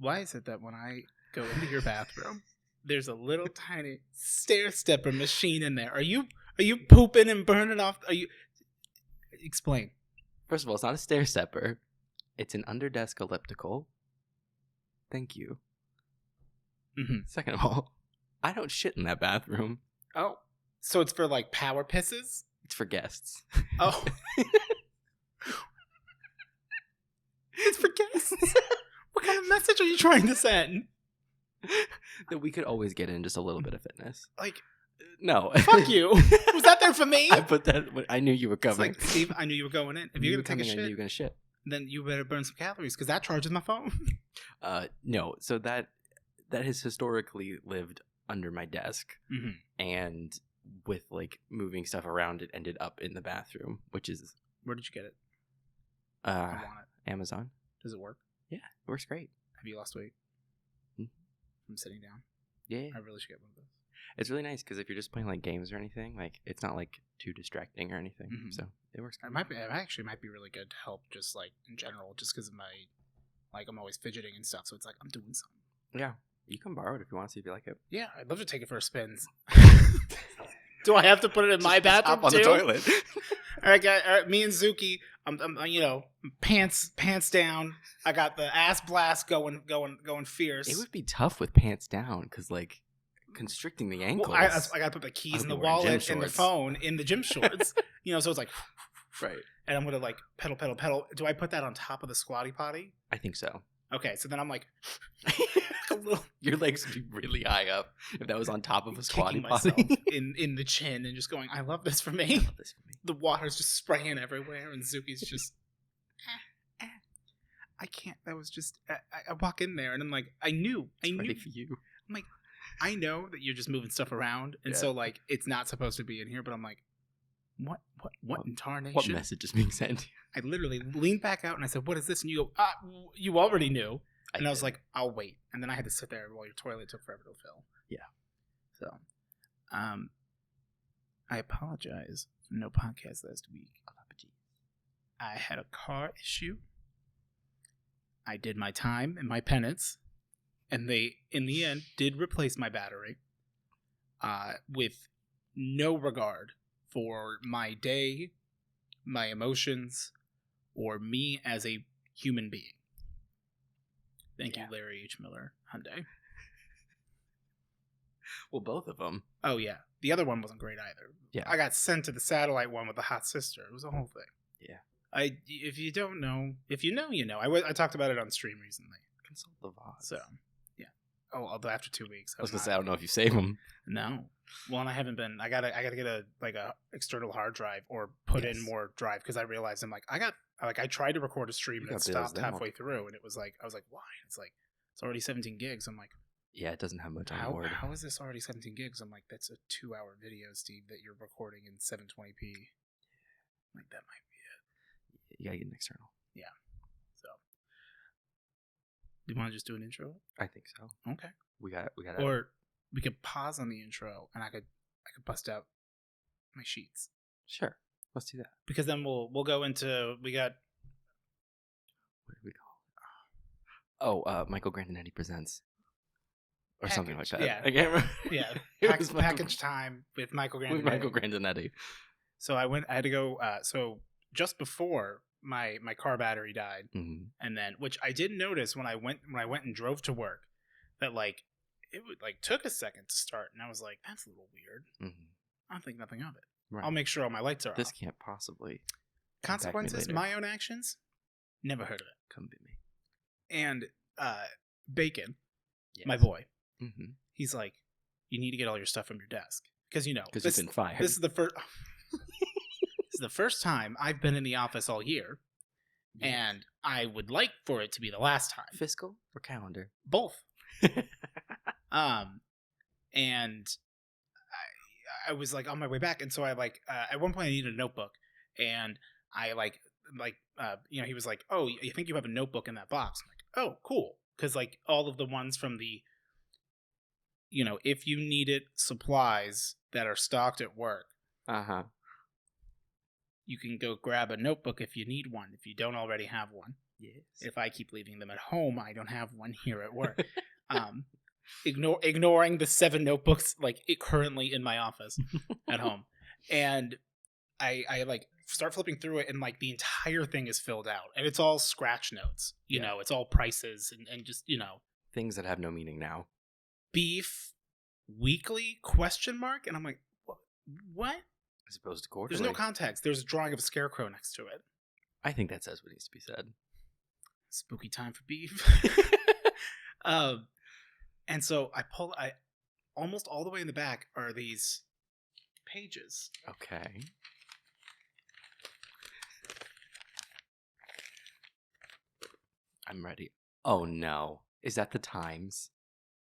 Why is it that when I go into your bathroom, there's a little tiny stair stepper machine in there? Are you pooping and burning off? Are you? Explain. First of all, it's not a stair stepper. It's an under desk elliptical. Thank you. Mm-hmm. Second of all, I don't shit in that bathroom. Oh, so it's for like power pisses? It's for guests. Oh. It's for guests. What kind of message are you trying to send? That we could always get in just a little bit of fitness. Like, no. Fuck you. Was that there for me? I put that. I knew you were coming. It's like, Steve, I knew you were going in. If you're gonna take a shit, I knew you were gonna shit. Then you better burn some calories because that charges my phone. No. So that has historically lived under my desk, and with like moving stuff around, it ended up in the bathroom, which is. Where did you get it? I want it. Amazon. Does it work? Yeah, it works great. Have you lost weight? From sitting down? Yeah. I really should get one of those. It's really nice because if you're just playing like games or anything, like it's not like too distracting or anything. So it works. It actually might be really good to help just like in general, just because of my, like I'm always fidgeting and stuff. So it's like I'm doing something. Yeah. You can borrow it if you want to see if you like it. Yeah, I'd love to take it for a spins. Do I have to put it in my bathroom on too? the toilet. All right, guys. All right, me and Zuki, I'm pants down. I got the ass blast going fierce. It would be tough with pants down because like constricting the ankles. Well, I got to put the keys in the wallet and the phone in the gym shorts. So it's like, right. And I'm gonna like pedal. Do I put that on top of the squatty potty? I think so. Okay, so then I'm like, your legs would be really high up if that was on top of a squatty potty. in the chin and just going, I love this for me. The water's just spraying everywhere, and Zuki's just, I can't. That was just. I walk in there, and I'm like, I knew ready for you. I'm like, I know that you're just moving stuff around, and so like it's not supposed to be in here, but I'm like, what in tarnation? What message is being sent? I literally leaned back out and I said, what is this? And you go, you already knew. And I was like, I'll wait. And then I had to sit there while your toilet took forever to fill. Yeah. So, I apologize for no podcast last week. I had a car issue. I did my time and my penance. And they, in the end, did replace my battery. With no regard for my day, my emotions, or me as a human being. Thank you, Larry H. Miller, Hyundai. Well, both of them. Oh, yeah. The other one wasn't great either. Yeah. I got sent to the satellite one with the hot sister. It was a whole thing. Yeah. If you don't know, if you know, you know. I talked about it on stream recently. Consult the VOD. So, yeah. Oh, although after 2 weeks. I was going to say, I don't know if you save them. No. Well, and I haven't been. I gotta get a external hard drive or put in more drive because I realized I tried to record a stream and it stopped halfway through, and it was like I was like, why? It's like it's already 17 gigs. I'm like, yeah, it doesn't have much on board. How is this already 17 gigs? I'm like, that's a 2-hour video, Steve, that you're recording in 720p. Like that might be it. You gotta get an external. Yeah. So, do you want to just do an intro? I think so. Okay. We got. Or we could pause on the intro, and I could bust out my sheets. Sure, let's do that. Because then we'll go into we got. What did we call it? Oh, Michael Grandinetti presents, or something like that. Yeah, I can't remember. Yeah, package time with Michael Grandinetti. With Michael Grandinetti. So I had to go. So just before my car battery died, and then which I did notice when I went and drove to work that like. It took a second to start, and I was like, "That's a little weird." I don't think nothing of it. Right. I'll make sure all my lights are off. This can't possibly consequences. My own actions. Never heard of it. Come to me. And Bacon, my boy, he's like, "You need to get all your stuff from your desk because you've been fired." This is the first. This is the first time I've been in the office all year, and I would like for it to be the last time. Fiscal or calendar? Both. And I was like on my way back, and so I at one point I needed a notebook, and I he was like, "Oh, you think you have a notebook in that box?" I'm like, "Oh, cool," because like all of the ones from the, if you needed supplies that are stocked at work, you can go grab a notebook if you need one if you don't already have one. Yes. If I keep leaving them at home, I don't have one here at work. Ignoring the 7 notebooks currently in my office at home. And I like start flipping through it, and like the entire thing is filled out, and it's all scratch notes. You know, it's all prices and just, things that have no meaning now. Beef weekly ? And I'm like, what? As opposed to quarterly. There's no context. There's a drawing of a scarecrow next to it. I think that says what needs to be said. Spooky time for beef. And so I almost all the way in the back are these pages. Okay. I'm ready. Oh no. Is that the Times?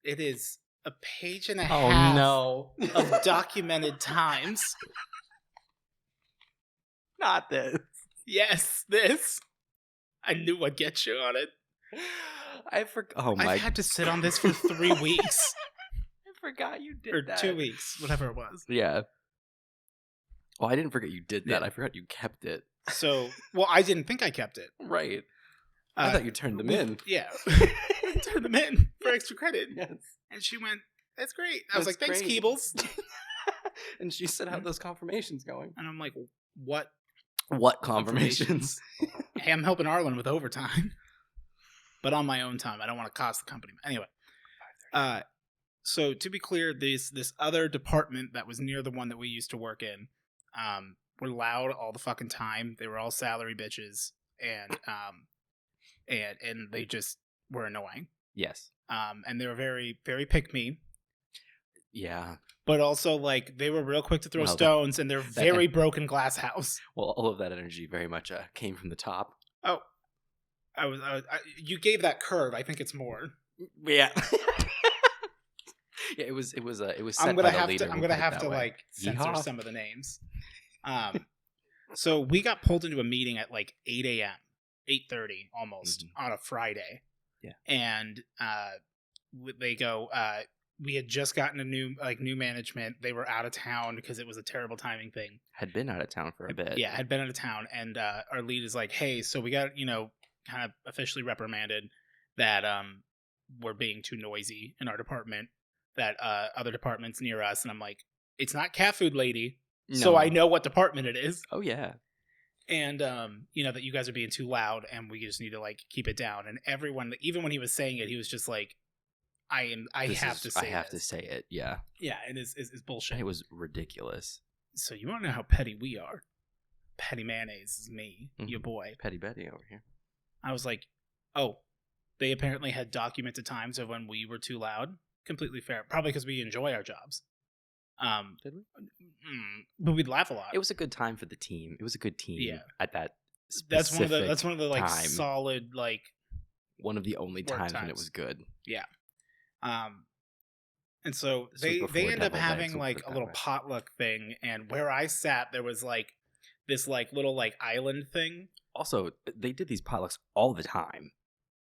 It is a page and a half no. of documented times. Not this. Yes, this. I knew I'd get you on it. I've had to sit on this for 3 weeks. I forgot you did or that. 2 weeks, whatever it was. Yeah. Well, I didn't forget you did that. Yeah. I forgot you kept it. So, I didn't think I kept it. Right. I thought you turned them in. Yeah. Turned them in for extra credit. Yes. And she went, that's great. I was like, thanks, great. Keebles. And she said, how'd those confirmations going? And I'm like, what? What confirmations? Hey, I'm helping Arlen with overtime. But on my own time. I don't want to cost the company. Anyway. So to be clear, this other department that was near the one that we used to work in, were loud all the fucking time. They were all salary bitches, and they just were annoying. Yes. And they were very, very pick me. Yeah. But also, like, they were real quick to throw stones, and they're very broken glass house. Well, all of that energy very much came from the top. Oh, you gave that curve. I think it's more. Yeah. Yeah, it was set I'm by the leader. I'm gonna have to like censor some of the names. So we got pulled into a meeting at like 8 a.m., 8:30 almost on a Friday. Yeah, and they go. We had just gotten a new management. They were out of town because it was a terrible timing thing. Had been out of town for a bit. Yeah, had been out of town, and our lead is like, "Hey, so we got kind of officially reprimanded that we're being too noisy in our department. That other departments near us." And I'm like, "It's not cat food lady, so I know what department it is." Oh yeah. And that you guys are being too loud, and we just need to like keep it down. And everyone, even when he was saying it, he was just like, I have to say it. Yeah. Yeah, and it's bullshit. And it was ridiculous. So you want to know how petty we are? Petty mayonnaise is me, your boy. Petty Betty over here. I was like, oh, they apparently had documented times of when we were too loud. Completely fair. Probably because we enjoy our jobs. Did we? But we'd laugh a lot. It was a good time for the team. It was a good team. Yeah. At that That's specific one of the like time. solid like. One of the only times when it was good. Yeah. And so This they end up having so like a little potluck thing, and where I sat there was like this like little like island thing. Also, they did these potlucks all the time.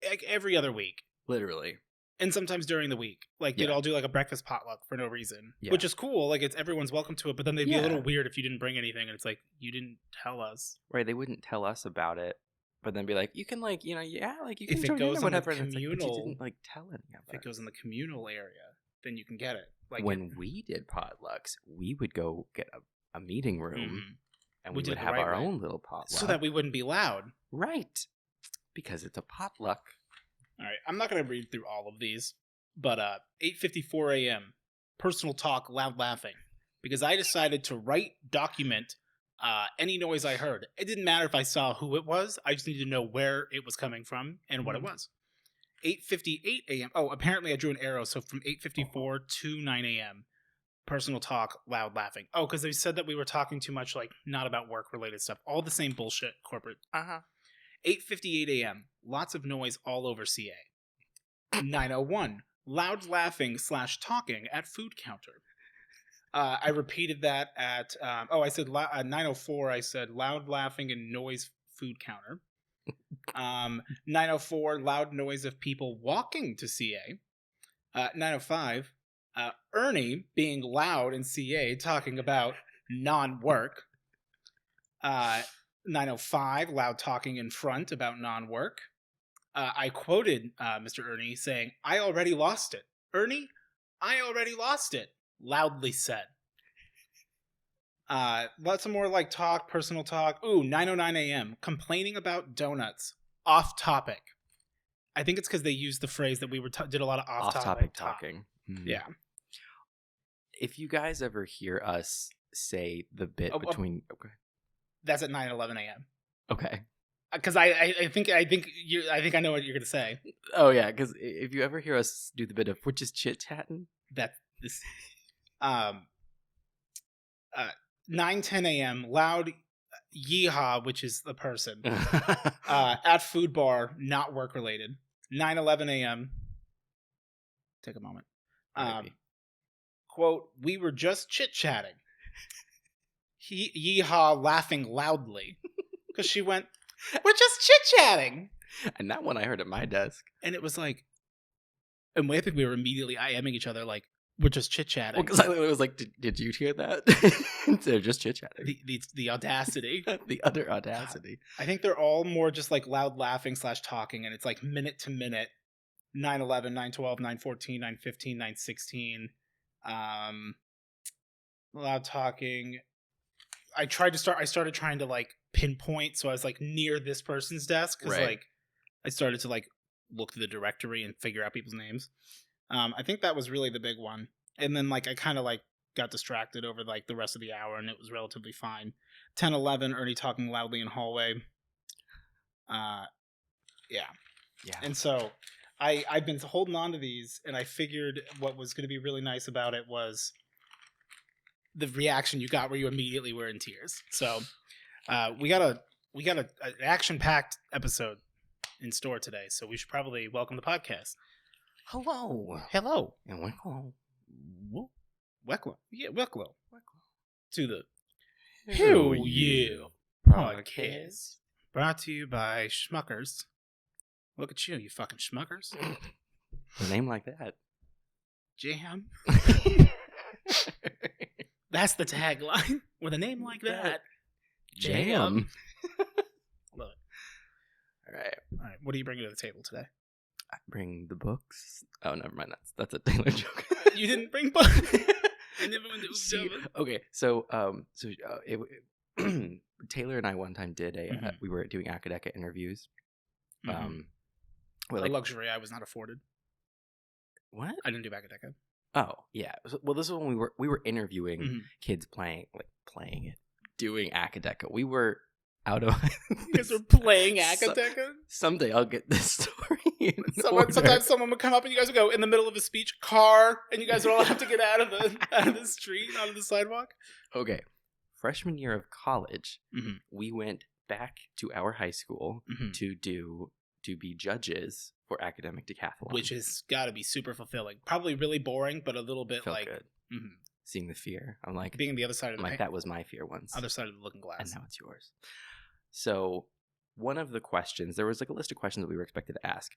Like every other week. Literally. And sometimes during the week. Like they'd all do like a breakfast potluck for no reason. Yeah. Which is cool. Like everyone's welcome to it, but then they'd be a little weird if you didn't bring anything, and it's like, you didn't tell us. Right, they wouldn't tell us about it. But then be like, you can like, you can if it goes in whatever. The communal, like, but you didn't like tell any of us. If it goes in the communal area, then you can get it. Like when we did potlucks, we would go get a meeting room, and we would have our own little potluck, so that we wouldn't be loud. Right, because it's a potluck. All right, I'm not going to read through all of these, but 8:54 a.m. Personal talk, loud laughing, because I decided to document. Any noise I heard. It didn't matter if I saw who it was. I just needed to know where it was coming from and what it was. 8:58 a.m. Oh, apparently I drew an arrow. So from 8:54 to 9 a.m. Personal talk, loud laughing. Oh, because they said that we were talking too much, like not about work related stuff. All the same bullshit. Corporate. 8:58 a.m. Lots of noise all over CA. 9:01. Loud laughing / talking at food counter. I repeated that at, I said 9:04, I said loud laughing and noise food counter. 9:04, loud noise of people walking to CA. 9:05, Ernie being loud in CA talking about non-work. 9:05, loud talking in front about non-work. I quoted Mr. Ernie saying, "I already lost it. Ernie, I already lost it," loudly said. Lots of more like talk, personal talk. Ooh, 9:09 a.m. Complaining about donuts. Off topic. I think it's because they used the phrase that we did a lot of off-topic talking. Mm-hmm. Yeah. If you guys ever hear us say the bit between... Okay. That's at 9:11 a.m. Okay. Because I think I know what you're gonna say. Oh yeah, because if you ever hear us do the bit of "we're just chit chatting," that's this. 9:10 a.m. Loud yeehaw, which is the person at food bar, not work related. 9:11 a.m. Take a moment. Quote: "We were just chit chatting." Yeehaw, laughing loudly because she went, "We're just chit chatting." And that one I heard at my desk, and it was like, and I think we were immediately IMing each other like, "We're just chit chatting." Well, because I was like, "Did you hear that?" They're just chit chatting. The audacity, the utter audacity. God. I think they're all more just like loud laughing / talking, and it's like minute to minute. 9:11, 9:12, 9:14, 9:15, 9:16. Loud talking. I started trying to like pinpoint, so I was like near this person's desk because like I started to like look through the directory and figure out people's names. I think that was really the big one, and then like I kind of like got distracted over like the rest of the hour, and it was relatively fine. 10:11, Ernie talking loudly in hallway. Yeah. And so I've been holding on to these, and I figured what was going to be really nice about it was the reaction you got where you immediately were in tears. So we got an action-packed episode in store today, so we should probably welcome the podcast. Hello. And welcome to the Hewll podcast, brought to you by Schmuckers. Look at you fucking Schmuckers. A name like that. Jam. That's the tagline. With a name like that. Jam. Love it. All right. What are you bringing to the table today? I bring the books. Oh, never mind. That's a Taylor joke. You didn't bring books. Okay, so Taylor and I one time did we were doing Academic interviews. A luxury I was not afforded. What? I didn't do Academic. Oh yeah. Well, this is when we were interviewing kids doing Academic. We were out of. You guys were playing Academic. Someday I'll get this story. Sometimes someone would come up and you guys would go in the middle of a speech, car, and you guys would all have to get out of the street, out of the sidewalk. Okay, freshman year of college, we went back to our high school to be judges for academic decathlon, which has got to be super fulfilling. Probably really boring, but a little bit felt like good. Seeing the fear. I'm like being the other side of the that was my fear once. Other side of the looking glass, and now it's yours. So one of the questions, there was like a list of questions that we were expected to ask.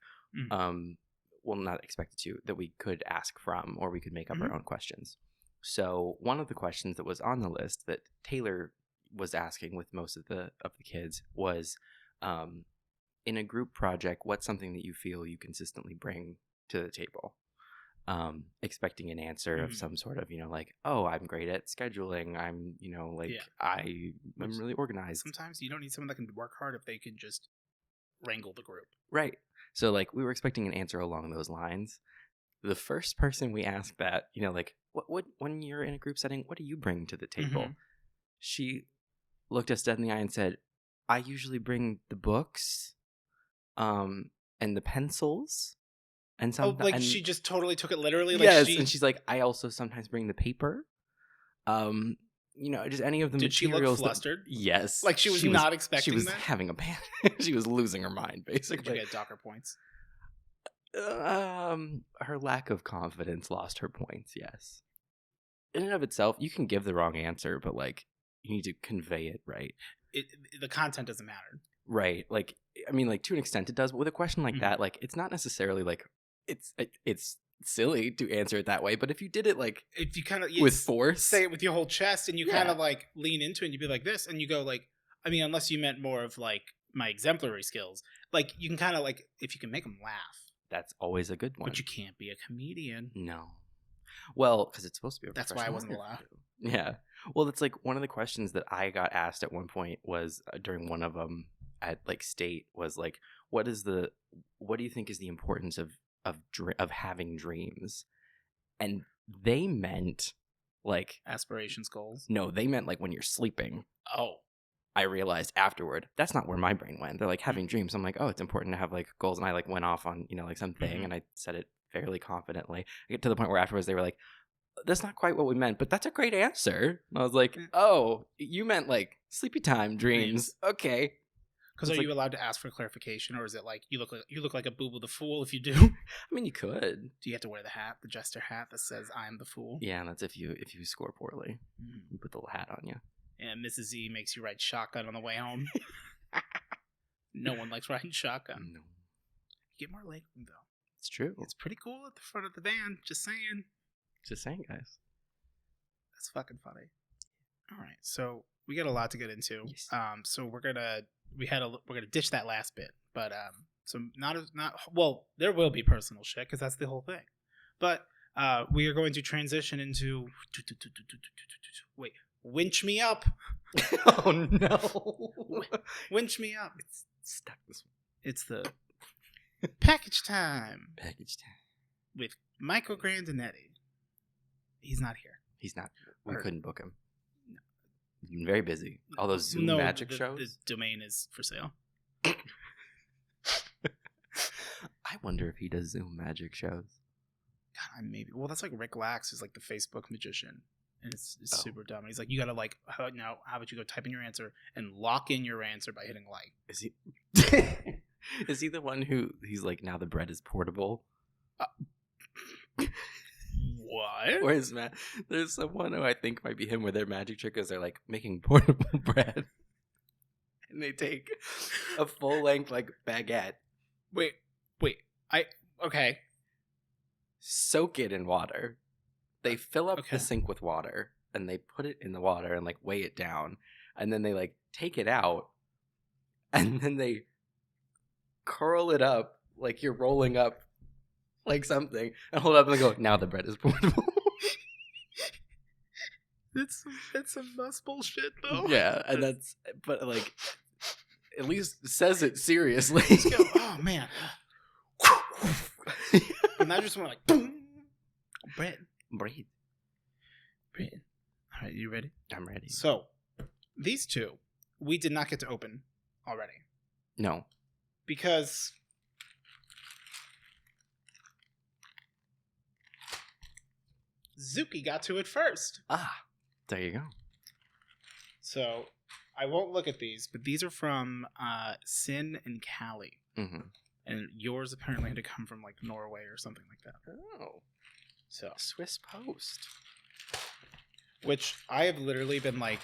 Well, not expected to, that we could ask from, or we could make up our own questions. So one of the questions that was on the list that Taylor was asking with most of the kids was, in a group project, what's something that you feel you consistently bring to the table? Expecting an answer of some sort of, like, oh, I'm great at scheduling. I'm, I'm really organized. Sometimes you don't need someone that can work hard if they can just wrangle the group. Right. So, like, we were expecting an answer along those lines. The first person we asked that, what when you're in a group setting, what do you bring to the table? She looked us dead in the eye and said, I usually bring the books, and the pencils. And she just totally took it literally. Yes, and she's like, I also sometimes bring the paper. Just any of the materials. Did she look flustered? Yes. Like she was not expecting that? She was having a panic. She was losing her mind, basically. Did you get Docker points? Her lack of confidence lost her points, yes. In and of itself, you can give the wrong answer, but, like, you need to convey it right. The content doesn't matter. Right. Like, I mean, like, to an extent it does, but with a question like that, like, it's not necessarily, like, it's silly to answer it that way, but if you did it like if you kind of with force, say it with your whole chest, and you kind of like lean into it, and you'd be like this, and you go like, I mean, unless you meant more of like my exemplary skills. Like, you can kind of like, if you can make them laugh. That's always a good one. But you can't be a comedian. No. Well, because it's supposed to be a That's why I wasn't allowed. Yeah. Well, it's like one of the questions that I got asked at one point was during one of them at like state was like, what do you think is the importance of having dreams? And they meant like aspirations, goals. No, they meant like when you're sleeping. Oh. I realized afterward that's not where my brain went. They're like having dreams. I'm like, oh, it's important to have like goals, and I like went off on like something, and I said it fairly confidently. I get to the point where afterwards they were like, that's not quite what we meant, but that's a great answer. And I was like, oh, you meant like sleepy time dreams. Okay. Because are you allowed to ask for clarification, or is it like you look like a Boo Boo the Fool if you do? I mean, you could. Do you have to wear the hat, the jester hat that says "I am the fool"? Yeah, and that's if you score poorly. You put the little hat on you. And Mrs. Z makes you ride shotgun on the way home. No one likes riding shotgun. No. You get more leg room though. It's true. It's pretty cool at the front of the van. Just saying. Just saying, guys. That's fucking funny. All right, so we got a lot to get into. Yes. So we're gonna ditch that last bit, but there will be personal shit because that's the whole thing. But we are going to transition into winch me up. Oh no! Winch me up. It's stuck this one. It's the package time. Package time with Michael Grandinetti. He's not here. He's not. We couldn't book him. No. He's been very busy. All those Zoom magic shows. The domain is for sale. I wonder if he does Zoom magic shows. God, maybe. Well, that's like Rick Lax is like the Facebook magician, and it's super dumb. And he's like, you gotta like, how about you go type in your answer and lock in your answer by hitting like. Is he? Is he the one who he's like, now the bread is portable? What? Or is there's someone who I think might be him where their magic trick is they're like making portable bread. And they take a full length like baguette. Wait. Okay. Soak it in water. They fill up the sink with water and they put it in the water and like weigh it down. And then they like take it out and then they curl it up like you're rolling up like something and hold it up and they go, now the bread is portable. It's some bus bullshit though. Yeah, and but like at least says it seriously. Oh man. And that just went like boom. Bread. All right, you ready? I'm ready. So these two we did not get to open already. No. Because Zuki got to it first. There you go. So I won't look at these, but these are from Sin and Callie. Mm-hmm. And yours apparently had to come from like Norway or something like that. Oh. So Swiss Post. Which I have literally been like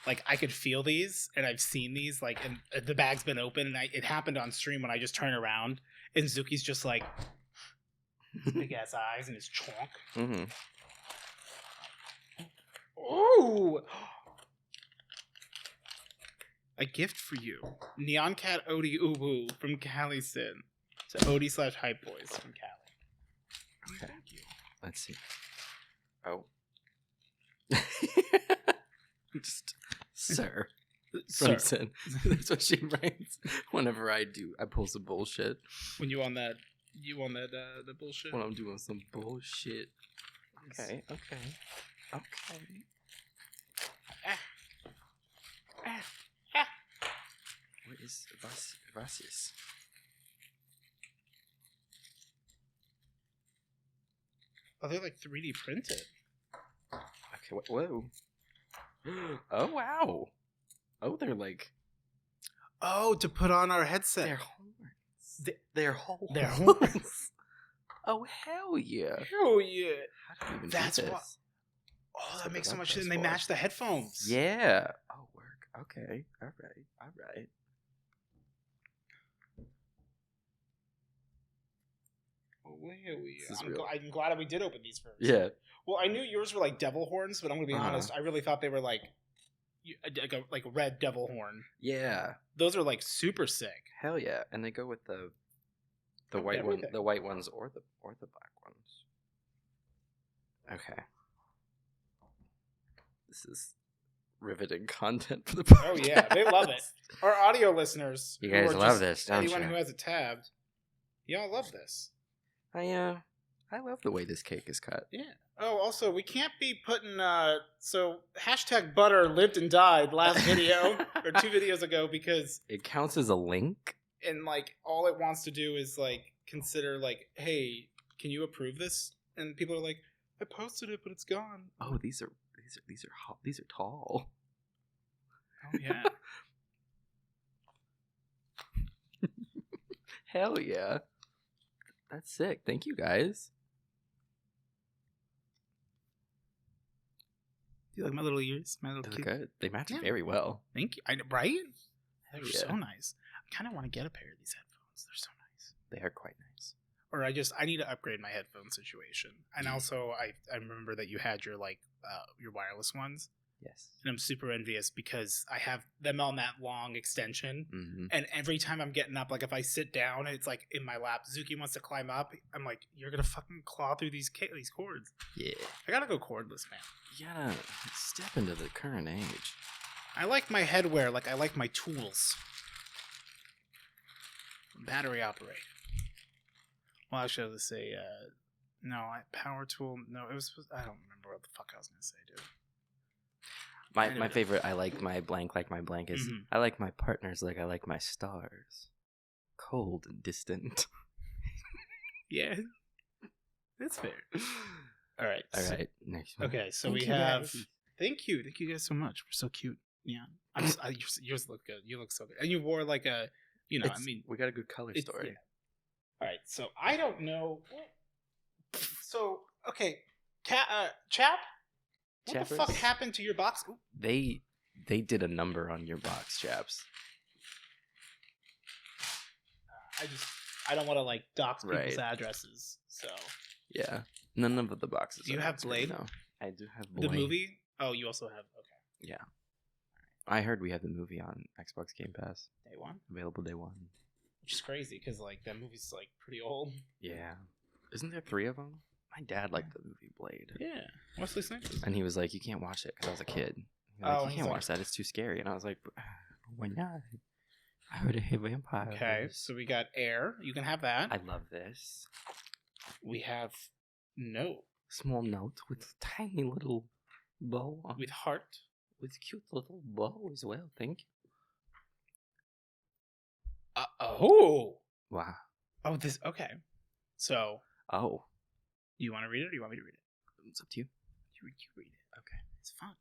I could feel these and I've seen these like and the bag's been open and it happened on stream when I just turn around and Zuki's just like big ass eyes and his chonk. Mm-hmm. Ooh! A gift for you. Neon Cat Odie Uwu from Cali Sin. So Odie / Hype Boys from Cali. Okay. Thank you. Let's see. Oh. Just, sir. From Sin. That's what she writes whenever I pull some bullshit. When you on that the bullshit? When I'm doing some bullshit. Okay. What is was is? Oh, they're like 3D printed. Okay, whoa. Oh, wow. Oh, they're like... Oh, to put on our headset. They're horns. They're horns. They're horns. Oh, hell yeah. Hell yeah. How do you even That's do this? what... Oh, that makes so much sense. And they match the headphones. Yeah. Oh, work. Okay. All right. Oh, hell yeah. I'm glad we did open these first. Yeah. Well, I knew yours were like devil horns, but I'm going to be honest. I really thought they were like like a red devil horn. Yeah. Those are like super sick. Hell yeah. And they go with the white everything. the white ones or the black ones. Okay. This is riveting content for the podcast. Oh yeah, they love it. Our audio listeners, You guys love this, don't anyone you? who has it tabbed, y'all love this. I love the way this cake is cut. Yeah. Oh, also, we can't be putting so #butter lived and died last video or 2 videos ago because It counts as a link. and like all it wants to do is like consider like, hey, can you approve this? And people are like, I posted it, but it's gone. Oh, these are tall. Oh yeah. Hell yeah. That's sick. Thank you guys. Do you like my little ears? My little They're cute. good. They match Yeah. very well. Thank you. Right? They're Yeah. so nice. I kind of want to get a pair of these headphones. They're so nice. They are quite nice. Or I need to upgrade my headphone situation. And also, I remember that you had your your wireless ones, Yes. and I'm super envious because I have them on that long extension. Mm-hmm. And every time I'm getting up, like if I sit down, it's like in my lap. Zuki wants to climb up. I'm like, you're gonna fucking claw through these cords. Yeah. I gotta go cordless, man. You gotta step into the current age. I like my headwear. Like I like my tools. Battery operated. Well, actually, I was gonna say, no, power tool. No, it was. I don't remember what the fuck I was gonna say, dude. My favorite, I like my blank like my blank is, Mhm. I like my partners like I like my stars. Cold and distant. Yeah, that's fair. All right. All right, next one. Okay, so Thank we you, have. guys. Thank you guys so much. We're so cute. Yeah, yours look good. You look so good, and you wore like a, We got a good color story. Yeah. All right, so I don't know. So okay, chap. What the fuck Chappers? happened to your box? Ooh. They did a number on your box, chaps. I don't want to like dox people's Right. addresses. So Yeah. None of the boxes. Do you are have on screen, Blade? though. I do have the Blade. movie. Oh, you also have okay. I heard we have the movie on Xbox Game Pass. Day one, Available day one. which is crazy because like that movie's like pretty old. Yeah. Isn't there 3 of them? My dad liked the movie Blade. Yeah, Wesley Snipes. And he was like, you can't watch it because I was a kid. He was Oh, like, you he's can't like- watch that. It's too scary. And I was like, why not? I heard a vampire. Okay, so we got Air. You can have that. I love this. We have No Small note with tiny little bow on with Heart. with cute little bow as well. Thank you. Oh. Wow. Oh, this. Okay. So, Oh. you want to read it or do you want me to read it? It's up to you. You read it. Okay. It's fun.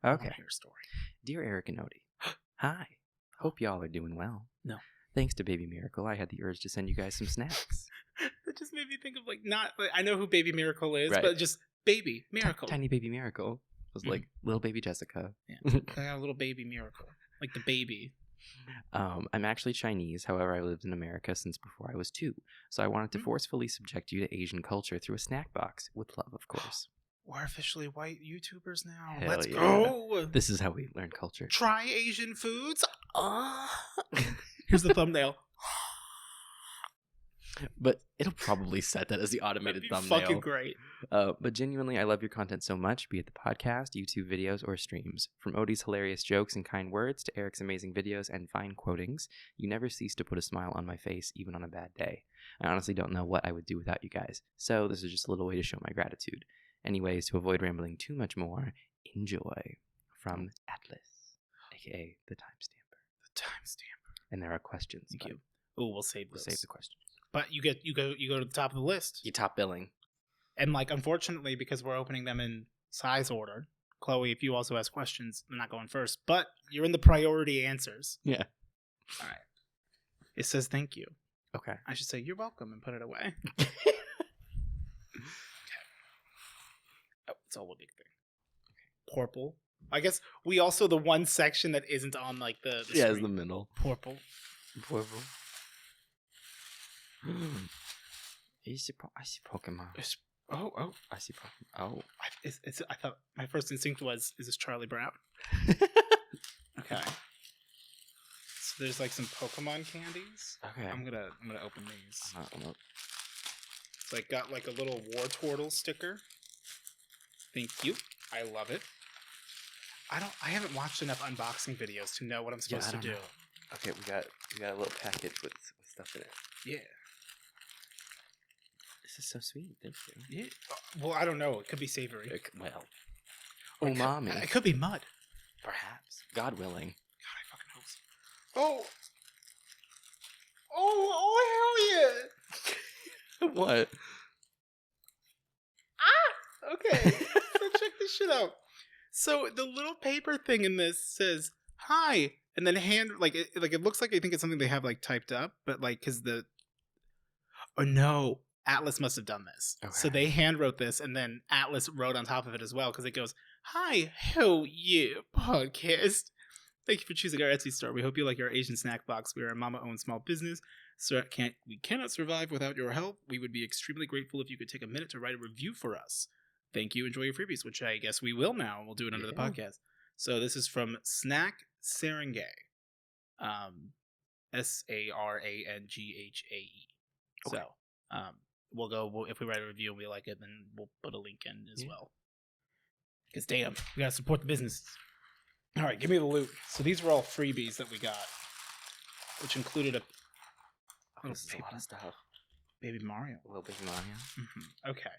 Okay. I wanna hear a story. Dear Eric and Odie. Hi. Hope y'all are doing well. No. Thanks to Baby Miracle, I had the urge to send you guys some snacks. That just made me think of like not. Like, I know who Baby Miracle is, Right. but just Baby Miracle. Tiny Baby Miracle was like little baby Jessica. Yeah. I got a little Baby Miracle, like the baby. I'm actually Chinese. However, I lived in America since before I was 2. So I wanted to forcefully subject you to Asian culture through a snack box with love, of course. We're officially white YouTubers now. Hell Let's yeah. go. This is how we learn culture. Try Asian foods. Here's the thumbnail. But it'll probably set that as the automated That'd be thumbnail. fucking great. But genuinely, I love your content so much, be it the podcast, YouTube videos, or streams. From Odie's hilarious jokes and kind words to Eric's amazing videos and fine quotings, you never cease to put a smile on my face, even on a bad day. I honestly don't know what I would do without you guys, so this is just a little way to show my gratitude. Anyways, to avoid rambling too much more, enjoy. From Atlas, aka the Timestamper. The timestamp. And there are questions. Thank but you. Oh, we'll save We'll those. save the questions. But you go to the top of the list. You top billing. And like unfortunately, because we're opening them in size order, Chloe, if you also ask questions, they're not going first. But you're in the priority answers. Yeah. All right. It says thank you. Okay. I should say you're welcome and put it away. Oh, it's all a big thing. Purple. I guess we also the one section that isn't on like the Yeah, it's screen. the middle. Purple. I see Pokemon. It's Oh, I see. Oh. I thought my first instinct was, is this Charlie Brown? Okay. So there's like some Pokemon candies. Okay. I'm gonna open these. I'm not. So I got like a little Wartortle sticker. Thank you. I love it. I haven't watched enough unboxing videos to know what I'm supposed to do. Know. Okay, we got a little package with stuff in it. Yeah. This is so sweet. Thank you. Yeah. Well, I don't know. It could be savory. Umami. It could be mud. Perhaps. God willing. God, I fucking hope so. Oh, hell yeah. What? Okay. So check this shit out. So the little paper thing in this says, hi, and then it looks like I think it's something they have like typed up, but like, cause no, Atlas must have done this. Okay. So they hand wrote this, and then Atlas wrote on top of it as well, because it goes, hi, Hewll podcast. Thank you for choosing our Etsy store. We hope you like our Asian snack box. We are a mama-owned small business, so we cannot survive without your help. We would be extremely grateful if you could take a minute to write a review for us. Thank you. Enjoy your freebies, which I guess we will now. We'll do it under the podcast. So this is from Snack Saranghae. SARANGHAE. Okay. So we'll go, if we write a review and we like it, then we'll put a link in as well. Because damn, we gotta support the business. All right, give me the loot. So these were all freebies that we got, which included a lot of stuff. Baby Mario. A little Baby Mario. Mm-hmm. Okay.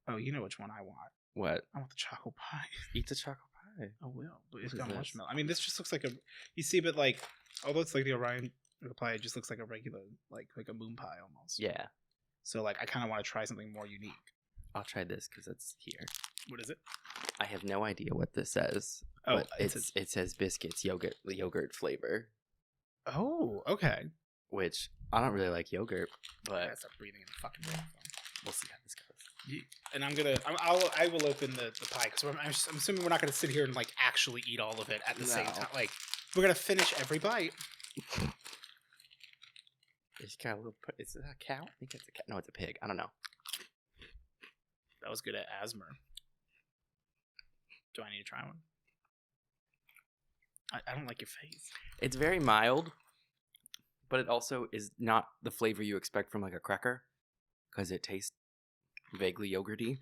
Oh, you know which one I want. What? I want the chocolate pie. Eat the chocolate pie. I will. But it's got marshmallow. I mean, this just looks like you see, but like, although it's like the Orion pie, it just looks like a regular, like a moon pie almost. Yeah. So like, I kind of want to try something more unique. I'll try this because it's here. What is it? I have no idea what this says. Oh, it says biscuits, yogurt flavor. Oh, okay. Which I don't really like yogurt, but I start breathing in the fucking microphone. We'll see how this goes. And I will open the pie because I'm assuming we're not gonna sit here and like actually eat all of it at the same time. Like we're gonna finish every bite. It's got a little. Is it a cow? I think it's a cow. No, it's a pig. I don't know. That was good at ASMR. Do I need to try one? I don't like your face. It's very mild, but it also is not the flavor you expect from like a cracker, because it tastes vaguely yogurty.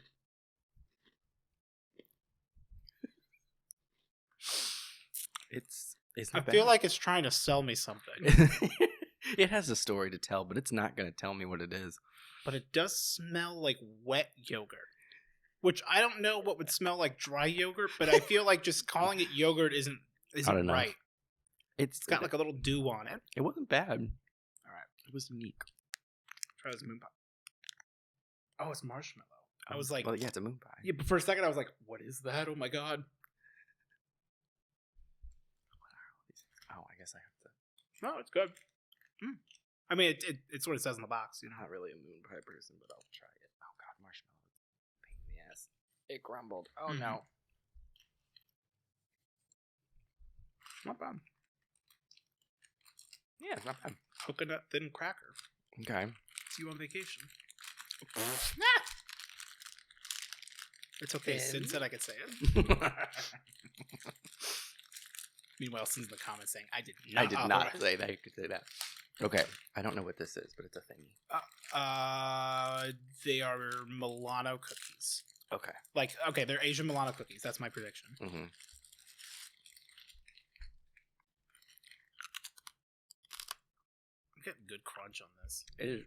It's I feel like it's trying to sell me something. It has a story to tell, but it's not going to tell me what it is. But it does smell like wet yogurt, which I don't know what would smell like dry yogurt, but I feel like just calling it yogurt isn't right. It's got like a little dew on it. It wasn't bad. All right. It was unique. Try this moon pie. Oh, it's marshmallow. I was like... Well, yeah, it's a moon pie. Yeah, but for a second I was like, what is that? Oh my god. What are all these things? Oh, I guess I have to... No, it's good. I mean, it's what it says in the box. You're not really a moon pie person, but I'll try it. Oh god, marshmallow. Pain in the ass. It crumbled. Oh no. Not bad. Yeah, it's not bad. Coconut thin cracker. Okay. See you on vacation. It's okay. Sin said I could say it. Meanwhile, Sin's in the comments saying, I did not say that. You could say that. Okay. I don't know what this is, but it's a thingy. They are Milano cookies. Okay. They're Asian Milano cookies. That's my prediction. Mm-hmm. I'm getting good crunch on this. It is.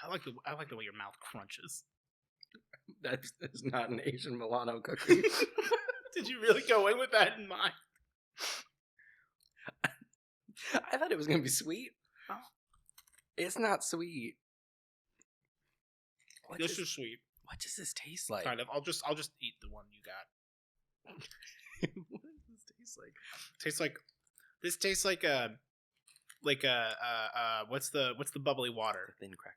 I like the way your mouth crunches. That's not an Asian Milano cookie. Did you really go in with that in mind? I thought it was going to be sweet. Oh. It's not sweet. This is sweet. What does this taste like? Kind of. I'll just eat the one you got. What does this taste like? This tastes like what's the bubbly water? Thin cracker.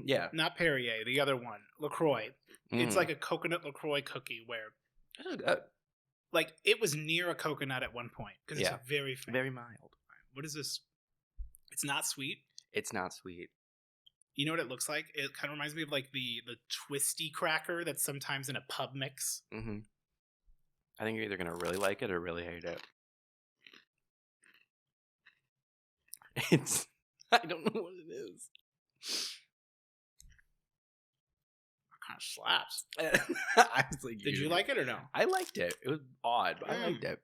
Yeah. Not Perrier, the other one, LaCroix. It's like a coconut LaCroix cookie where it is good. Like it was near a coconut at one point because it's very faint. Very mild. What is this? It's not sweet. It's not sweet. You know what it looks like? It kind of reminds me of like the twisty cracker that's sometimes in a pub mix. Mm-hmm. I think you're either gonna really like it or really hate it. It's I don't know what it is. It kind of slaps. I was like, Did you like it or no? I liked it. It was odd, but I liked it.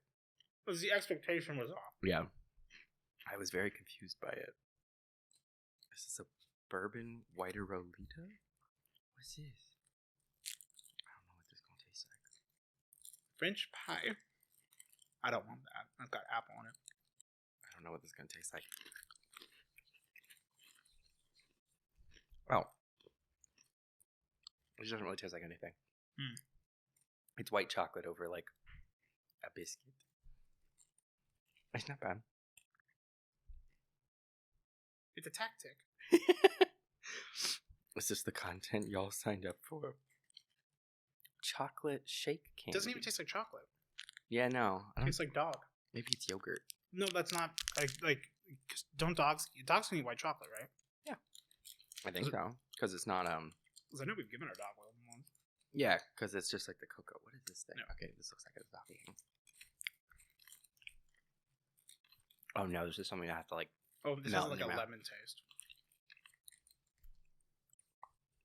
Because the expectation was off. Yeah. I was very confused by it. Is this a bourbon whiter Rolita? What's this? I don't know what this is gonna taste like. French pie. I don't want that. I've got apple on it. I don't know what this is gonna taste like. Oh. It doesn't really taste like anything. It's white chocolate over like a biscuit. It's not bad. It's a tactic. Is this the content y'all signed up for? Chocolate shake candy. It doesn't even taste like chocolate. Yeah, no. It tastes like dog. Maybe it's yogurt. No, that's not. Don't dogs can eat white chocolate, right? Yeah. I think so. Because it's not, Because I know we've given our dog one. Yeah, because it's just like the cocoa. What is this thing? No. Okay, this looks like a zombie. Oh no, this is something I have to like. Oh, this has like a lemon taste.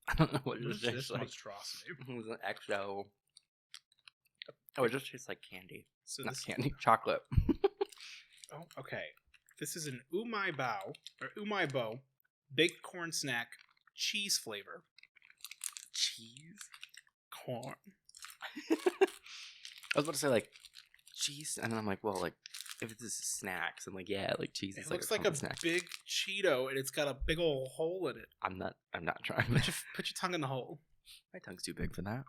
I don't know what it This tastes like. monstrosity. It was an XO. Oh, it just tastes like candy. So Not this, candy, chocolate. oh, okay. This is an umaibo baked corn snack, cheese flavor. Cheese? Corn. I was about to say like cheese, and then I'm like, well, like if it's snacks, I'm like, yeah, like cheese. It looks like a snack. big Cheeto, and it's got a big old hole in it. I'm not trying. Put your tongue in the hole. My tongue's too big for that.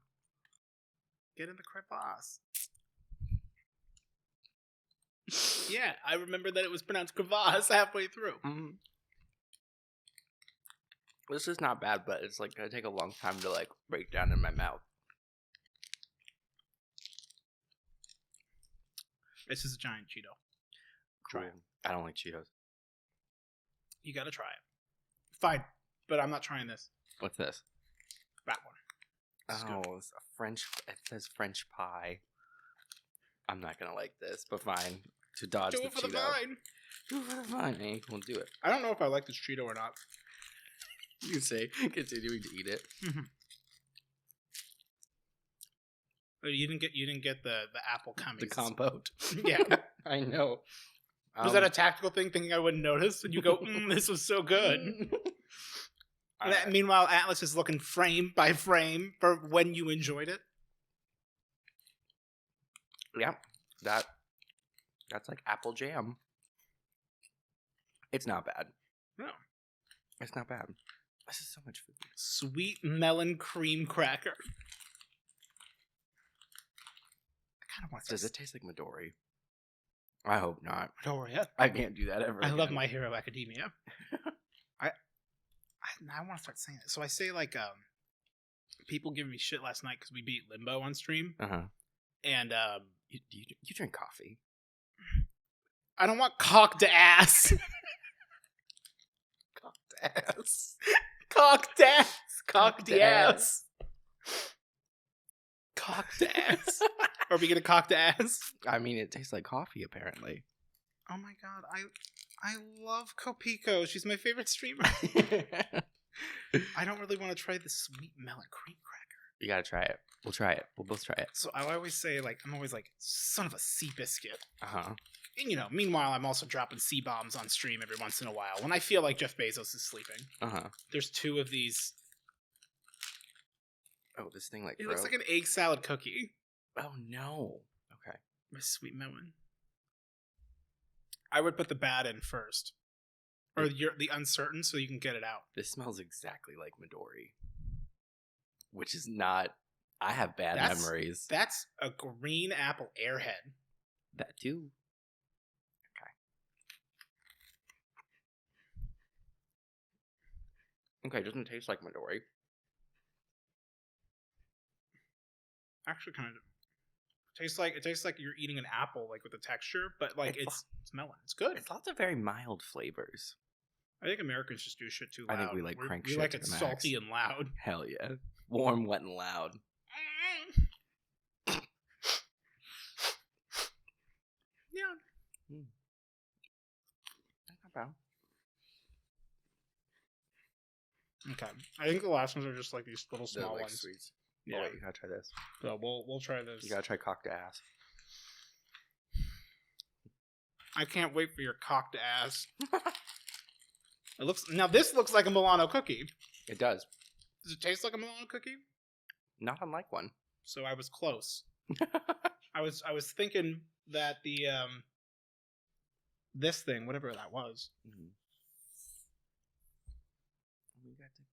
Get in the crevasse. Yeah, I remember that it was pronounced crevasse halfway through. Mm-hmm. This is not bad, but it's like gonna take a long time to like break down in my mouth. This is a giant Cheeto. Cool. Try it. I don't like Cheetos. You gotta try it. Fine, but I'm not trying this. What's this? That one. Oh, it's a French. It says French pie. I'm not gonna like this, but fine. To dodge Do the it for Cheeto. the vine. Do it for the vine. Hey, we'll do it. I don't know if I like this Cheeto or not. You say continuing to eat it. You didn't get the apple gummies. The compote. Yeah. I know. Was that a tactical thing, thinking I wouldn't notice? And you go, this was so good. Meanwhile, Atlas is looking frame by frame for when you enjoyed it. Yeah, that's like apple jam. It's not bad. No. It's not bad. This is so much food. Sweet melon cream cracker. I kind of want to. Does it taste like Midori? I hope not. Midori? I can't do that ever. I love My Hero Academia. I want to start saying it. So I say like people giving me shit last night because we beat Limbo on stream. And you drink coffee. I don't want cocked ass. Cocked ass. Cocked ass. Cocked ass. Cocked ass. Are we gonna cocked ass? I mean, it tastes like coffee, apparently. Oh my god, I love Kopiko. She's my favorite streamer. I don't really want to try the sweet melon cream cracker. You gotta try it. We'll try it. We'll both try it. So I always say, like, I'm always like, son of a sea biscuit. And you know, meanwhile, I'm also dropping sea bombs on stream every once in a while when I feel like Jeff Bezos is sleeping. There's 2 of these. Oh, this thing like it looks like an egg salad cookie. Oh no. Okay. My sweet melon. I would put the bad in first, or the uncertain, so you can get it out. This smells exactly like Midori, which is not. I have bad memories. That's a green apple airhead. That too. Okay. Okay, doesn't taste like Midori. Actually, kind of. It tastes like you're eating an apple, like with the texture, but like it's melon. It's good. It's lots of very mild flavors. I think Americans just do shit too loud. I think we crank shit we like to it the max. salty and loud. Hell yeah. Warm, wet, and loud. Yeah. That's not bad. Okay. I think the last ones are just like these little small ones. Sweets. Yeah. Oh, wait, you gotta try this. So we'll try this. You gotta try cocked ass. I can't wait for your cocked ass. This looks like a Milano cookie. It does. Does it taste like a Milano cookie? Not unlike one. So I was close. I was thinking that the this thing, whatever that was. Mm-hmm.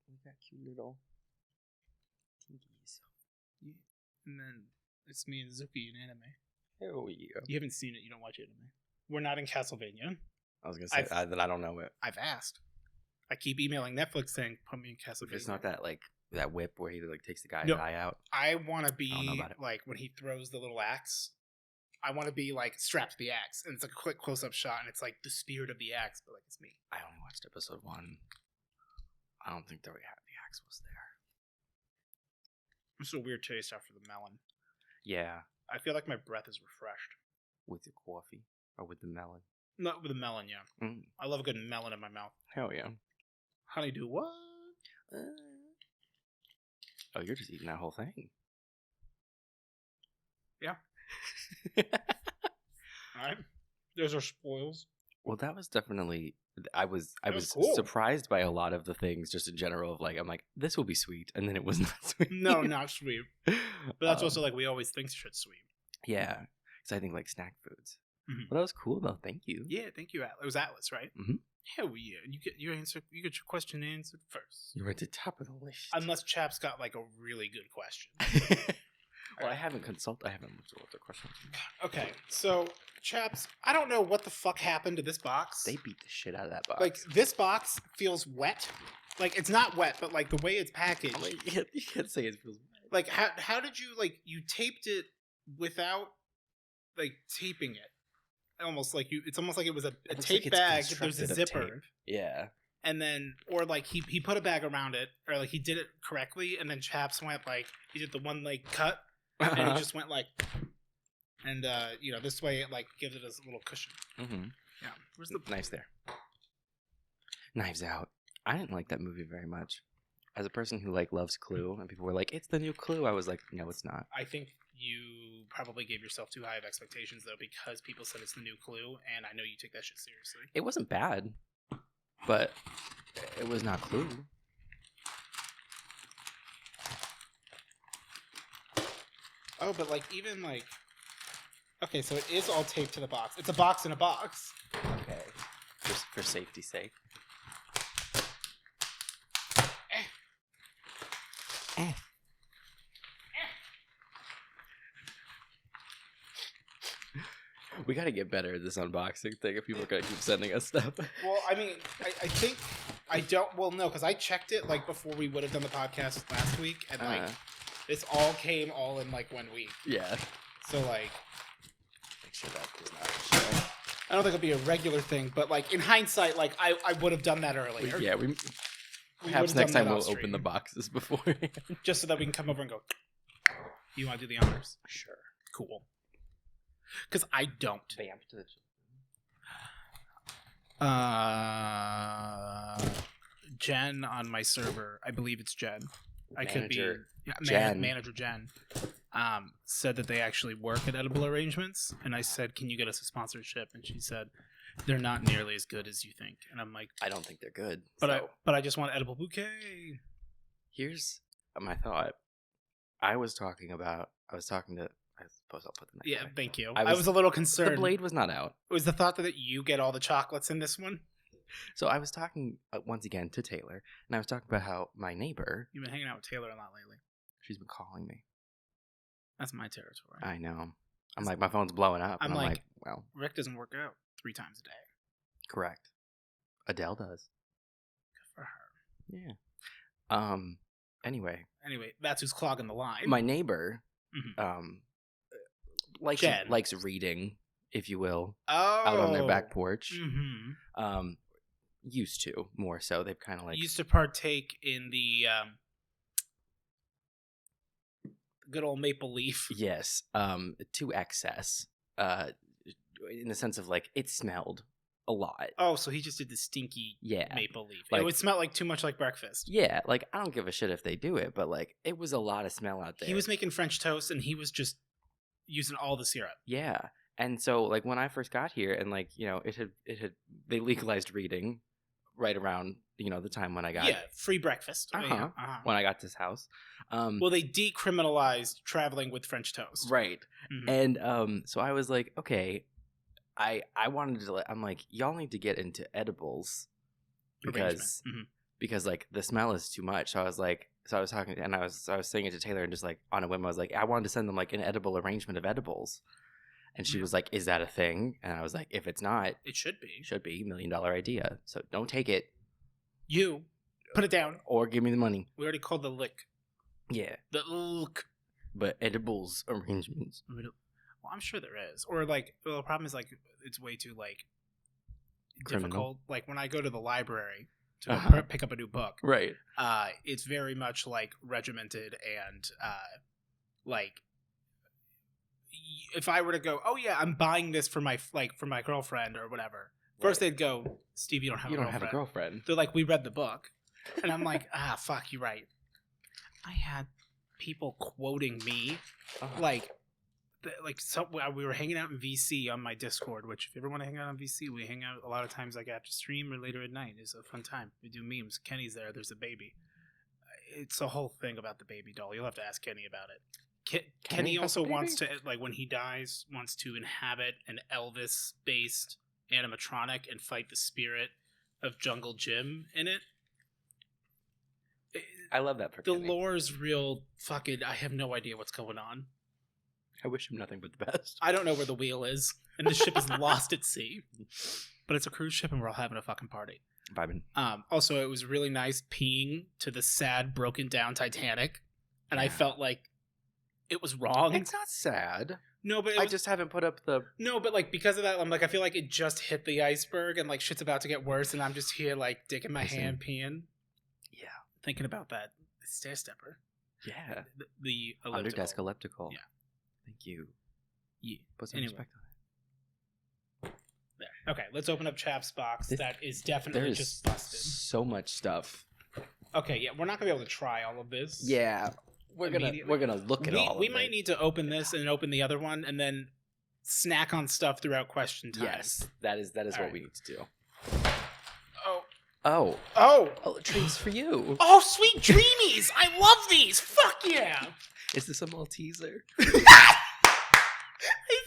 We got cute little tinkies. Yeah. And then it's me and Zuki in anime. Oh yeah. You haven't seen it. You don't watch anime. We're not in Castlevania. I was gonna say that I don't know it. I've asked. I keep emailing Netflix saying, "Put me in Castlevania." If it's not that whip where he takes the guy's eye out. I want to be like when he throws the little axe. I want to be strapped to the axe, and it's a quick close-up shot, and it's like the spirit of the axe, but it's me. I only watched episode 1. I don't think the axe was there. It's a weird taste after the melon. Yeah. I feel like my breath is refreshed. With the coffee or with the melon? Not with the melon, yeah. Mm. I love a good melon in my mouth. Hell yeah. Honeydew, what? Oh, you're just eating that whole thing. Yeah. Alright. Those are spoils. Well, that was definitely... I was cool. surprised by a lot of the things just in general of I'm like, this will be sweet. And then it was not sweet. No, not sweet. But that's also we always think shit's sweet. Yeah. Because I think snack foods. Mm-hmm. But that was cool though. Thank you. Yeah, thank you, Atlas. It was Atlas, right? Mm-hmm. Hell yeah. You get your question answered first. You're at the top of the list. Unless Chap's got a really good question. Well, I haven't looked at the question. Okay, so Chaps, I don't know what the fuck happened to this box. They beat the shit out of that box. This box feels wet. It's not wet, but the way it's packaged. You can't say it feels wet. How did you you taped it without taping it? Almost it's almost like it was a tape bag. There's a zipper. Tape. Yeah. And then, or he put a bag around it, or he did it correctly, and then Chaps went he did the one cut. And he just went and this way it gives it a little cushion. Mm-hmm. Yeah, where's the knives there? Knives Out. I didn't like that movie very much. As a person who loves Clue, and people were like, "It's the new Clue," I was like, "No, it's not." I think you probably gave yourself too high of expectations though, because people said it's the new Clue, and I know you take that shit seriously. It wasn't bad, but it was not Clue. Oh, but even okay, so it is all taped to the box. It's a box in a box. Okay, for safety's sake. We gotta get better at this unboxing thing if people are gonna keep sending us stuff. Well, I mean, I think I don't. Well, no, because I checked it before we would have done the podcast last week, and this all came in 1 week. Yeah. So make sure that does not show. I don't think it'll be a regular thing, but in hindsight, I would have done that earlier. Yeah, we perhaps next time we'll open the boxes before, just so that we can come over and go. You want to do the honors? Sure. Cool. Because I don't. Vamp to the Jen on my server, I believe it's Jen. I could be manager Jen. Said that they actually work at Edible Arrangements, and I said, "Can you get us a sponsorship?" And she said, "They're not nearly as good as you think." And I'm like, "I don't think they're good." But I just want Edible Bouquet. Here's my thought. I suppose I'll put them next. Yeah, thank you. I was a little concerned. The blade was not out. It was the thought that you get all the chocolates in this one. So I was talking once again to Taylor, and I was talking about how my neighbor... You've been hanging out with Taylor a lot lately. She's been calling me. That's my territory. I know. I'm my phone's blowing up. I'm like, well... Rick doesn't work out 3 times a day. Correct. Adele does. Good for her. Yeah. Anyway, that's who's clogging the line. My neighbor, likes reading, if you will, out on their back porch. Mm-hmm. used to more so. They've kind of like used to partake in the good old maple leaf. Yes, to excess. In the sense of like it smelled a lot. Oh, so he just did the stinky maple leaf. Like, it would smell like too much like breakfast. Yeah, like I don't give a shit if they do it, but like it was a lot of smell out there. He was making French toast and he was just using all the syrup. Yeah. And so like when I first got here and like, they legalized reading right around, the time when I got free breakfast. When I got to this house. Well, they decriminalized traveling with French toast. Right. Mm-hmm. And so I was like, okay, I wanted to I'm like, y'all need to get into edibles because like the smell is too much. So I was like, I was talking and I was saying it to Taylor and just like on a whim I was like, I wanted to send them like an edible arrangement of edibles. And she was like, is that a thing? And I was like, if it's not, it should be. Should be. $1 million idea. So don't take it. You put it down. Or give me the money. We already called the lick. Yeah. The lick. But edibles arrangements. Well, I'm sure there is. Or like, well, the problem is like, it's way too like difficult. Like when I go to the library to pick up a new book. Right. It's very much like regimented and like, if I were to go, oh yeah, I'm buying this for my girlfriend or whatever. First they'd go, Steve, you don't have a girlfriend. They're like, we read the book, and I'm like, fuck, you're right. I had people quoting me, we were hanging out in VC on my Discord. Which if you ever want to hang out on VC, we hang out a lot of times like after stream or later at night. It's a fun time. We do memes. Kenny's there. There's a baby. It's a whole thing about the baby doll. You'll have to ask Kenny about it. Kenny also wants to, like, when he dies, wants to inhabit an Elvis-based animatronic and fight the spirit of Jungle Jim in it. I love that for the Kenny. Lore's real fucking... I have no idea what's going on. I wish him nothing but the best. I don't know where the wheel is, and the ship is lost at sea. But it's a cruise ship, and we're all having a fucking party. Vibing. Also, it was really nice peeing to the sad, broken-down Titanic, and I felt like it was wrong. It's not sad. No, but I just haven't put up the... No, but like because of that, I'm like, I feel like it just hit the iceberg and like shit's about to get worse and I'm just here like digging my hand peeing. Yeah. Thinking about that stair stepper. Yeah. The elliptical. Under desk elliptical. Yeah. Thank you. Yeah. Put some respect on it. There. Okay, let's open up Chap's box. That is definitely just busted. So much stuff. Okay, yeah, we're not gonna be able to try all of this. Yeah. We're gonna look at all of it. We might need to open this and open the other one and then snack on stuff throughout question time. Yes, that is what we need to do. Oh, treats for you. Oh, sweet dreamies! I love these. Fuck yeah! Is this a Malteser? I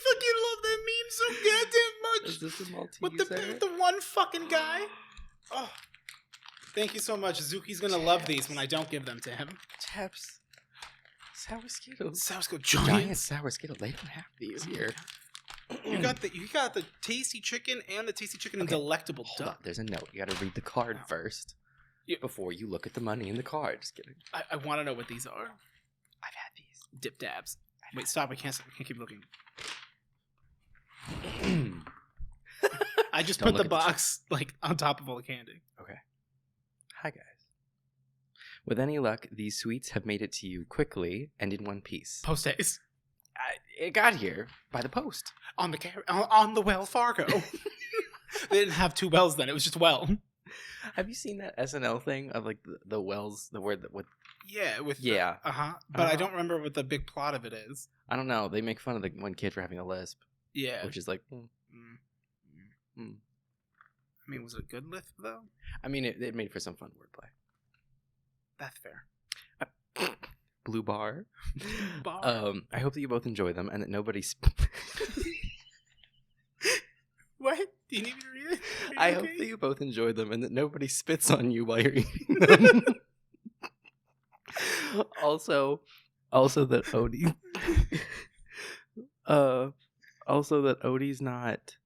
fucking love that meme so goddamn much. Is this a Malteser? With the one fucking guy. Oh, thank you so much. Zuki's gonna love these when I don't give them to him. Chaps. Sour Skittles. Sour Skittles. Giant Sour Skittles. They don't have these here. You got the tasty chicken and the tasty chicken and delectable duck. Hold on. There's a note. You got to read the card first before you look at the money in the card. Just kidding. I want to know what these are. I've had these. Dip dabs. Wait, stop. I can't keep looking. I just put the box like on top of all the candy. Okay. Hi, guys. With any luck, these sweets have made it to you quickly and in one piece. Post haste. It got here by the post. On the Well Fargo. They didn't have two wells then. It was just well. Have you seen that SNL thing of like the wells, the word that with... Yeah. But I don't remember what the big plot of it is. I don't know. They make fun of the one kid for having a lisp. Yeah. Which is like... I mean, was it a good lisp though? I mean, it made for some fun wordplay. That's fair. Blue bar. I hope that you both enjoy them and that nobody... What? Do you need me to read it? I hope that you both enjoy them and that nobody spits on you while you're eating them. Also that Odie... also that Odie's not...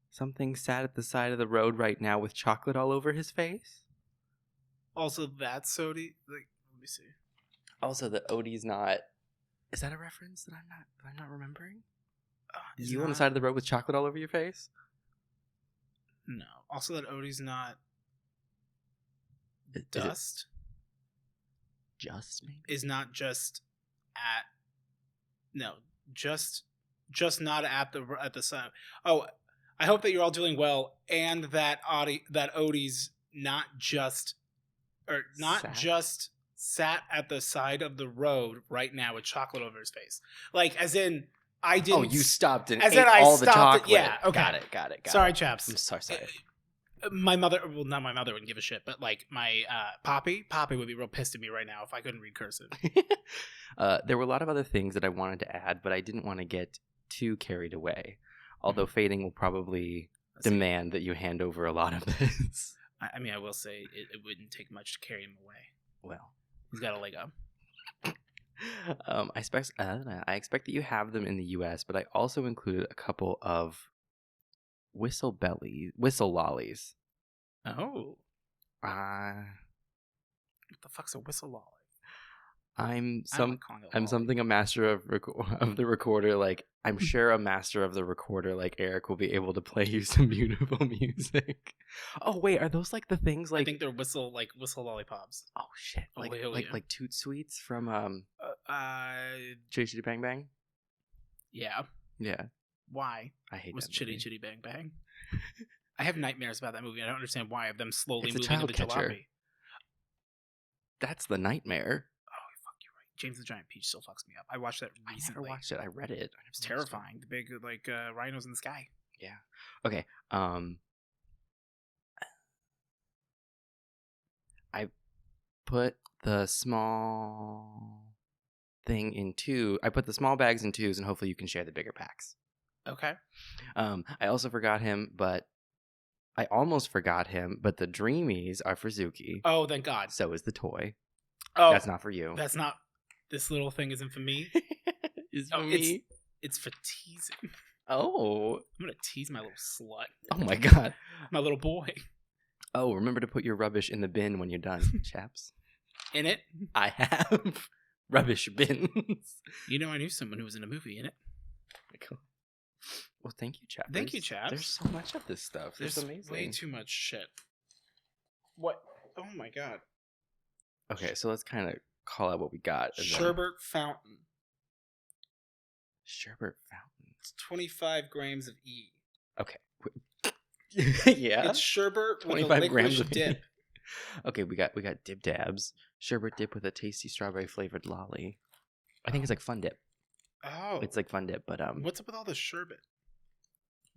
something sat at the side of the road right now with chocolate all over his face. Also, that's Odie. Like, let me see. Also, that Odie's not. Is that a reference that I'm not remembering? You on the side of the road with chocolate all over your face? No. Also, that Odie's not Is dust. Just maybe? Is not just at. No, just not at the sun. Oh, I hope that you're all doing well, and that Odie's not just sat at the side of the road right now with chocolate over his face. Like, as in, I didn't. Oh, you stopped and as ate in I all the stopped chocolate. Yeah, okay. Got it. Sorry, chaps. I'm sorry. My mother, well, not my mother wouldn't give a shit, but like my Poppy would be real pissed at me right now if I couldn't read cursive. There were a lot of other things that I wanted to add, but I didn't want to get too carried away. Although Fading will probably demand that you hand over a lot of this. I mean, I will say it wouldn't take much to carry him away. Well, he's got a leg up. I expect that you have them in the U.S., but I also included a couple of whistle lollies. Oh. What the fuck's a whistle lolly? I'm something a master of the recorder. Like, I'm sure a master of the recorder like Eric will be able to play you some beautiful music. Oh wait, are those like the things like? I think they're whistle lollipops. Oh shit! Like Toot Sweets from Chitty Chitty Bang Bang. Yeah. Yeah. Why? I hate was that Chitty movie. Chitty Bang Bang. I have nightmares about that movie. I don't understand why of them slowly It's a moving child into catcher. jalopy. That's the nightmare. Oh fuck, you're right. James the Giant Peach still fucks me up. I watched that recently. I never watched it. I read it. It's terrifying. The big rhinos in the sky. Yeah. Okay. I put the small thing in two. I put the small bags in twos, and hopefully you can share the bigger packs. Okay. I also forgot him, but I almost forgot him. But the Dreamies are for Zuki. Oh, thank God. So is the toy. Oh, that's not for you. That's not. This little thing isn't for me. It's for me. It's for teasing. Oh. I'm gonna tease my little slut. Oh my God. My little boy. Oh, remember to put your rubbish in the bin when you're done, chaps. In it? I have rubbish bins. You know, I knew someone who was in a movie in it. Well, thank you, chaps. Thank you, chaps. There's so much of this stuff. There's amazing. Way too much shit. What? Oh my God. Okay, so let's kind of call out what we got. Sherbet fountain. Sherbet fountain. It's 25 grams of E. Okay. Yeah. It's sherbet 25 grams of dip. Okay, we got dip dabs. Sherbet dip with a tasty strawberry flavored lolly. I think it's like Fun Dip. Oh. It's like Fun Dip, but what's up with all the sherbet?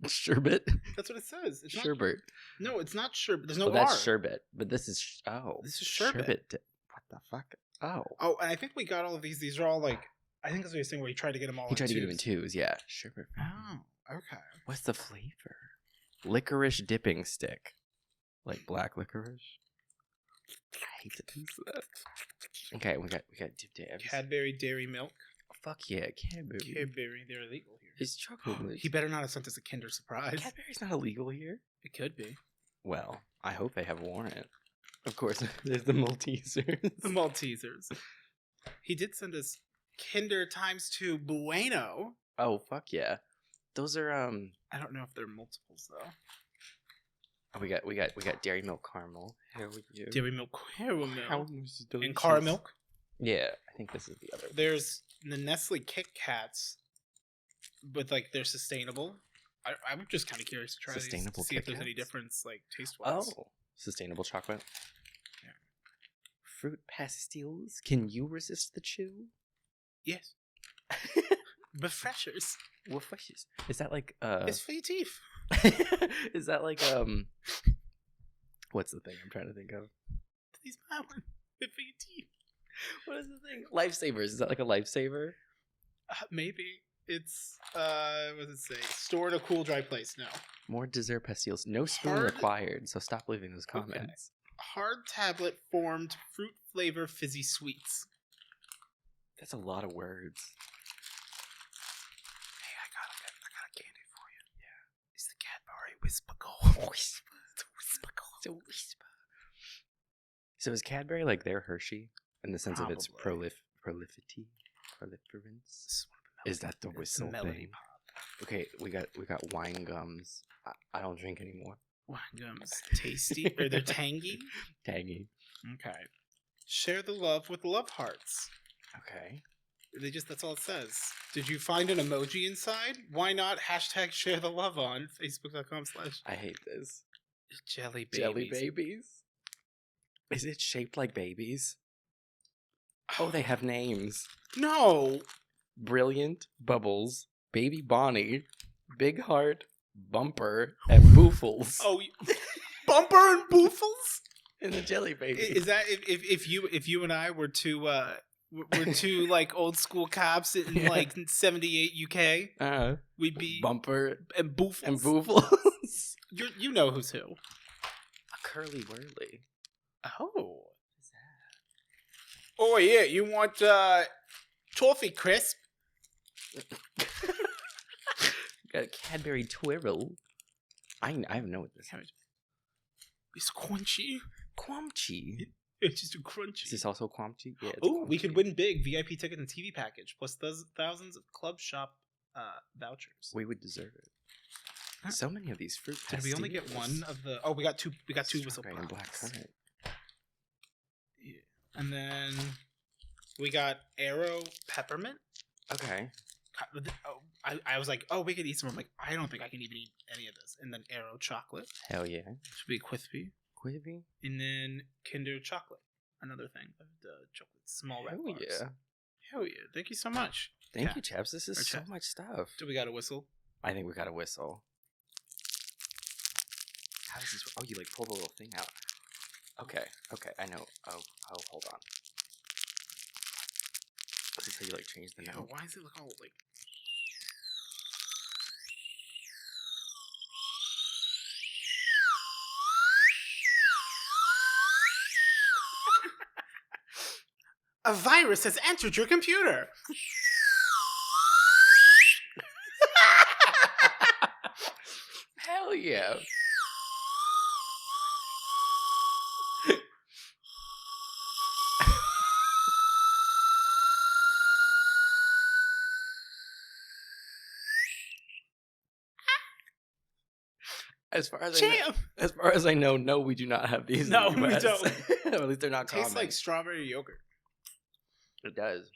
Sherbet? That's what it says. It's sherbet. No, it's not sherbet. There's no R. That's sherbet, but this is This is sherbet. What the fuck? Oh. Oh, and I think we got all of these. These are all like, I think that's what you're saying where he tried to get them all. He tried to get them in twos, yeah. Sherbet. Oh, okay. What's the flavor? Licorice dipping stick, like black licorice. I hate to use that. Okay, we got dip dabs. Cadbury Dairy Milk. Oh, fuck yeah, Cadbury. Cadbury, they're illegal here. It's chocolate. He better not have sent us a Kinder Surprise. Cadbury's not illegal here. It could be. Well, I hope they have a warrant. Of course, there's the Maltesers. The Maltesers. He did send us Kinder × 2 Bueno. Oh fuck yeah. Those are I don't know if they're multiples though. Oh, we got Dairy Milk Caramel. Here we go. Dairy Milk Caramel. And Car Caramel. Yeah, I think this is the other. There's the Nestle Kit Kats, but like they're sustainable. I'm just kind of curious to try these to see if there's any difference, like taste wise. Oh, sustainable chocolate. Yeah. Fruit pastilles. Can you resist the chew? Yes. Refreshers. Refreshers. Is that like It's for your teeth. Is that like what's the thing I'm trying to think of? These my one. It's for your teeth. What is the thing? Lifesavers. Is that like a lifesaver? Maybe. It's what does it say? Store in a cool, dry place. No. More dessert pastilles. No spoon required. So stop leaving those comments. Okay. Hard tablet formed fruit flavor fizzy sweets. That's a lot of words. Hey, I got a candy for you. Yeah. It's the Cadbury Whisper. It's a whisper. So is Cadbury like their Hershey in the sense of its proliferance? Is that the whistle thing? Okay, we got wine gums. I don't drink anymore. Wine gums tasty or they're tangy? Tangy. Okay. Share the love with love hearts. Okay. That's all it says. Did you find an emoji inside? Why not hashtag share the love on Facebook.com/ I hate this. Jelly babies. Jelly babies? Is it shaped like babies? Oh, they have names. No! Brilliant, Bubbles, Baby Bonnie, Big Heart, Bumper, and Boofles. Oh, Bumper and Boofles? And the Jelly Baby. Is that if you and I were two like old school cops in like 78 UK? We'd be Bumper and Boofles. and Boofles. You know who's who. A Curly Whirly. Oh. What is that? Oh yeah, you want toffee crisp? Got a Cadbury Twirl. I don't know what this is. It's crunchy. Quamchi. It's just a crunchy. Is this also Quamchi? Yeah. Oh, we could win big VIP ticket and TV package plus thousands of club shop vouchers. We would deserve it. So many of these fruit. Did we only get one of the? Oh, we got two. We got two whistle pops. And black currant. Yeah. And then we got Arrow peppermint. Okay. I was like, oh, we could eat some. I'm like, I don't think I can even eat any of this. And then Arrow chocolate. Hell yeah. Should be Quispy. Quispy. And then Kinder chocolate. Another thing. The chocolate small red bars. Yeah. Hell yeah. Thank you so much. Thank you, chaps. This is so much stuff. Do we got a whistle? I think we got a whistle. How does this work? Oh, you like pull the little thing out. Okay. I know. Oh, hold on. This is how you like change the note. Why does it look all like... A virus has entered your computer. Hell yeah. As far as I know, no, we do not have these. No, we don't. Or at least they're not common. Tastes like strawberry yogurt. It does. It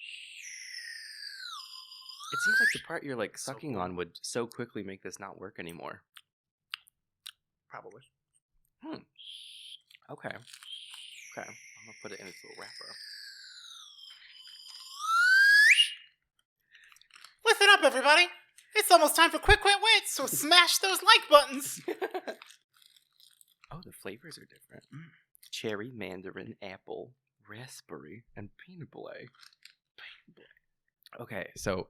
seems like the part you're like sucking on would so quickly make this not work anymore. Probably. Okay. I'm gonna put it in its little wrapper. Listen up, everybody! It's almost time for Quick Wit Wits, so smash those like buttons! Oh, the flavors are different. Cherry, mandarin, apple, raspberry, and peanut butter. Okay, so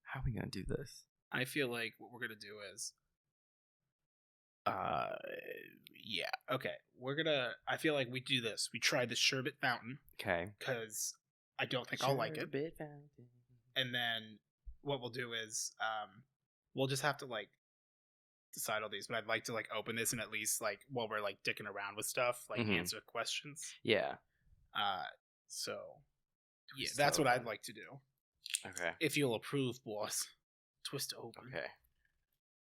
how are we gonna do this? I feel like what we're gonna do is... yeah, okay. I feel like we do this. We try the sherbet fountain. Okay. Because I don't think I'll like it. Sherbet fountain. And then what we'll do is, we'll just have to, like, decide all these. But I'd like to, like, open this and at least, like, while we're, like, dicking around with stuff, like, answer questions. Yeah. So, yeah, that's what I'd like to do. Okay. If you'll approve, boss. Twist open. Okay.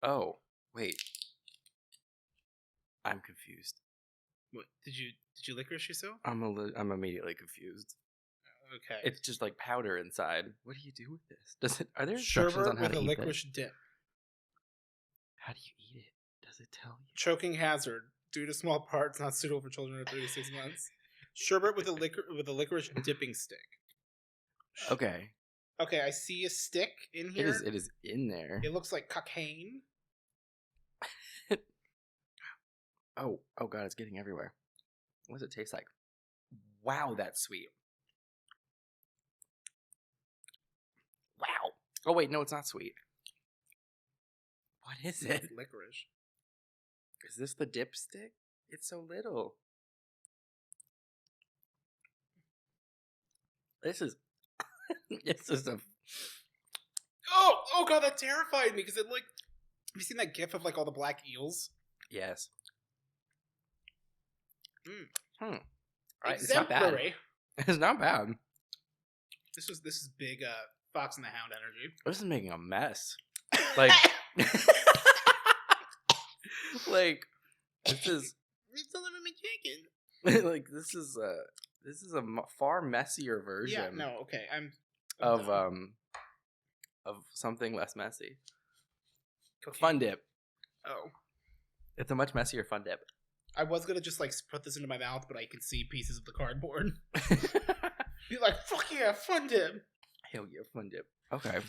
Oh, wait. I'm confused. What did you licorice yourself? I'm immediately confused. Okay. It's just like powder inside. What do you do with this? Are there instructions sherbet on how with to a eat licorice it? dip. How do you eat it? Does it tell you? Choking hazard due to small parts not suitable for children under 36 months. Sherbet with a licorice dipping stick. Okay. Okay, I see a stick in here. It is in there. It looks like cocaine. Oh god, it's getting everywhere. What does it taste like? Wow, that's sweet. Wow. Oh wait, no, it's not sweet. What is it? Licorice. Is this the dipstick? It's so little. This is a... Oh god, that terrified me because it like... Have you seen that gif of like all the black eels? Yes. Right, it's not bad. It's not bad. This is big Fox and the Hound energy. This is making a mess. Like, like This is It's all over my chicken. like this is a far messier version. Yeah, no, okay. I'm of done. of something less messy. Cocaine. Fun dip. Oh. It's a much messier fun dip. I was gonna just like put this into my mouth, but I can see pieces of the cardboard. Be like, fuck yeah, fun dip. Hell yeah, fun dip. Okay.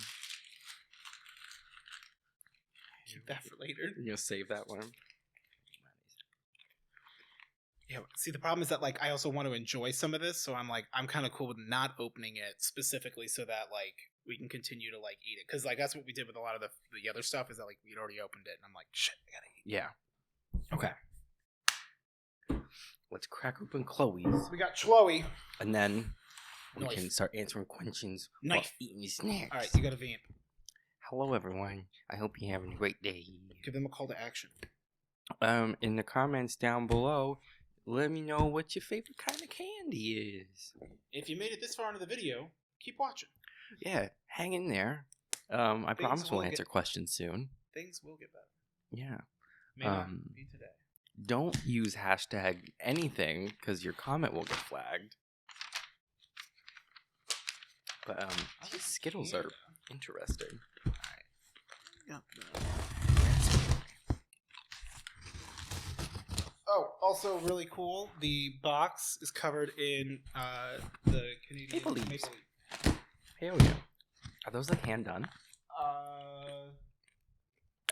Keep that for later. You're gonna save that one. Yeah, see, the problem is that, like, I also want to enjoy some of this, so I'm kind of cool with not opening it specifically so that, like, we can continue to, like, eat it. Because, like, that's what we did with a lot of the other stuff, is that, like, we'd already opened it, and I'm like, shit, I gotta eat. Yeah. Okay. Let's crack open Chloe's. We got Chloe. And then we Knife. can start answering questions Knife. while eating snacks. All right, you got a vamp. Hello, everyone. I hope you're having a great day. Give them a call to action. In the comments down below, let me know what your favorite kind of candy is. If you made it this far into the video, keep watching. Yeah, hang in there. I promise we'll answer questions soon. Things will get better. Yeah. May not be today. Don't use hashtag anything because your comment will get flagged. But these Skittles are interesting. All right. Yep. Oh, also really cool. The box is covered in the Canadian Maple leaves. leaf. Hell yeah. Are those like hand done? I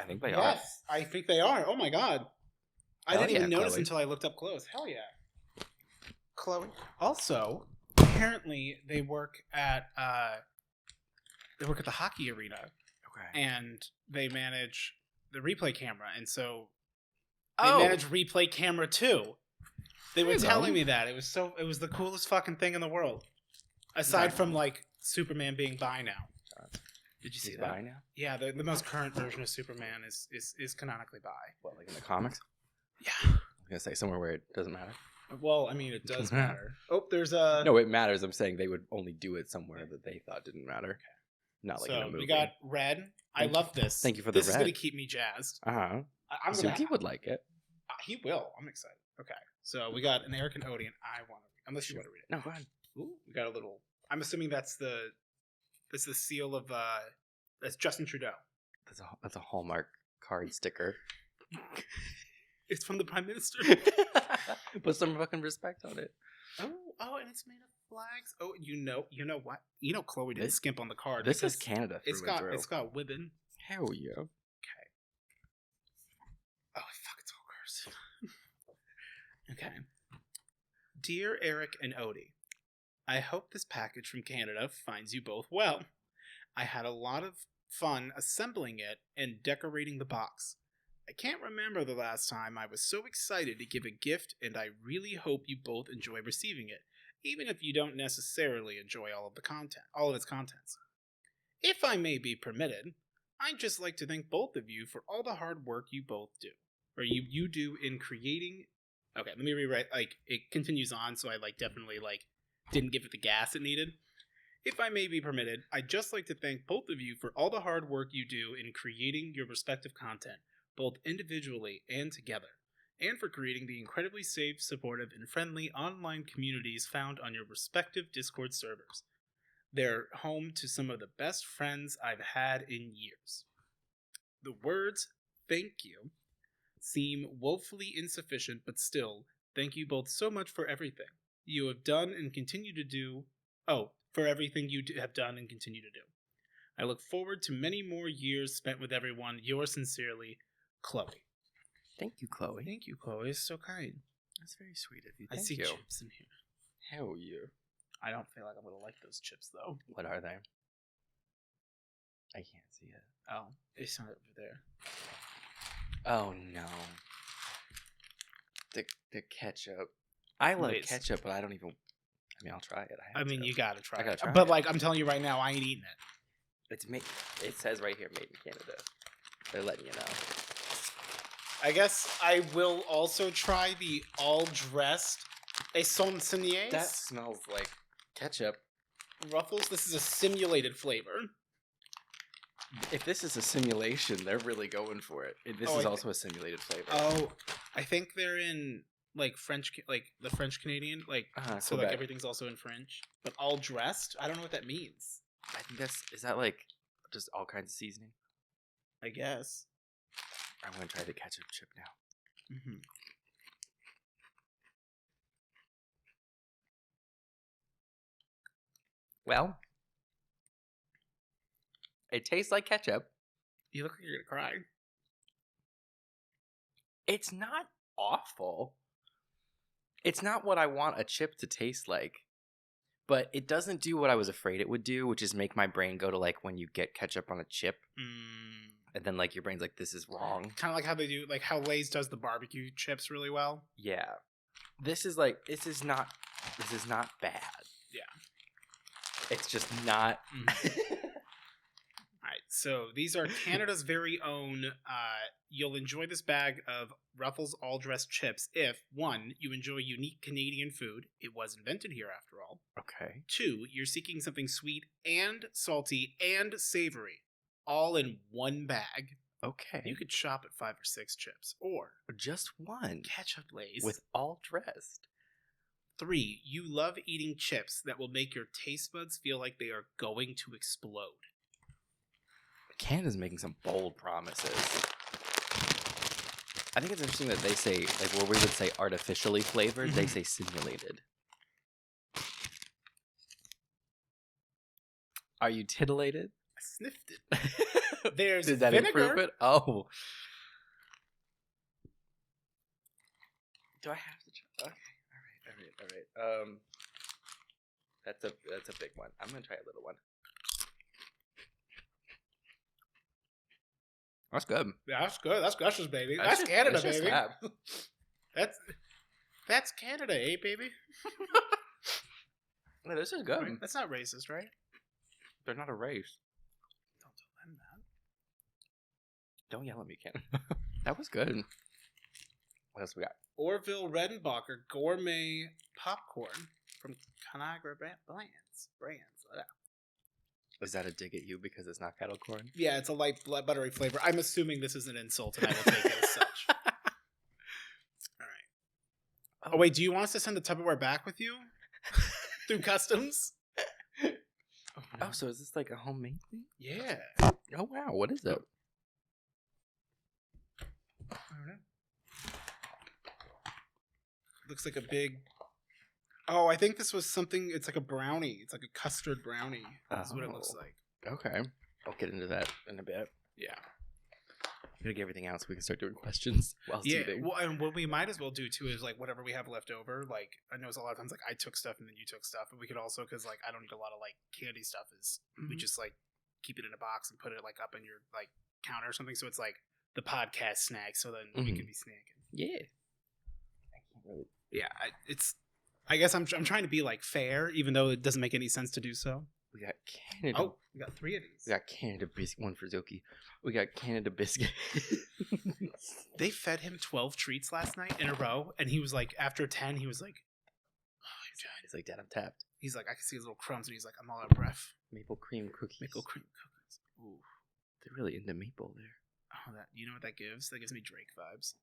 think they are. Yes, I think they are. Oh my god. I didn't even notice until I looked up close. Hell yeah. Chloe. Also, apparently they work at the hockey arena. Okay. And they manage the replay camera, and so they manage replay camera too. They were telling me that. It was the coolest fucking thing in the world. Aside from like Superman being bi now. Did you see that? Bi now? Yeah, the most current version of Superman is canonically bi. What, like in the comics? Yeah. I was gonna say somewhere where it doesn't matter. Well, I mean, it does matter. Oh, there's a... No, it matters. I'm saying they would only do it somewhere that they thought didn't matter. Okay. Not like in a movie. We got Red. I love this. Thank you for the red. This is going to keep me jazzed. Uh-huh. Suki would like it. He will. I'm excited. Okay. So we got an Eric and Odie, and I want to... Unless you want to read it. No, go ahead. Ooh, we got a little... I'm assuming that's the seal of... That's Justin Trudeau. That's a Hallmark card sticker. It's from the Prime Minister. Put some fucking respect on it. Oh, and it's made of flags. Oh, you know what? You know Chloe didn't skimp on the card. This is Canada. It's got women. Hell yeah. Okay. Oh fuck! It's all cursive. Okay. Dear Eric and Odie, I hope this package from Canada finds you both well. I had a lot of fun assembling it and decorating the box. I can't remember the last time I was so excited to give a gift, and I really hope you both enjoy receiving it, even if you don't necessarily enjoy all of its contents. If I may be permitted, I'd just like to thank both of you for all the hard work you both do, or you do in creating. Okay, let me rewrite. Like, it continues on, so I definitely didn't give it the gas it needed. If I may be permitted, I'd just like to thank both of you for all the hard work you do in creating your respective content, both individually and together, and for creating the incredibly safe, supportive, and friendly online communities found on your respective Discord servers. They're home to some of the best friends I've had in years. The words, thank you, seem woefully insufficient, but still, thank you both so much for everything you have done and continue to do. For everything you have done and continue to do. I look forward to many more years spent with everyone. Yours sincerely, Chloe. Thank you, Chloe. Thank you, Chloe. It's so kind. That's very sweet of you. I see chips in here. Hell yeah. I don't feel like I'm going to like those chips, though. What are they? I can't see it. Oh, it's not over there. Oh, no. The ketchup. I like ketchup, but I don't even... I mean, I'll try it. You gotta try it. Try but it. I'm telling you right now, I ain't eating it. It's made. It says right here, made in Canada. They're letting you know. I guess I will also try the all-dressed essentials. That smells like ketchup. Ruffles. This is a simulated flavor. If this is a simulation, they're really going for it. This is also a simulated flavor. Oh, I think they're in like French, like the French Canadian, like so like everything's also in French. But all dressed, I don't know what that means. I think is that like just all kinds of seasoning? I guess. I'm gonna try the ketchup chip now. Mm-hmm. Well, it tastes like ketchup. You look like you're gonna cry. It's not awful. It's not what I want a chip to taste like. But it doesn't do what I was afraid it would do, which is make my brain go to like when you get ketchup on a chip. And then like your brain's like, this is wrong. Kind of like how they do, like how Lay's does the barbecue chips really well. Yeah. This is not bad. Yeah. It's just not. All right, so these are Canada's very own. You'll enjoy this bag of Ruffles all-dressed chips if, 1, you enjoy unique Canadian food. It was invented here, after all. Okay. 2, you're seeking something sweet and salty and savory, all in one bag. Okay. You could shop at 5 or 6 chips, or just one. Ketchup Lay's. With all dressed. 3, you love eating chips that will make your taste buds feel like they are going to explode. Canada's making some bold promises. I think it's interesting that they say, like, where we would say artificially flavored, they say simulated. Are you titillated? I sniffed it. There's Did that vinegar. improve it? Oh. Do I have to try? Okay. All right. That's a big one. I'm gonna try a little one. That's good. Yeah, that's good. That's gushers, baby. That's Canada, baby. That's Canada, eh, baby? Yeah, this is good. Right? That's not racist, right? They're not a race. Don't tell them that. Don't yell at me, Ken. That was good. What else we got? Orville Redenbacher gourmet popcorn from Conagra Brands. Is that a dig at you because it's not kettle corn? Yeah, it's a light buttery flavor. I'm assuming this is an insult, and I will take it as such. All right. Oh, wait, do you want us to send the Tupperware back with you? Through customs? Oh, so is this like a homemade thing? Yeah. Oh, wow. What is it? I don't know. Looks like a big... Oh, I think this was something... It's like a brownie. It's like a custard brownie. That's what it looks like. Okay. I'll get into that in a bit. Yeah. I'm going to get everything out so we can start doing questions while eating. Well, and what we might as well do, too, is, like, whatever we have left over. Like, I know it's a lot of times, like, I took stuff and then you took stuff. But we could also, because, like, I don't eat a lot of, like, candy stuff, is we just, like, keep it in a box and put it, like, up in your, like, counter or something. So it's, like, the podcast snack. So then we can be snacking. Yeah. I can't really... Yeah, I guess I'm trying to be like fair, even though it doesn't make any sense to do so. We got Canada. Oh, we got 3 of these. We got Canada biscuit. One for Zoki. We got Canada biscuit. They fed him 12 treats last night in a row, and he was like, after 10, he was like, "Oh, he's like, Dad, I'm tapped." He's like, I can see his little crumbs, and he's like, I'm all out of breath. Maple cream cookies. Maple cream cookies. Ooh, they're really into maple there. Oh, that you know what that gives? That gives me Drake vibes.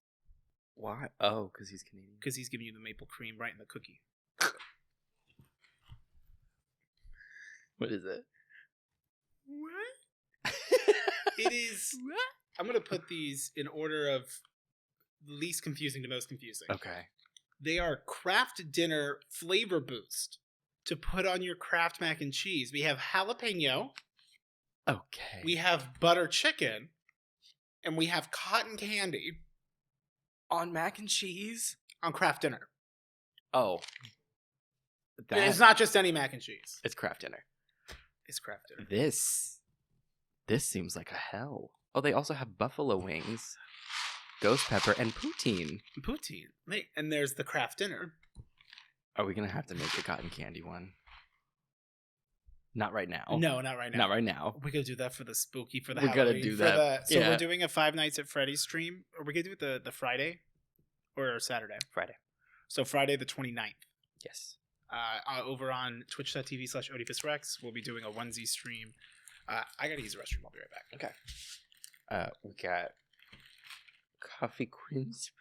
Why? Oh, because he's Canadian. Because he's giving you the maple cream right in the cookie. What is it? What? It is. What? I'm going to put these in order of least confusing to most confusing. Okay. They are Kraft Dinner Flavor Boost to put on your Kraft mac and cheese. We have jalapeno. Okay. We have butter chicken. And we have cotton candy. On mac and cheese? On Kraft Dinner. Oh. It's not just any mac and cheese. It's Kraft Dinner. It's Kraft Dinner. This seems like a hell. Oh, they also have buffalo wings, ghost pepper, and poutine. Poutine. And there's the Kraft Dinner. Are we going to have to make the cotton candy one? Not right now. No, not right now. Not right now. We gotta do that for the spooky, for the we Halloween. Gotta do that. So we're doing a Five Nights at Freddy's stream. Or we gonna do it the Friday? Or Saturday? Friday. So Friday the 29th. Yes. Over on twitch.tv/Odiepus Rex, we'll be doing a onesie stream. I gotta use the restroom. I'll be right back. Okay. We got coffee crisp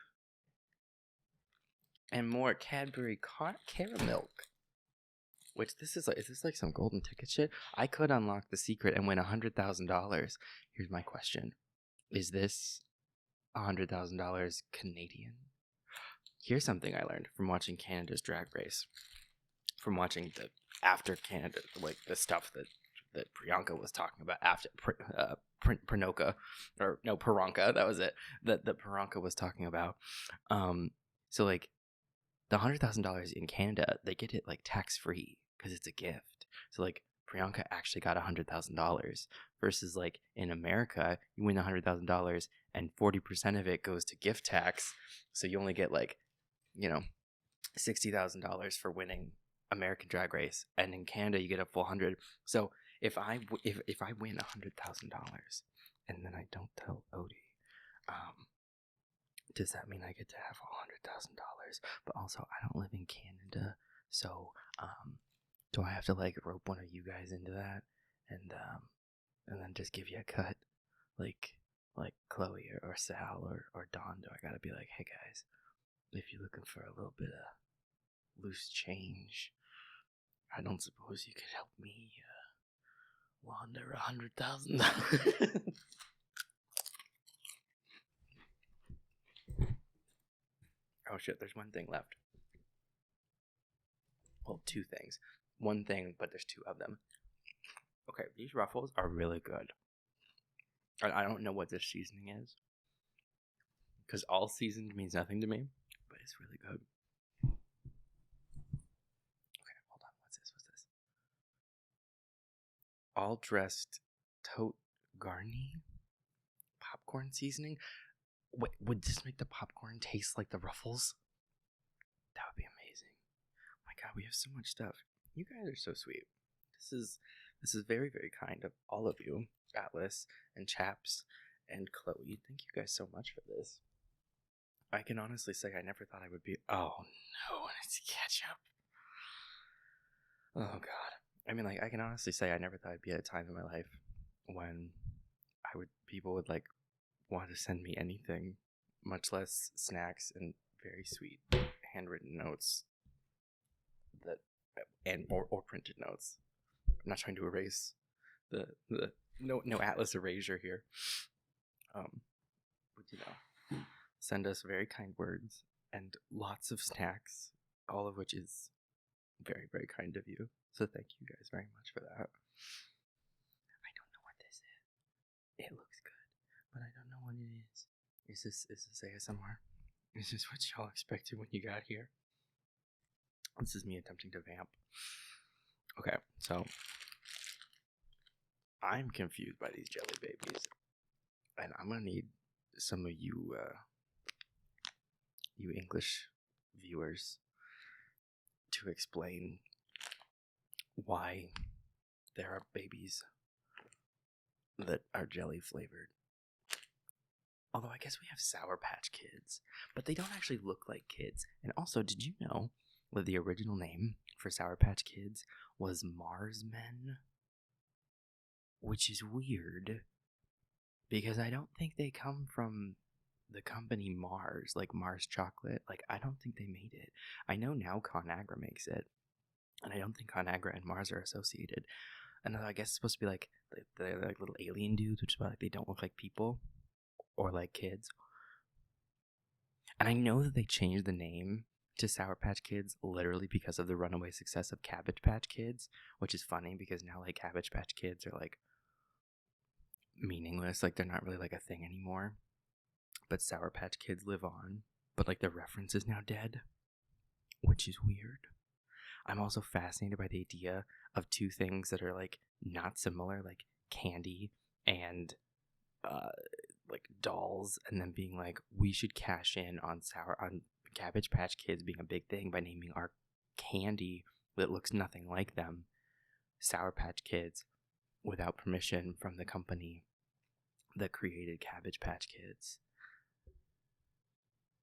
and more Cadbury caramel. Which is this like some golden ticket shit? I could unlock the secret and win $100,000. Here's my question: is this $100,000 Canadian? Here's something I learned from watching Canada's Drag Race, from watching the after Canada, like the stuff that Priyanka was talking about after Pranoka, or no, Paranka, that was it. That Paranka was talking about. So like the $100,000 in Canada, they get it like tax free because it's a gift. So like Priyanka actually got $100,000 versus like in America, you win $100,000 and 40% of it goes to gift tax. So you only get like, $60,000 for winning American Drag Race, and in Canada you get a full 100. So if I win $100,000 and then I don't tell Odie, does that mean I get to have $100,000? But also, I don't live in Canada, so do I have to like rope one of you guys into that, and then just give you a cut, like Chloe or Sal or Dawn? Do I gotta be like, hey guys, if you're looking for a little bit of loose change, I don't suppose you could help me launder $100,000? Oh shit, there's one thing left. Well, two things. One thing, but there's two of them. Okay, these ruffles are really good. I don't know what this seasoning is, because all seasoned means nothing to me, but it's really good. Okay, hold on. What's this? All dressed tote garni popcorn seasoning. Wait, would this make the popcorn taste like the ruffles? That would be amazing. Oh my god, we have so much stuff. You guys are so sweet. This is very, very kind of all of you, Atlas and Chaps and Chloe. Thank you guys so much for this. I can honestly say I never thought I would be. Oh no, it's ketchup. Oh god. I mean, like, I can honestly say I never thought I'd be at a time in my life when people would like want to send me anything, much less snacks and very sweet handwritten notes or printed notes. I'm not trying to erase the no Atlas erasure here. But send us very kind words and lots of snacks, all of which is very, very kind of you. So thank you guys very much for that. I don't know what this is. It looks good, but I don't know what it is. Is this ASMR? Is this what y'all expected when you got here? This is me attempting to vamp. Okay, so I'm confused by these jelly babies, and I'm gonna need some of you English viewers to explain why there are babies that are jelly flavored. Although I guess we have Sour Patch Kids, but they don't actually look like kids. And also, did you know that the original name for Sour Patch Kids was Mars Men? Which is weird, because I don't think they come from the company Mars, like Mars Chocolate. Like, I don't think they made it. I know now ConAgra makes it, and I don't think ConAgra and Mars are associated. And I guess it's supposed to be like they're like little alien dudes, which is why they don't look like people or like kids. And I know that they changed the name to Sour Patch Kids literally because of the runaway success of Cabbage Patch Kids, which is funny because now like Cabbage Patch Kids are like meaningless, like they're not really like a thing anymore. But Sour Patch Kids live on, but like the reference is now dead, which is weird. I'm also fascinated by the idea of two things that are like not similar, like candy and like dolls, and then being like, we should cash in on Cabbage Patch Kids being a big thing by naming our candy that looks nothing like them Sour Patch Kids without permission from the company that created Cabbage Patch Kids.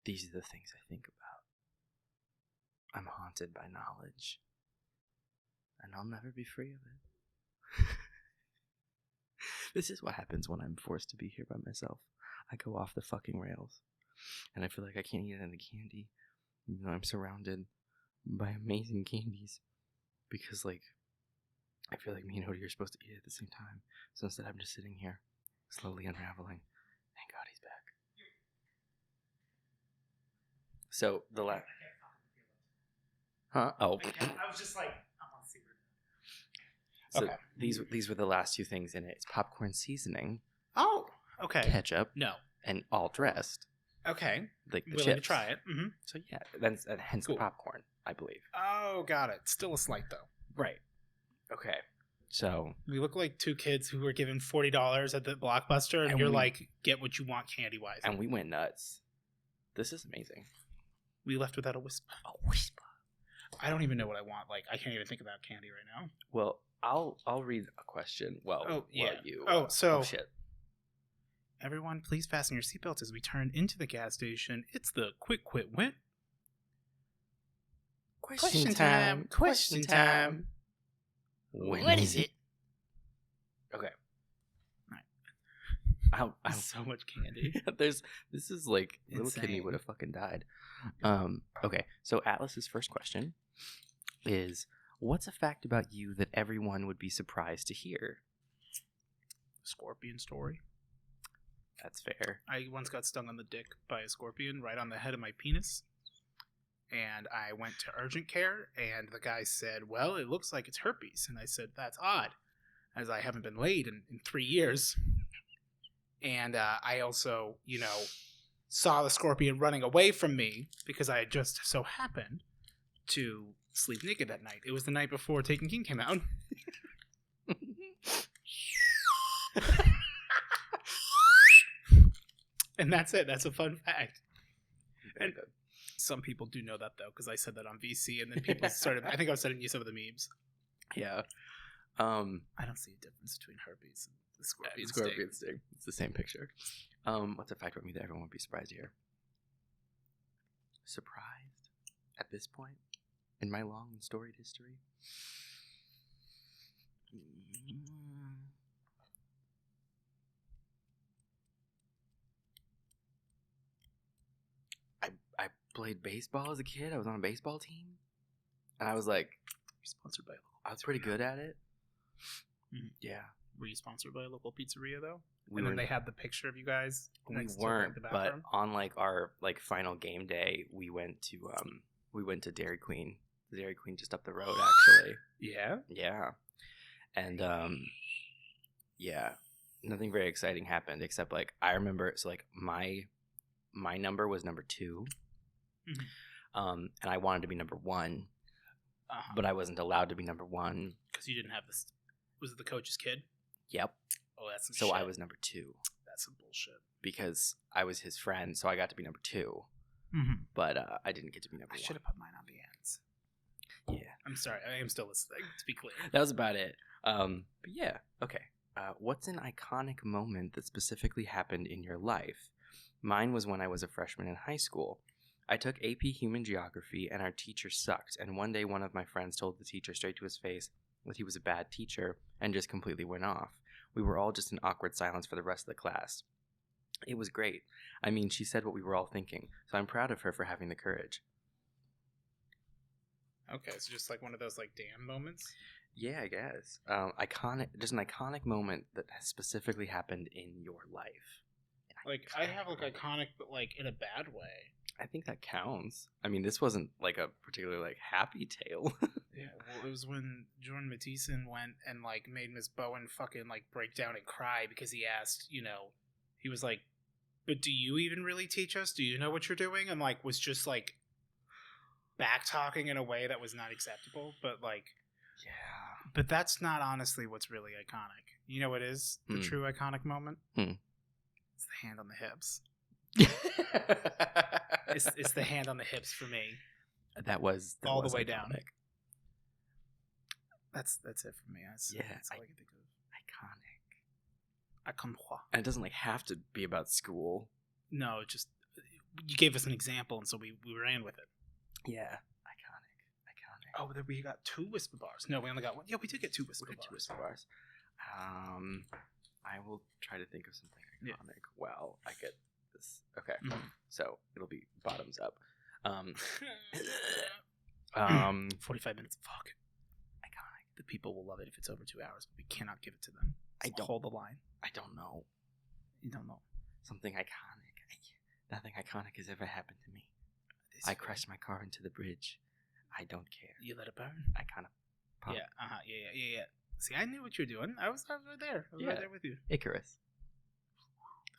These are the things I think about. I'm haunted by knowledge, and I'll never be free of it. This is what happens when I'm forced to be here by myself. I go off the fucking rails. And I feel like I can't eat any candy. Even though I'm surrounded by amazing candies. Because, like, I feel like me and Odie are supposed to eat at the same time. So instead I'm just sitting here, slowly unraveling. Thank God he's back. So, the last... Huh? Oh. I was just like, I want to see So okay. these were the last two things in it. It's popcorn seasoning. Oh, okay. Ketchup. No. And all dressed. Okay. Like the Willing chips. to try it. Mm-hmm. So yeah, that's hence Cool. the popcorn, I believe. Oh, got it. Still a slight though. Right. Okay. So we look like two kids who were given $40 at the Blockbuster, and you're like, get what you want candy wise. And we went nuts. This is amazing. We left without a whisper. A whisper. I don't even know what I want. Like, I can't even think about candy right now. Well, I'll read a question. Well, you. Oh, so shit. Everyone, please fasten your seatbelts as we turn into the gas station. It's the Quick Quit Win. Question time. Question time. What is it? Okay. All right. So much candy. This is like little Insane. kidney would have fucking died. Okay. So Atlas's first question is, what's a fact about you that everyone would be surprised to hear? Scorpion story. That's fair. I once got stung on the dick by a scorpion right on the head of my penis. And I went to urgent care, and the guy said, well, it looks like it's herpes. And I said, that's odd, as I haven't been laid in 3 years. And I also, saw the scorpion running away from me because I had just so happened to sleep naked that night. It was the night before Taken King came out. And that's it. That's a fun fact. And some people do know that, though, because I said that on VC, and then people started... I think I was sending you some of the memes. Yeah. I don't see a difference between herpes and the scorpion sting. It's the same picture. What's a fact about me that everyone would be surprised to hear? Surprised at this point in my long and storied history? I played baseball as a kid. I was on a baseball team. And I was like... You're sponsored by a local I was pretty good at it. Mm-hmm. Yeah. Were you sponsored by a local pizzeria, though? Then they had the picture of you guys. We weren't, but on our final game day, we went to Dairy Queen. The Dairy Queen just up the road, actually. Yeah? Yeah. And yeah, nothing very exciting happened except I remember. So my number was number 2, and I wanted to be number 1, but I wasn't allowed to be number 1 because you didn't have this. Was it the coach's kid? Yep. Oh, that's some so shit. I was number 2. That's some bullshit. Because I was his friend, so I got to be number 2. But I didn't get to be number 1. I should have put mine on the ends. Yeah. I'm sorry. I am still listening, to be clear. That was about it. But yeah. Okay. What's an iconic moment that specifically happened in your life? Mine was when I was a freshman in high school. I took AP Human Geography, and our teacher sucked. And one day, one of my friends told the teacher straight to his face that he was a bad teacher and just completely went off. We were all just in awkward silence for the rest of the class. It was great. I mean, she said what we were all thinking, so I'm proud of her for having the courage. Okay, so just one of those damn moments? Yeah, I guess. Just an iconic moment that has specifically happened in your life. I have iconic, but in a bad way. I think that counts. I mean, this wasn't a particularly happy tale. Yeah, well, it was when Jordan Matheson went and made Miss Bowen fucking break down and cry because he asked, he was like, but do you even really teach us? Do you know what you're doing? And was just back talking in a way that was not acceptable, but yeah. But that's not honestly what's really iconic. You know what is the true iconic moment? It's the hand on the hips. It's the hand on the hips for me. That was all the way iconic. down. That's it for me. That's all I can think of. Iconic. And it doesn't have to be about school. No, just you gave us an example, and so we ran with it. Yeah, iconic. Oh, we got 2 whisper bars. No, we only got 1. Yeah, we did get 2 whisper bars. 2 whisper bars. I will try to think of something iconic. Wow, I get this. Okay, so it'll be bottoms up. 45 minutes. Fuck. Iconic. The people will love it if it's over 2 hours, but we cannot give it to them. Hold the line. I don't know. You don't know. Something iconic. Nothing iconic has ever happened to me. I crashed my car into the bridge. I don't care. You let it burn? I kind of popped. Yeah. See, I knew what you were doing. I was right there. I was right there with you. Icarus.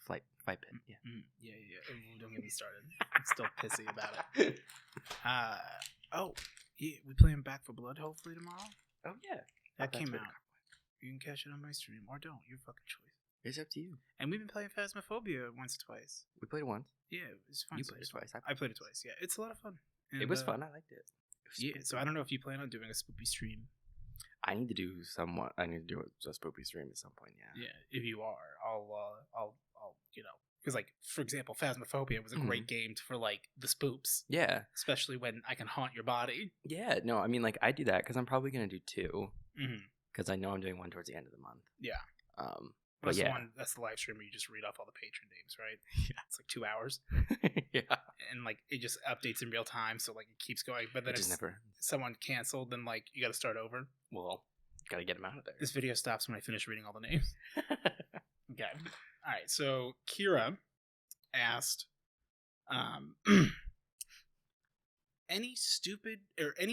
Flight pit. Yeah. Yeah. Ooh, don't get me started. I'm still pissy about it. We playing Back for Blood hopefully tomorrow. Oh yeah, that came out. You can catch it on my stream or don't. Your fucking choice. It's up to you. And we've been playing Phasmophobia once or twice. We played it once. Yeah, it was fun. You played it twice. I played it twice. Yeah, it's a lot of fun. And, it was fun. I liked it. So I don't know if you plan on doing a spoopy stream. I need to do a spoopy stream at some point. Yeah. Yeah, if you are, I'll because like for example, Phasmophobia was a great game for like the spoops. Yeah. Especially when I can haunt your body. Yeah. No, I mean like I do that because I'm probably gonna do 2. Because I know I'm doing one towards the end of the month. Yeah. But yeah, that's the live stream where you just read off all the patron names, right? Yeah, it's like 2 hours. Yeah, and like it just updates in real time, so like it keeps going. But then if someone canceled, then like you got to start over. Well, got to get them out of there. This video stops when I finish reading all the names. Okay. All right. So Kira asked, any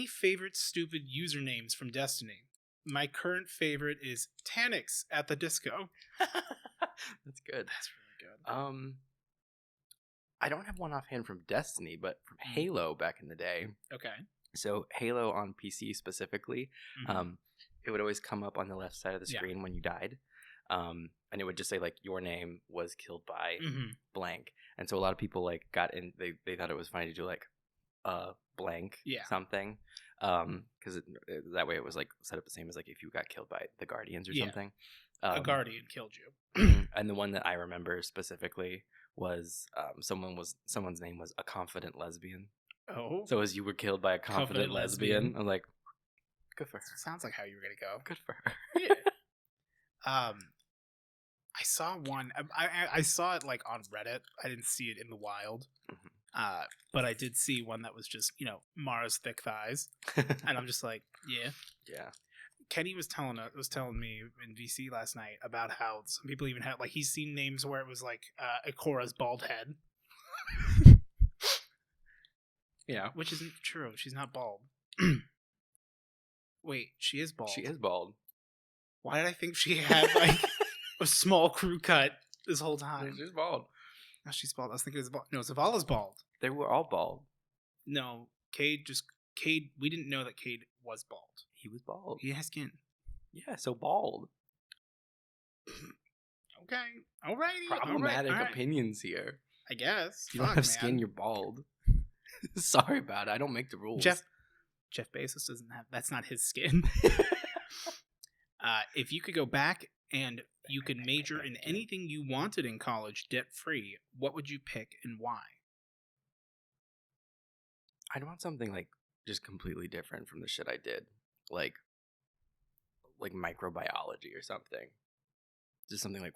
favorite stupid usernames from Destiny? My current favorite is Tanix at the Disco. That's good. That's really good. I don't have one offhand from Destiny, but from Halo back in the day. Okay. So Halo on PC specifically, it would always come up on the left side of the screen when you died. And it would just say like your name was killed by blank. And so a lot of people like got in, they thought it was funny to do like blank something. Because that way it was like set up the same as like if you got killed by the Guardians or something. A Guardian killed you. And the one that I remember specifically was someone's name was a confident lesbian. Oh. So as you were killed by a confident lesbian. I'm like, good for her. Sounds like how you were gonna go. Good for her. Yeah. I saw one. I saw it like on Reddit. I didn't see it in the wild. But I did see one that was just, Mara's thick thighs. And I'm just like, yeah. Yeah. Kenny was telling me in VC last night about how some people even had, like, he's seen names where it was like Ikora's bald head. Yeah. Which isn't true. She's not bald. Wait, she is bald. She is bald. Why did I think she had, like, a small crew cut this whole time? She's bald. No, she's bald. I was thinking it was bald. No, Zavala's bald. They were all bald. No, Cade, we didn't know that Cade was bald. He was bald. He has skin. Yeah, so bald. Okay. Alrighty. Problematic opinions here. I guess. You don't have skin, you're bald. Sorry about it. I don't make the rules. Jeff Bezos doesn't have, that's not his skin. If you could go back and you could major in anything you wanted in college debt-free, what would you pick and why? I'd want something like just completely different from the shit I did. Like microbiology or something. Just something like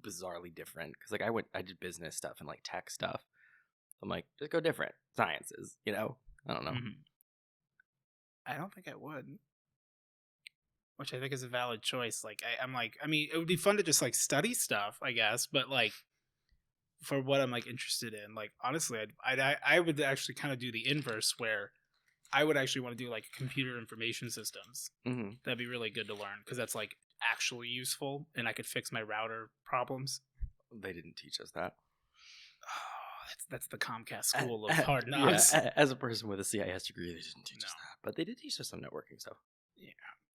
bizarrely different. Because like I did business stuff and like tech stuff. I'm like, just go different. Sciences, I don't know. I don't think I would. Which I think is a valid choice. Like, it would be fun to just like study stuff, I guess. But like, for what I'm like interested in, like honestly, I would actually kind of do the inverse, where I would actually want to do like computer information systems. That'd be really good to learn because that's like actually useful, and I could fix my router problems. They didn't teach us that. Oh, that's the Comcast school of hard knocks. Yeah, as a person with a CIS degree, they didn't teach us that, but they did teach us some networking stuff. Yeah.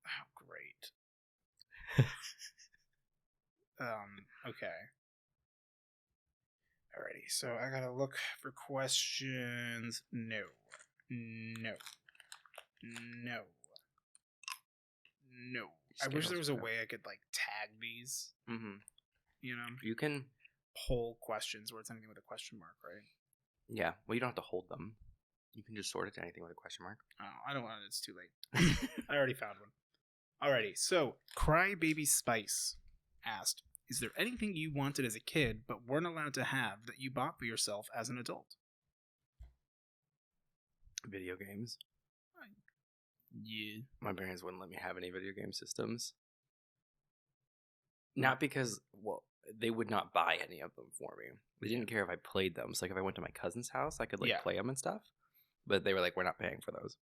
Oh, great. Okay. Alrighty, so I gotta look for questions. No. I wish there was a way I could like tag these. You can poll questions where it's anything with a question mark, right? Yeah. Well, you don't have to hold them. You can just sort it to anything with a question mark. Oh, I don't want it. It's too late. I already found one. Alrighty, so Crybaby Spice asked, is there anything you wanted as a kid but weren't allowed to have that you bought for yourself as an adult? Video games. Yeah. My parents wouldn't let me have any video game systems. Not because, well, they would not buy any of them for me. They didn't care if I played them. So, like, if I went to my cousin's house, I could, like, play them and stuff. But they were like, we're not paying for those.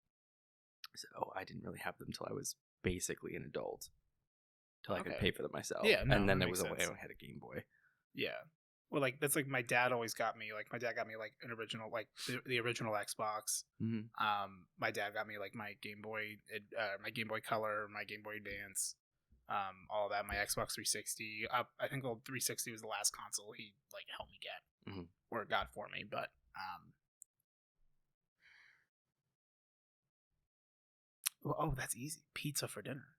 So, I didn't really have them until I was basically an adult. Till I could pay for them myself. Yeah, no, and then that there was makes a way sense. I had a Game Boy. Yeah. Well, like, that's like my dad always got me. Like, my dad got me, like, an original, like, the original Xbox. Mm-hmm. My dad got me, like, my Game Boy Color, my Game Boy Advance, all of that, my Xbox 360. I think the 360 was the last console he, like, helped me get, or got for me, but, oh, that's easy. Pizza for dinner.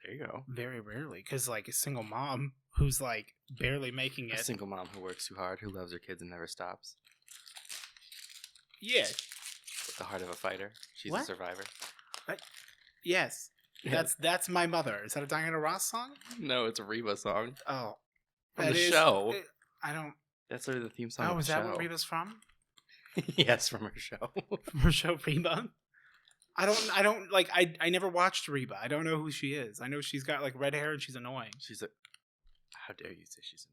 There you go. Very rarely, because, like, a single mom who's, like, barely making it. A single mom who works too hard, who loves her kids and never stops. Yeah. With the heart of a fighter. She's a survivor. Yes. That's my mother. Is that a Diana Ross song? No, it's a Reba song. Oh. From the show. I don't... That's sort of the theme song of the show. Oh, is that what Reba's from? Yes, from her show. From her show, Reba? I don't like, I never watched Reba. I don't know who she is. I know she's got, like, red hair and she's annoying. How dare you say she's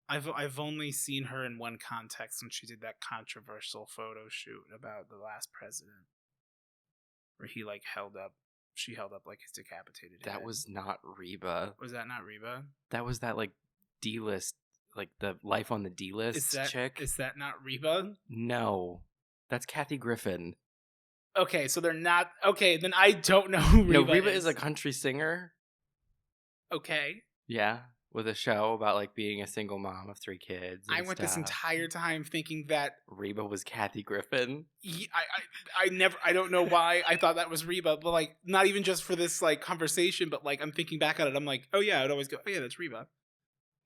annoying? I've only seen her in one context when she did that controversial photo shoot about the last president. Where he, like, she held up, like, his decapitated head. That was not Reba. Was that not Reba? That was that, like, D-list, like, the Life on the D-list chick. Is that not Reba? No. That's Kathy Griffin. Okay, so they're not... Okay, then I don't know who Reba is. No, Reba is a country singer. Okay. Yeah, with a show about, like, being a single mom of 3 kids. I went this entire time thinking that... Reba was Kathy Griffin. I don't know why I thought that was Reba, but, like, not even just for this, like, conversation, but, like, I'm thinking back at it, I'm like, oh yeah, I'd always go, oh yeah, that's Reba.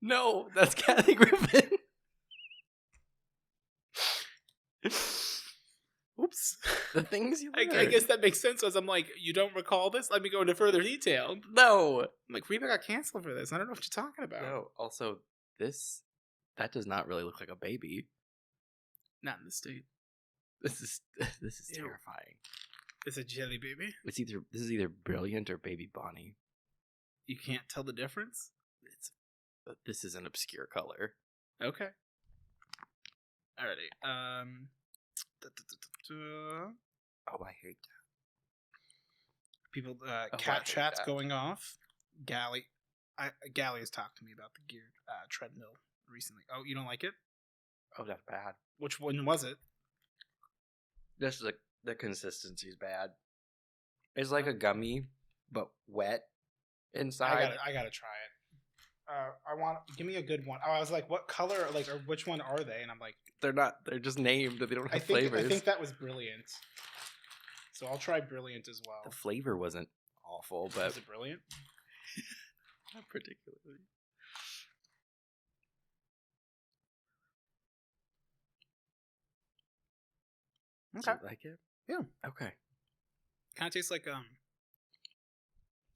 No, that's Kathy Griffin. Oops. The things you learn. I guess that makes sense as I'm like, you don't recall this? Let me go into further detail. No. I'm like, Reba got canceled for this. I don't know what you're talking about. No. Also, that does not really look like a baby. Not in the state. This is terrifying. It's a jelly baby. This is either Brilliant or Baby Bonnie. You can't tell the difference? This is an obscure color. Okay. Alrighty. Oh, I hate that. People, cat chat's going off. Gally has talked to me about the geared treadmill recently. Oh, you don't like it? Oh, that's bad. Which one was it? The consistency's bad. It's like a gummy, but wet inside. I gotta try it. Give me a good one. Oh, I was like, what color, like, or which one are they? And I'm like, they're just named. They don't have flavors. I think that was Brilliant. So I'll try Brilliant as well. The flavor wasn't awful, but... Was it Brilliant? Not particularly. Okay. Do you like it? Yeah. Okay. Kind of tastes like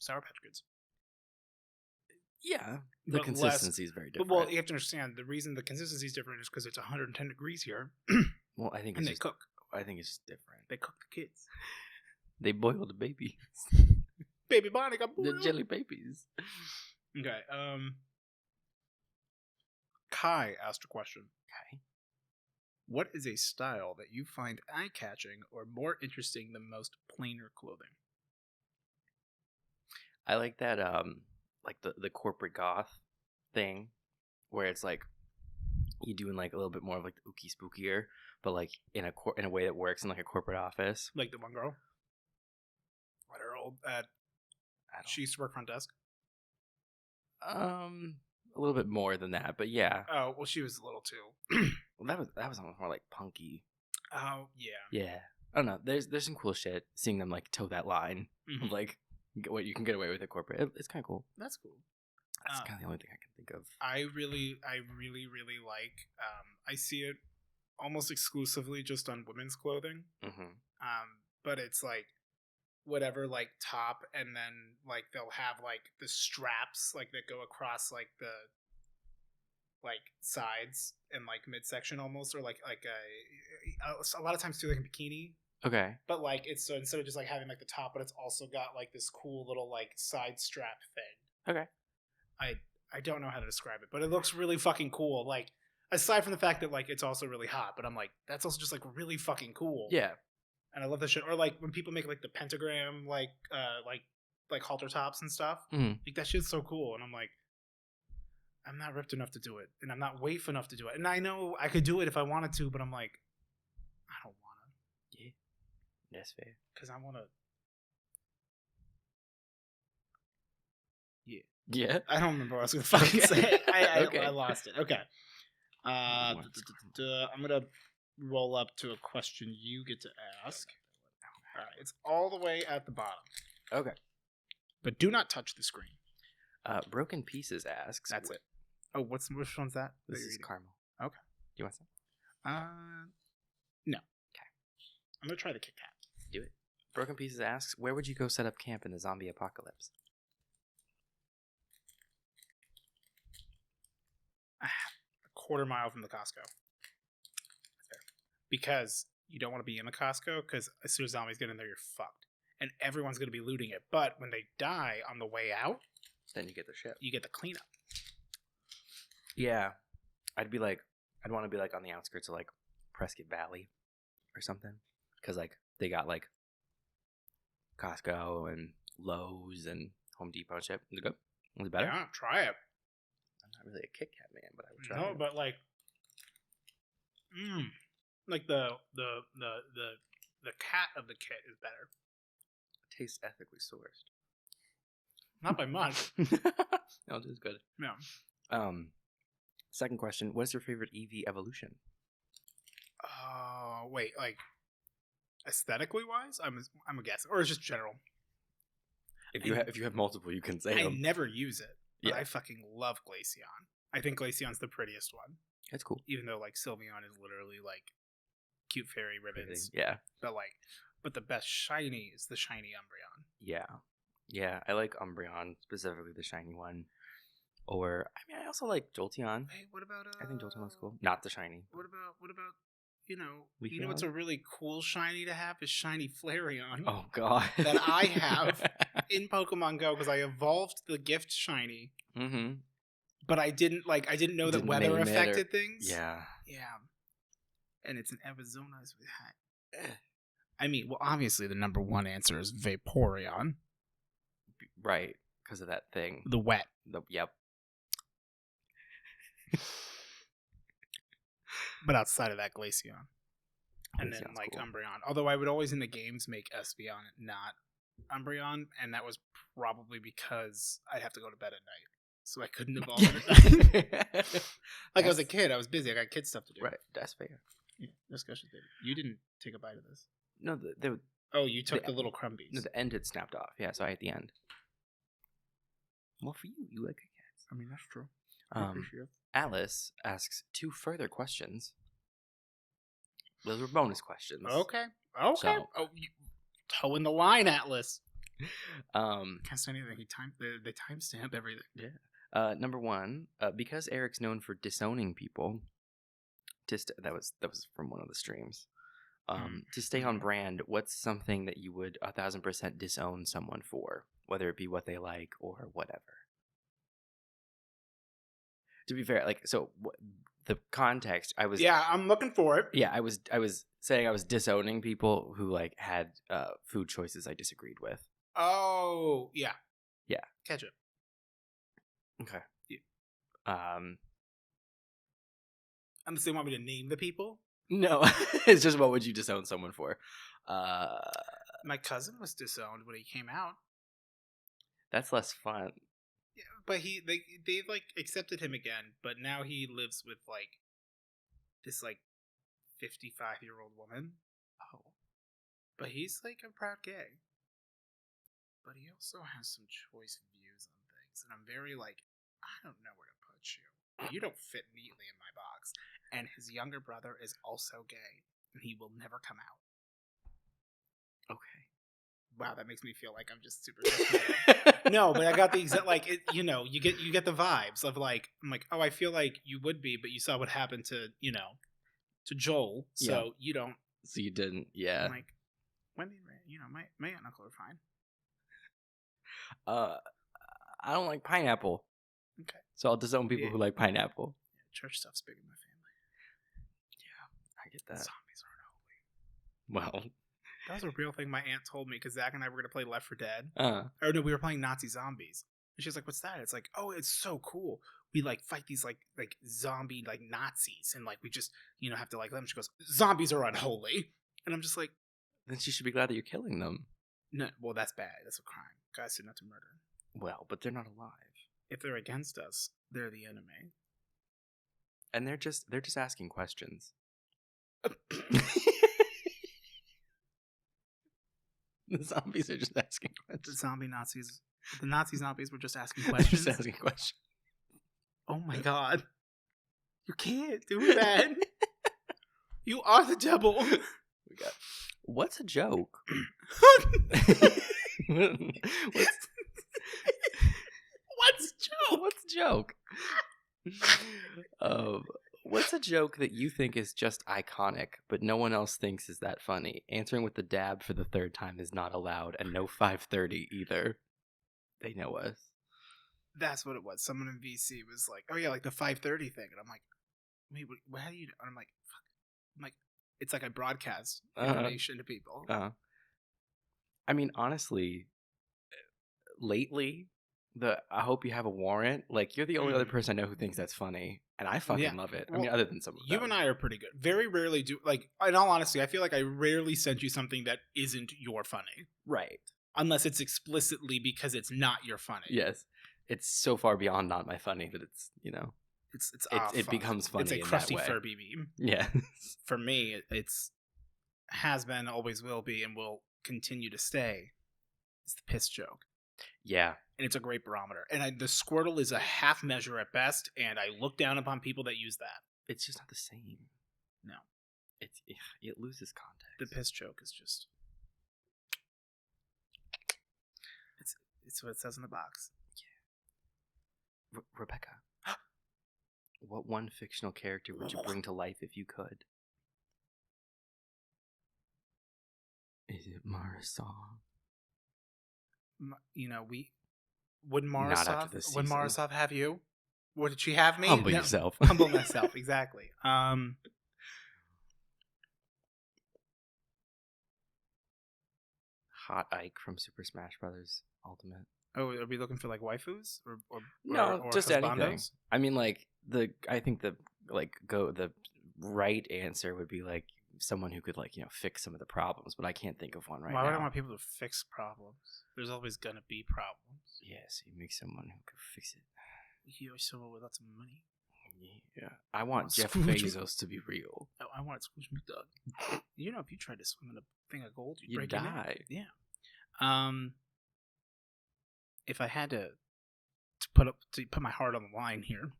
Sour Patch Kids. Yeah. The consistency is very different. Well, you have to understand, the reason the consistency is different is because it's 110 degrees here. Well, I think and they cook. I think it's just different. They cook the kids. They boil the babies. Baby Bonnie got boiled. The jelly babies. Okay. Kai asked a question. Okay. What is a style that you find eye-catching or more interesting than most plainer clothing? I like that, like the corporate goth thing, where it's like you doing like a little bit more of like the ooky spookier, but like in a way that works in like a corporate office. Like the one girl at her old she used to work front desk. A little bit more than that, but yeah. Oh well, she was a little too. Well, that was almost more like punky. Oh yeah. Yeah, I don't know. There's some cool shit. Seeing them like toe that line of like what you can get away with at corporate. It's kind of cool. That's cool. That's kind of the only thing I can think of. I really like. I see it almost exclusively just on women's clothing. Mm-hmm. But it's like whatever like top, and then like they'll have like the straps like that go across like the like sides and like midsection almost, or like a lot of times too like a bikini. Okay. But like it's so instead of just like having like the top, but it's also got like this cool little like side strap thing. Okay. I don't know how to describe it, but it looks really fucking cool. Like aside from the fact that like it's also really hot, but I'm like that's also just like really fucking cool. Yeah. And I love that shit. Or like when people make like the pentagram like halter tops and stuff. Mm-hmm. Like that shit's so cool. And I'm like, I'm not ripped enough to do it, and I'm not waif enough to do it. And I know I could do it if I wanted to, but I'm like, I don't want to. Yeah, that's fair. Because I want to. Yeah. Yeah. I don't remember what I was going to fucking say. I lost it. Okay. I'm going to roll up to a question you get to ask. All right. It's all the way at the bottom. Okay. But do not touch the screen. Broken Pieces asks. That's it. Oh, which one's that? This is caramel. Okay. Do you want some? No. Okay. I'm going to try the Kit Kat. Do it. Broken Pieces asks, where would you go set up camp in the zombie apocalypse? A quarter-mile from the Costco. Because you don't want to be in the Costco, because as soon as zombies get in there, you're fucked. And everyone's going to be looting it. But when they die on the way out, then you get the shit. You get the cleanup. Yeah. I'd want to be like on the outskirts of like Prescott Valley or something. Because like they got like Costco and Lowe's and Home Depot and shit. Is it good? Was it better? Yeah, try it. I'm not really a Kit Kat man, but I would try No, it. but like, like the cat of the kit is better. It tastes ethically sourced. Not by much. No, it is good. Yeah. Second question: what is your favorite EV evolution? Oh, wait, like aesthetically wise, I'm a guess, or it's just general. If you have multiple, you can say I them. never use it, but Yeah. I fucking love Glaceon. I think Glaceon's the prettiest one. It's cool. Even though like Sylveon is literally like cute fairy ribbons. Yeah. But the best shiny is the shiny Umbreon. Yeah. Yeah, I like Umbreon, specifically the shiny one. Or, I mean, I also like Jolteon. Hey, what about I think Jolteon looks cool. Not the shiny. What about you know what's a really cool shiny to have is shiny Flareon. Oh god. That I have in Pokemon Go because I evolved the gift shiny. Mm-hmm. But I didn't know that weather affected things. Yeah. Yeah. And it's an Arizona with hat. I mean, well, obviously the number one answer is Vaporeon. Right, because of that thing. The wet. Yep. But outside of that, Glaceon. And then, like, cool. Umbreon. Although I would always in the games make Espeon, not Umbreon, and that was probably because I'd have to go to bed at night. So I couldn't evolve it at night. I was a kid. I was busy. I got kid stuff to do. Right, that's fair. Yeah, discussion thing. You didn't take a bite of this. No, you took the little crumbies. No, the end had snapped off. Yeah, so I ate the end. Well, for you, you like cats. I mean, that's true. I appreciate it. Alice asks 2 further questions. Those were bonus questions. Okay. So, toe in the line, Atlas. Can't say anything. They timestamp everything. Yeah. Number 1, because Eric's known for disowning people. That was from one of the streams. To stay on brand, what's something that you would 1,000% disown someone for, whether it be what they like or whatever? To be fair, the context, I'm looking for it. Yeah, I was saying I was disowning people who had food choices I disagreed with. Oh, yeah. Yeah. Ketchup. Okay. Yeah. Unless they want me to name the people? No. It's just what would you disown someone for? My cousin was disowned when he came out. That's less fun. Yeah, but they accepted him again, but now he lives with this 55-year-old woman. Oh. But he's a proud gay. But he also has some choice views on things, and I'm very I don't know where to put you. You don't fit neatly in my box. And his younger brother is also gay, and he will never come out. Okay. wow, that makes me feel like I'm just super. No, but I got the exact like it, you know, you get the vibes of like I'm like, oh, I feel like you would be, but you saw what happened to to Joel, so you don't. So you didn't, yeah. I'm like, Wendy, my aunt and uncle are fine. I don't like pineapple. Okay, so I'll disown people who like pineapple. Yeah, church stuff's big in my family. Yeah, I get that. Zombies aren't holy. Well, that was a real thing my aunt told me because Zach and I were gonna play Left 4 Dead. Or no, we were playing Nazi zombies. And she's like, "What's that?" It's like, "Oh, it's so cool. We like fight these like zombie like Nazis, and like we just have to like let them." She goes, "Zombies are unholy," and I'm just like, then she should be glad that you're killing them. "No, well that's bad. That's a crime. Guys said not to murder. Well, but they're not alive. If they're against us, they're the enemy." And they're just asking questions. The zombies are just asking questions. The Nazi zombies were just asking questions. Just asking questions. Oh my god. You can't do that. You are the devil. What's a joke? What's a joke? What's a joke that you think is just iconic, but no one else thinks is that funny? Answering with the dab for the third time is not allowed, and no 5:30 either. They know us. That's what it was. Someone in VC was like, "Oh yeah, like the 5:30 thing," and I'm like, "Wait, what? How do you?" And I'm like, "Fuck." I'm like, it's like I broadcast information to people. I mean, honestly, lately, I hope you have a warrant. Like, you're the only other person I know who thinks that's funny, and I fucking love it. I mean, other than some of them. You and I are pretty good. Very rarely do, like, in all honesty, I feel like I rarely sent you something that isn't your funny. Right. Unless it's explicitly because it's not your funny. Yes. It's so far beyond not my funny that it's, it becomes funny. It's a crusty Furby meme. Yeah. For me, it's has been, always will be, and will continue to stay. It's the piss joke. Yeah. And it's a great barometer. And the Squirtle is a half measure at best, and I look down upon people that use that. It's just not the same. No. It loses context. The piss joke is just... It's what it says in the box. Yeah. Rebecca, what one fictional character would you bring to life if you could? Is it Marisol? Would Marisol have you? Would she have me? Humble yourself. Humble myself, exactly. Hot Ike from Super Smash Brothers Ultimate. Oh, are we looking for like waifus or just husbandos? anything? I mean, like I think the right answer would be like someone who could fix some of the problems, but I can't think of one right now. Why would I want people to fix problems? There's always gonna be problems. Yes, you make someone who could fix it. You're someone with lots of money. Yeah, I want Jeff Bezos to be real. Oh, I want Scrooge McDuck. If you tried to swim in a thing of gold, you'd break die. Your neck. Yeah. If I had to put my heart on the line here,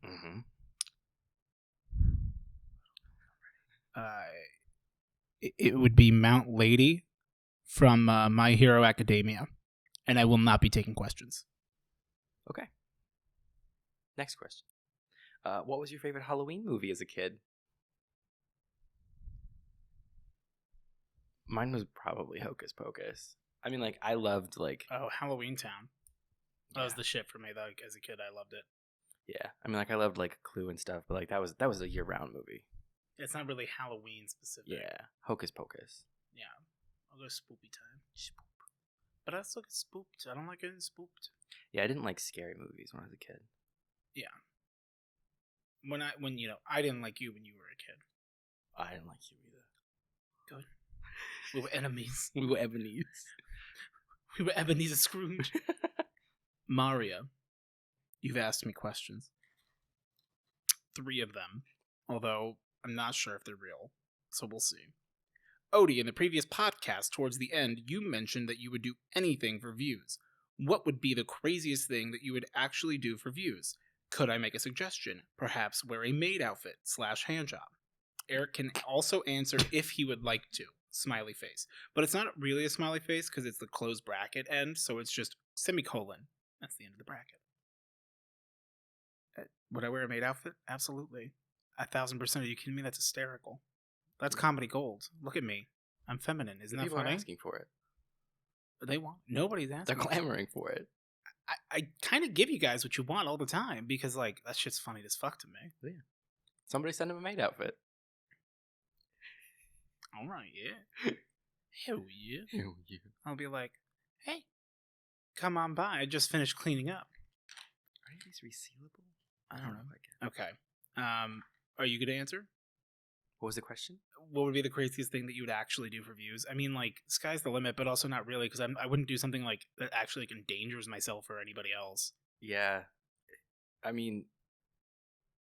it would be Mount Lady from My Hero Academia, and I will not be taking questions. Okay. Next question. What was your favorite Halloween movie as a kid? Mine was probably Hocus Pocus. I mean, I loved Halloween Town. That was the shit for me. Though, as a kid, I loved it. Yeah, I mean, I loved Clue and stuff, but that was a year-round movie. It's not really Halloween specific. Yeah, Hocus Pocus. Yeah, I'll go Spoopy Time. But I still get spooked. I don't like getting spooked. Yeah, I didn't like scary movies when I was a kid. Yeah. When I didn't like you when you were a kid. I didn't like you either. Good. We were enemies. We were Ebenezer. We were Ebenezer Scrooge. Maria, you've asked me questions. 3 of them, although I'm not sure if they're real, so we'll see. Odie, in the previous podcast, towards the end, you mentioned that you would do anything for views. What would be the craziest thing that you would actually do for views? Could I make a suggestion? Perhaps wear a maid outfit /handjob. Eric can also answer if he would like to. smiley face. But it's not really a smiley face because it's the closed bracket end, so it's just semicolon. That's the end of the bracket. Would I wear a maid outfit? Absolutely. 1,000%. Are you kidding me? That's hysterical. That's comedy gold. Look at me. I'm feminine. Isn't that People funny? are asking for it. They want. Nobody's asking. They're clamoring for it. I kind of give you guys what you want all the time because, like, that shit's funny as fuck to me. Yeah. Somebody send him a maid outfit. All right, yeah. Hell yeah. Hell yeah. I'll be like, hey, come on by. I just finished cleaning up. Are these resealable? I don't know. Okay. Are you going to answer? What was the question? What would be the craziest thing that you would actually do for views? I mean, like, sky's the limit, but also not really, because I wouldn't do something like that actually like, endangers myself or anybody else. Yeah. I mean,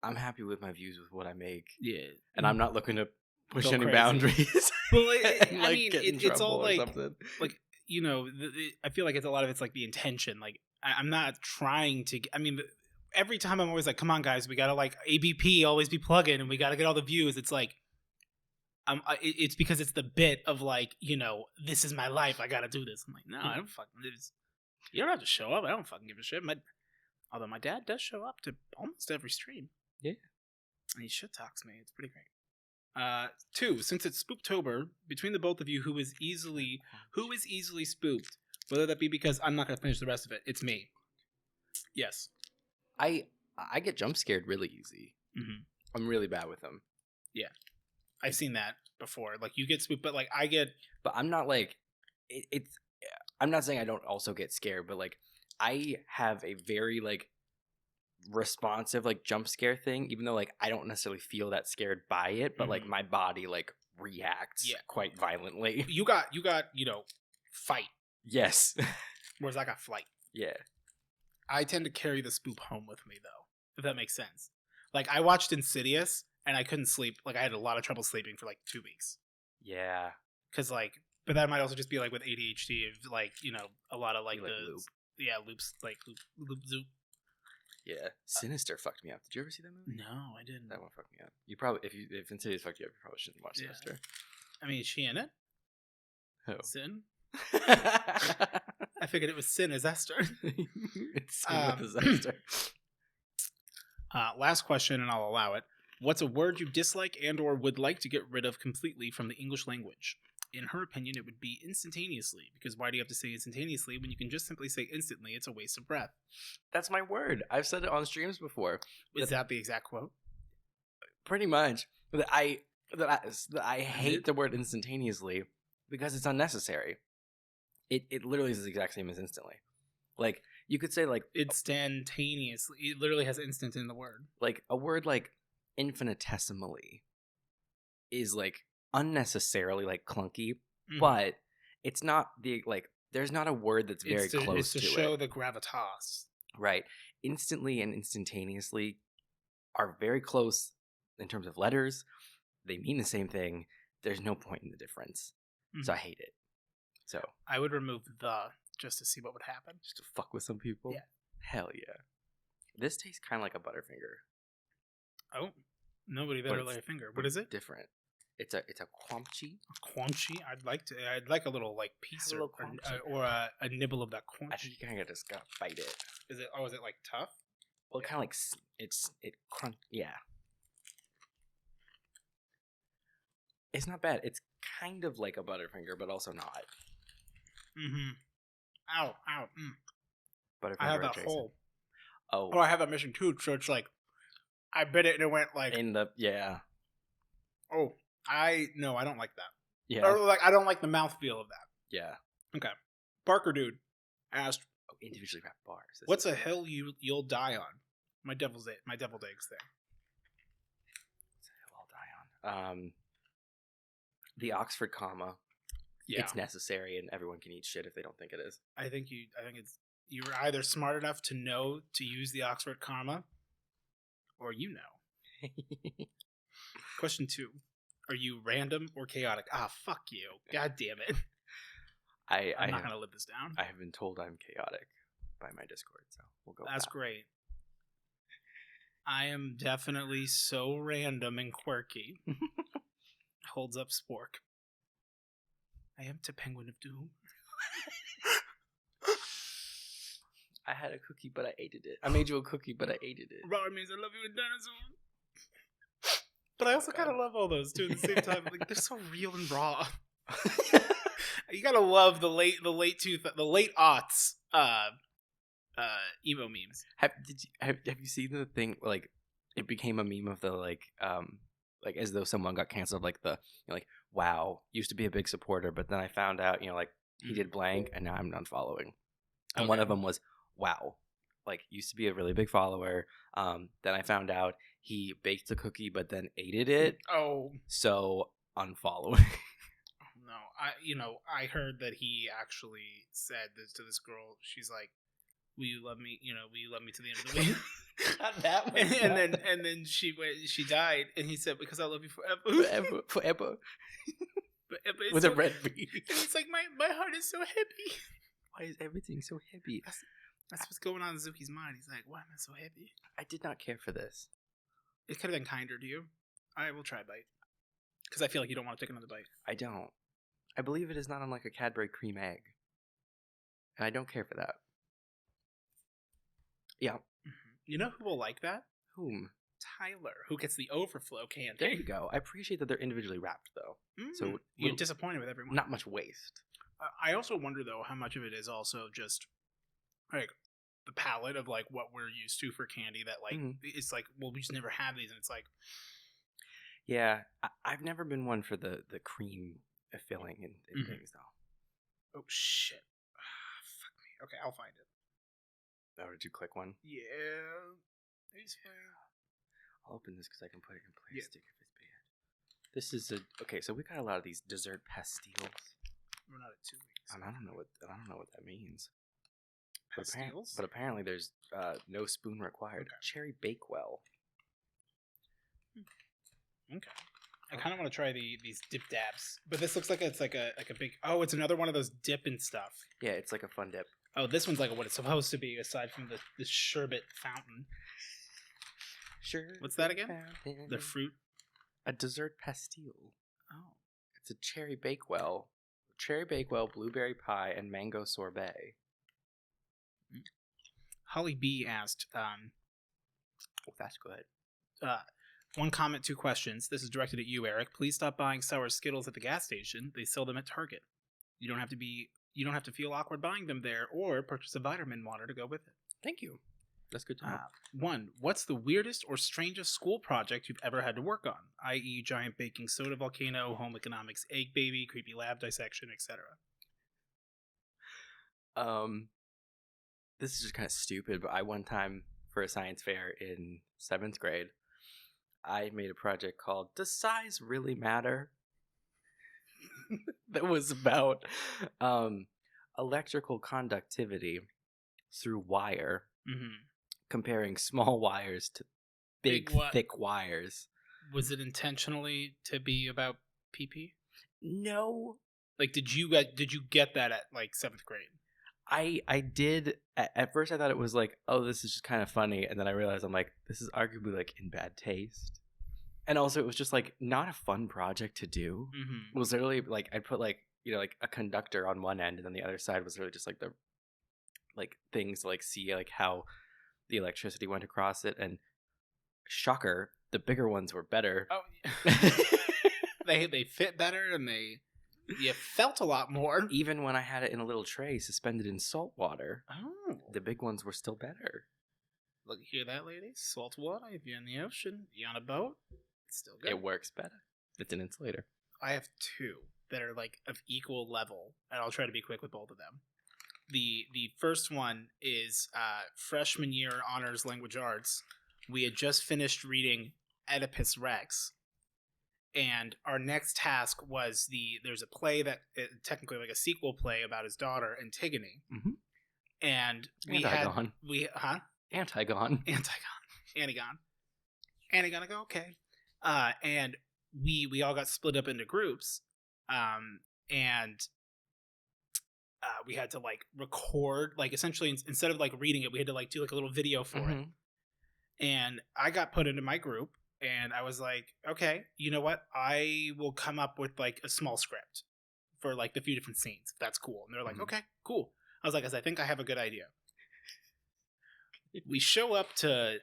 I'm happy with my views with what I make. Yeah. And I'm not looking to push Go any crazy. Boundaries. Well, like, I mean, it's all like, something. like, you know, I feel like it's a lot of it's like the intention. Like, I'm not trying to, I mean, every time I'm always like, come on, guys, we got to like ABP, always be plugging, and we got to get all the views. It's like, it's because it's the bit of like, you know, this is my life. I got to do this. I'm like, no, I don't fucking do this. You don't have to show up. I don't fucking give a shit. Although my dad does show up to almost every stream. Yeah. And he shit talks me. It's pretty great. 2, since it's Spooktober, between the both of you, who is easily spooked? Whether that be because I'm not going to finish the rest of it. It's me. Yes. I get jump scared really easy. Mm-hmm. I'm really bad with them. Yeah. I've seen that before. Like, you get spooked, but like I get... But I'm not like... It's... I'm not saying I don't also get scared, but like I have a very like responsive like jump scare thing, even though like I don't necessarily feel that scared by it, but like my body like reacts quite violently. You got, you know, fight. Yes. Whereas I got flight. Yeah. I tend to carry the spook home with me though, if that makes sense. Like, I watched Insidious and I couldn't sleep. Like, I had a lot of trouble sleeping for like 2 weeks. Yeah. Cause like, but that might also just be like with ADHD, like, you know, a lot of like the loop. Yeah, loops, like loop zoop. Yeah, Sinister fucked me up. Did you ever see that movie? No, I didn't. That one fucked me up. You probably, if Insidious fucked you up, you probably shouldn't watch Sinister. I mean, is she in it? Who? Sin? I figured it was Sin as Esther. It's Sin with Esther. Last question, and I'll allow it. What's a word you dislike and or would like to get rid of completely from the English language? In her opinion, it would be instantaneously, because why do you have to say instantaneously when you can just simply say instantly? It's a waste of breath. That's my word. I've said it on streams before. Is that the exact quote? Pretty much. That I hate the word instantaneously because it's unnecessary. It literally is the exact same as instantly. Like, you could say like instantaneously. It literally has instant in the word. Like a word like infinitesimally is like unnecessarily like clunky, but it's not the like there's not a word that's very close to it. It's to show the gravitas. Right. Instantly and instantaneously are very close in terms of letters. They mean the same thing. There's no point in the difference. So I hate it. So I would remove the just to see what would happen. Just to fuck with some people? Yeah. Hell yeah. This tastes kind of like a Butterfinger. Oh, nobody better lay a finger. What is it? Different. It's a quamchi. A quamchi? I'd like a little like piece or a nibble of that quamchi. I think you kind of just gotta bite it. Is it like tough? Well, kind of like it crunch. Yeah. It's not bad. It's kind of like a Butterfinger, but also not. Ow. Butterfinger. I have that hole. Oh, I have that mission too. So it's like I bit it and it went like in the Oh, I don't like that. Yeah. Or like I don't like the mouthfeel of that. Yeah. Okay. Barker dude asked, individually wrapped bars. What's a hill you'll die on? My deviled eggs there. What's a hill I'll die on? The Oxford comma. Yeah. It's necessary, and everyone can eat shit if they don't think it is. I think you're either smart enough to know to use the Oxford comma, or you know. Question 2: are you random or chaotic? Fuck you! God damn it! I'm not gonna live this down. I have been told I'm chaotic by my Discord, so we'll go. That's great. I am definitely so random and quirky. Holds up spork. I am the Penguin of Doom. I had a cookie, but I ate it. I made you a cookie, but I ate it. Robert means I love you and dinosaur. But I also kind of love all those too at the same time. Like they're so real and raw. You gotta love the late aughts emo memes. Have you seen the thing like it became a meme of the like as though someone got canceled, like the like, wow, used to be a big supporter, but then I found out like he did blank and now I'm unfollowing. And one of them was, wow, like used to be a really big follower. Then I found out he baked a cookie but then ate it. Oh, so unfollowing. No, I heard that he actually said this to this girl. She's like, "Will you love me? Will you love me to the end of the week?" Not that one. and then she died, and he said, "Because I love you forever, forever." But with a red bee. And it's like my heart is so happy. Why is everything so happy? That's what's going on in Zuki's mind. He's like, why am I so happy? I did not care for this. It could have been kinder to you. I will try a bite. Because I feel like you don't want to take another bite. I don't. I believe it is not unlike a Cadbury cream egg. And I don't care for that. Yeah. Mm-hmm. You know who will like that? Whom? Tyler, who gets the overflow candy. There you go. I appreciate that they're individually wrapped, though. Mm-hmm. So you're disappointed with everyone. Not much waste. I also wonder, though, how much of it is also just like the palette of like what we're used to for candy. That like it's like, well, we just never have these, and it's like, yeah, I've never been one for the cream filling and things, though. Oh shit! Fuck me. Okay, I'll find it. Oh, did you click one? Yeah. It's fine. I'll open this because I can put it in plastic if it's bad. This is okay. So we got a lot of these dessert pastilles. We're not at 2 weeks. I don't know what that means. Pastilles? But apparently there's no spoon required. Okay. Cherry Bakewell. Okay. I kind of want to try these dip dabs, but this looks like it's like a big. Oh, it's another one of those dip and stuff. Yeah, it's like a fun dip. Oh, this one's like what it's supposed to be, aside from the sherbet fountain. Sure. What's that again? Fountain. The fruit. A dessert pastille. Oh. It's a cherry bakewell. Cherry bakewell, blueberry pie, and mango sorbet. Holly B asked. Oh, that's good. One comment, 2 questions. This is directed at you, Eric. Please stop buying sour Skittles at the gas station. They sell them at Target. You don't have to feel awkward buying them there, or purchase a vitamin water to go with it. Thank you. That's good to know. 1. What's the weirdest or strangest school project you've ever had to work on? I.e., giant baking soda volcano, home economics egg baby, creepy lab dissection, etc. This is just kind of stupid, but I one time for a science fair in 7th grade, I made a project called "Does Size Really Matter?" that was about electrical conductivity through wire, comparing small wires to big thick wires. Was it intentionally to be about PP? No. Like, did you get that at like 7th grade? I did. At first I thought it was like, oh, this is just kind of funny, and then I realized I'm like, this is arguably like in bad taste. And also it was just like not a fun project to do. It was literally like I'd put like, like a conductor on one end, and then the other side was really just like the like things to like see like how the electricity went across it, and shocker, the bigger ones were better. Oh yeah. they fit better, and you felt a lot more. Even when I had it in a little tray suspended in salt water, the big ones were still better. Look, hear that, ladies? Salt water, if you're in the ocean, you're on a boat, it's still good. It works better. It's an insulator. I have 2 that are like of equal level, and I'll try to be quick with both of them. The first one is freshman year honors language arts. We had just finished reading Odiepus Rex. And our next task was there's a play that technically like a sequel play about his daughter Antigone, and Antigone. Antigone. Go okay, and we all got split up into groups, and we had to like record, like essentially instead of like reading it, we had to like do like a little video for it, and I got put into my group. And I was like, okay, you know what? I will come up with like a small script for like the few different scenes. That's cool. And they're like, okay, cool. I was like, I think I have a good idea. We show up to,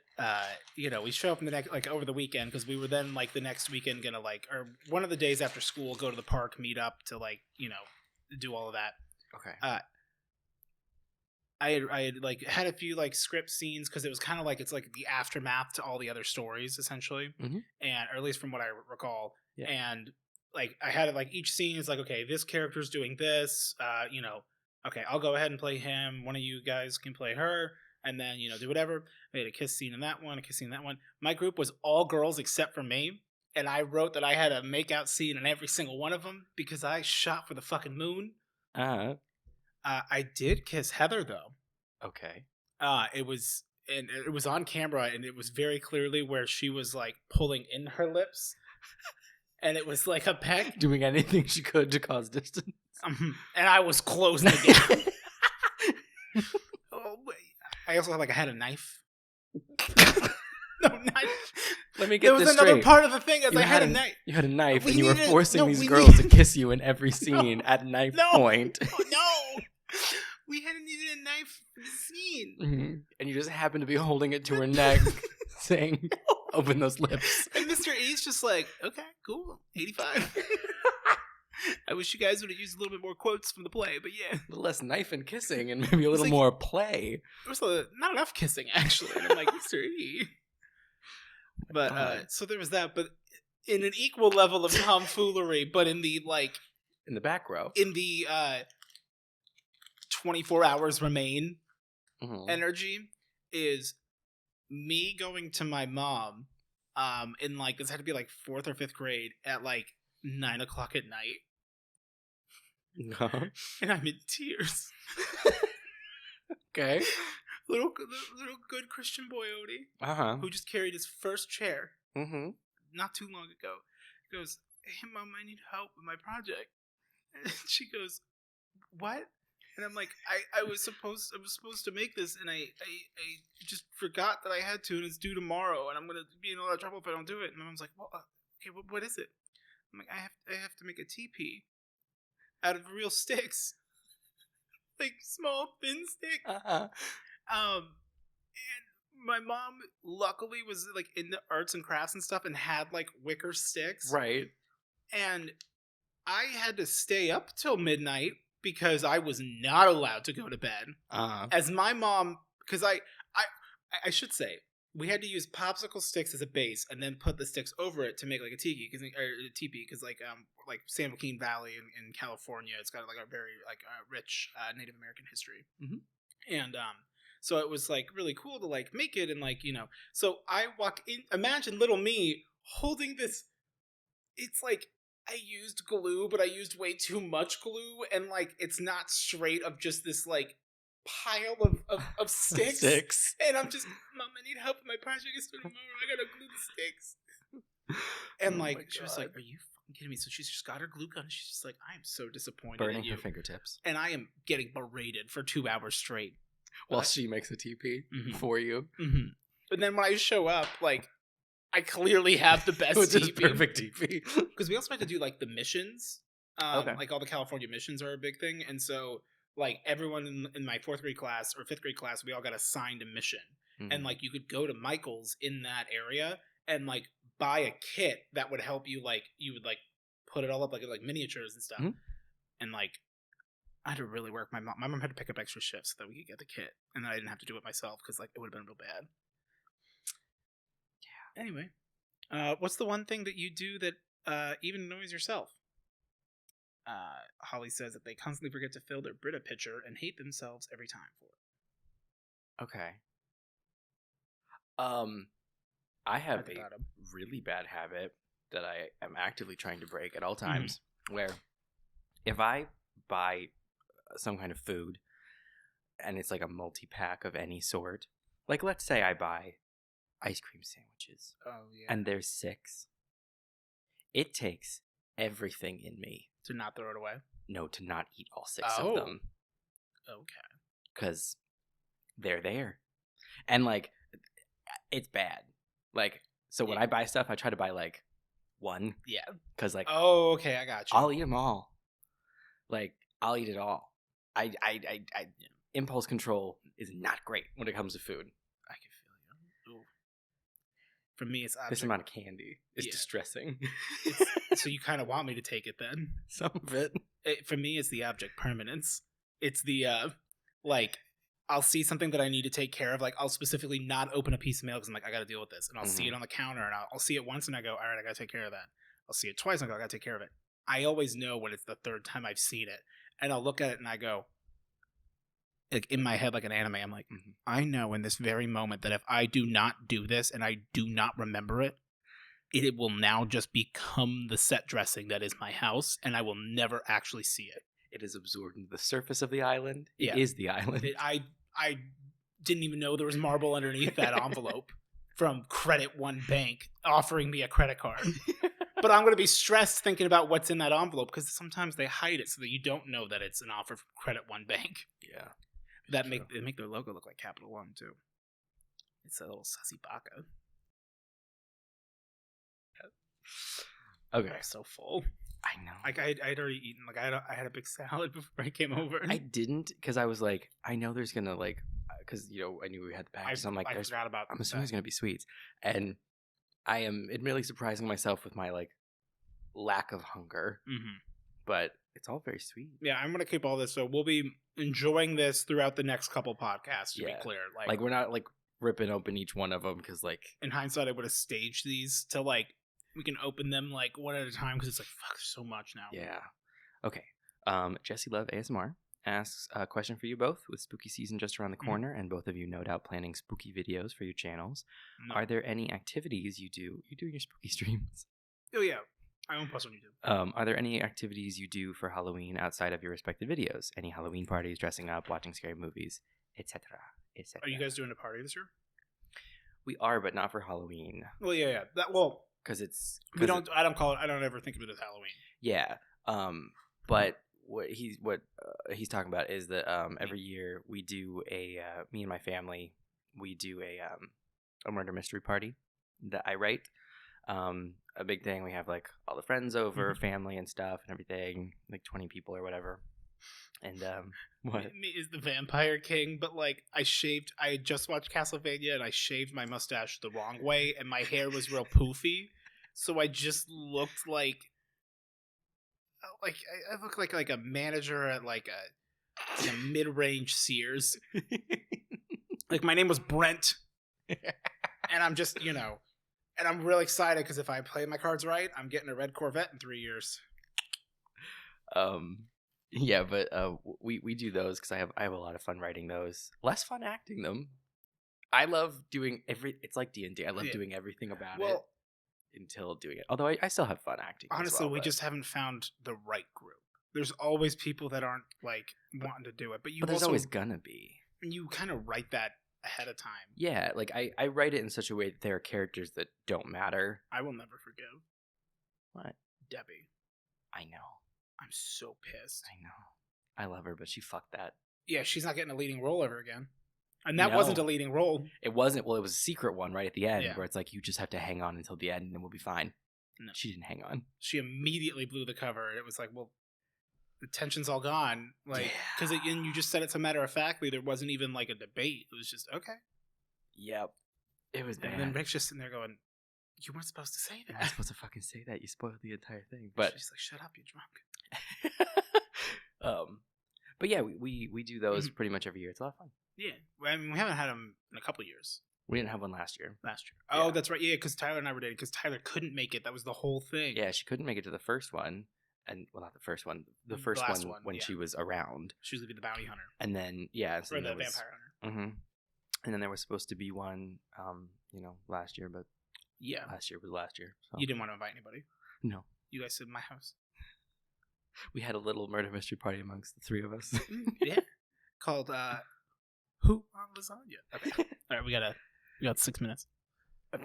we show up in the next, like over the weekend, because we were then like the next weekend gonna like, or one of the days after school, go to the park, meet up to like, do all of that. Okay. I had like had a few like script scenes because it was kind of like it's like the aftermath to all the other stories essentially, and or at least from what I recall. Yeah. And like I had like each scene is like, okay, this character's doing this, okay, I'll go ahead and play him. One of you guys can play her, and then do whatever. I had a kiss scene in that one, a kiss scene in that one. My group was all girls except for me, and I wrote that I had a makeout scene in every single one of them because I shot for the fucking moon. I did kiss Heather though. Okay. It was on camera, and it was very clearly where she was like pulling in her lips, and it was like a peck, doing anything she could to cause distance. And I was closing it down. I also had a knife. No knife. Let me get this straight. There was another part of the thing is I had a knife. You had a knife, and you were forcing these girls to kiss you in every scene at knife point. No. We hadn't needed a knife for the scene. And you just happened to be holding it to her neck, saying, open those lips. And Mr. E's just like, okay, cool, 85. I wish you guys would have used a little bit more quotes from the play, but yeah. A little less knife and kissing, and maybe a little more play. There was not enough kissing, actually. And I'm like, Mr. E. But, so there was that, but in an equal level of tomfoolery, but in the, in the back row. In the, 24 hours remain energy is me going to my mom in this had to be 4th or 5th grade at 9 o'clock at night. No. And I'm in tears. Okay. Little good Christian boy Odie, who just carried his first chair not too long ago, goes, hey Mom, I need help with my project. And she goes, what? And I'm like, I was supposed to make this, and I just forgot that I had to, and it's due tomorrow, and I'm gonna be in a lot of trouble if I don't do it. And my mom's like, well, okay, what is it? I'm like, I have to make a teepee out of real sticks, small thin sticks. And my mom luckily was into arts and crafts and stuff, and had wicker sticks, right? And I had to stay up till midnight, because I was not allowed to go to bed. As my mom, because I should say, we had to use popsicle sticks as a base, and then put the sticks over it to make a teepee, because San Joaquin Valley in California, it's got a very rich Native American history, and so it was really cool to make it, and so I walk in. Imagine little me holding this. It's I used glue, but I used way too much glue, and it's not straight of just this pile of sticks. And I'm just, Mom, I need help with my project. It's tomorrow. I gotta glue the sticks. And she was like, are you fucking kidding me? So she's just got her glue gun, and she's just like, I am so disappointed burning in you. Her fingertips, and I am getting berated for 2 hours straight while she makes a TP for you. But then when I show up, I clearly have the best Which is TP. Perfect TP. Because we also had to do the missions. Okay. All the California missions are a big thing, and so everyone in my 4th grade class or 5th grade class, we all got assigned a mission, and you could go to Michael's in that area and buy a kit that would help you. You would put it all up like miniatures and stuff, and I had to really work. My mom had to pick up extra shifts so that we could get the kit, and then I didn't have to do it myself because it would have been real bad. Anyway, what's the one thing that you do that even annoys yourself? Holly says that they constantly forget to fill their Brita pitcher and hate themselves every time for it. Okay. I have a really bad habit that I am actively trying to break at all times, where if I buy some kind of food and it's a multi-pack of any sort, let's say I buy ice cream sandwiches. Oh, yeah. And there's 6. It takes everything in me. To not throw it away? No, to not eat all 6 of them. Okay. Because they're there. And, it's bad. So when I buy stuff, I try to buy, 1. Yeah. Because, oh, okay, I got you. I'll eat them all. Like, I'll eat it all. I impulse control is not great when it comes to food. I can feel you. Ooh. For me, it's object. This amount of candy is distressing. So you kind of want me to take it then? Some of it. For me, it's the object permanence. It's the, like, I'll see something that I need to take care of. Like, I'll specifically not open a piece of mail because I'm like, I got to deal with this. And I'll see it on the counter, and I'll see it once, and I go, all right, I got to take care of that. I'll see it twice, and I go, I got to take care of it. I always know when it's the third time I've seen it. And I'll look at it, and I go, like, in my head, like an anime, I'm like, I know in this very moment that if I do not do this and I do not remember it, it will now just become the set dressing that is my house, and I will never actually see it. It is absorbed into the surface of the island. It is the island. I didn't even know there was marble underneath that envelope from Credit One Bank offering me a credit card. But I'm going to be stressed thinking about what's in that envelope because sometimes they hide it so that you don't know that it's an offer from Credit One Bank. Yeah. They make their logo look like Capital One, too. It's a little sussy baka. Okay. I'm so full. I know. Like, I'd already eaten. Like, I had a big salad before I came over. I didn't because I was like, I know there's going to, like, because, you know, I knew we had the package. So I'm like, I forgot about I'm assuming there's going to be sweets. And I am admittedly surprising myself with my, like, lack of hunger. Mm-hmm. But it's all very sweet. Yeah, I'm going to keep all this. So we'll be enjoying this throughout the next couple podcasts, to be clear. Like, we're not, like, ripping open each one of them because, like... In hindsight, I would have staged these to, like, we can open them, like, one at a time because it's like, fuck, there's so much now. Yeah. Okay. Jesse Love ASMR asks a question for you both. With spooky season just around the corner and both of you no doubt planning spooky videos for your channels, are there any activities you do in your spooky streams? Oh, yeah. I own plus on YouTube. Are there any activities you do for Halloween outside of your respective videos? Any Halloween parties, dressing up, watching scary movies, etc., etc.? Are you guys doing a party this year? We are, but not for Halloween. Well, yeah. Because it's... I don't call it... I don't ever think of it as Halloween. Yeah. But what he's talking about is that every year we do me and my family, we do a murder mystery party that I write. A big thing. We have, like, all the friends over, family and stuff and everything, like 20 people or whatever. And what? Me is the Vampire King, but, like, I had just watched Castlevania and I shaved my mustache the wrong way and my hair was real poofy, so I just looked like I look like a manager at like a mid-range Sears. Like, my name was Brent, and I'm just, you know. And I'm really excited because if I play my cards right, I'm getting a red Corvette in 3 years. Yeah, but we do those because I have a lot of fun writing those. Less fun acting them. I love doing it's like D&D. I love doing everything about it until doing it. Although I still have fun acting. Honestly, we just haven't found the right group. There's always people that aren't, like, wanting to do it, but there's always gonna be. You kind of write that ahead of time. Yeah, like I write it in such a way that there are characters that don't matter. I will never forgive. What? Debbie. I know. I'm so pissed. I know. I love her, but she fucked that. Yeah, she's not getting a leading role ever again. And that wasn't a leading role. It wasn't. Well, it was a secret one right at the end where it's like, you just have to hang on until the end and then we'll be fine. No. She didn't hang on. She immediately blew the cover. It was like, well, the tension's all gone, like, because and you just said it so matter-of-factly. There wasn't even, like, a debate. It was just, okay. Yep. It was bad. And then Rick's just sitting there going, you weren't supposed to say that. You're not supposed to fucking say that. You spoiled the entire thing. But she's like, shut up, you're drunk. But yeah, we do those pretty much every year. It's a lot of fun. Yeah. I mean, we haven't had them in a couple of years. We didn't have one last year. Oh, that's right. Yeah, because Tyler and I were dating, because Tyler couldn't make it. That was the whole thing. Yeah, she couldn't make it to the first one. And, well, not the first one. The first one when she was around. She was going to be the bounty hunter. And then, so or the vampire hunter. Mm-hmm. And then there was supposed to be one, last year, but last year was last year. So. You didn't want to invite anybody? No. You guys sit in my house. We had a little murder mystery party amongst the three of us. Yeah. Called, Who on Lasagna? Okay. All right, we got 6 minutes. I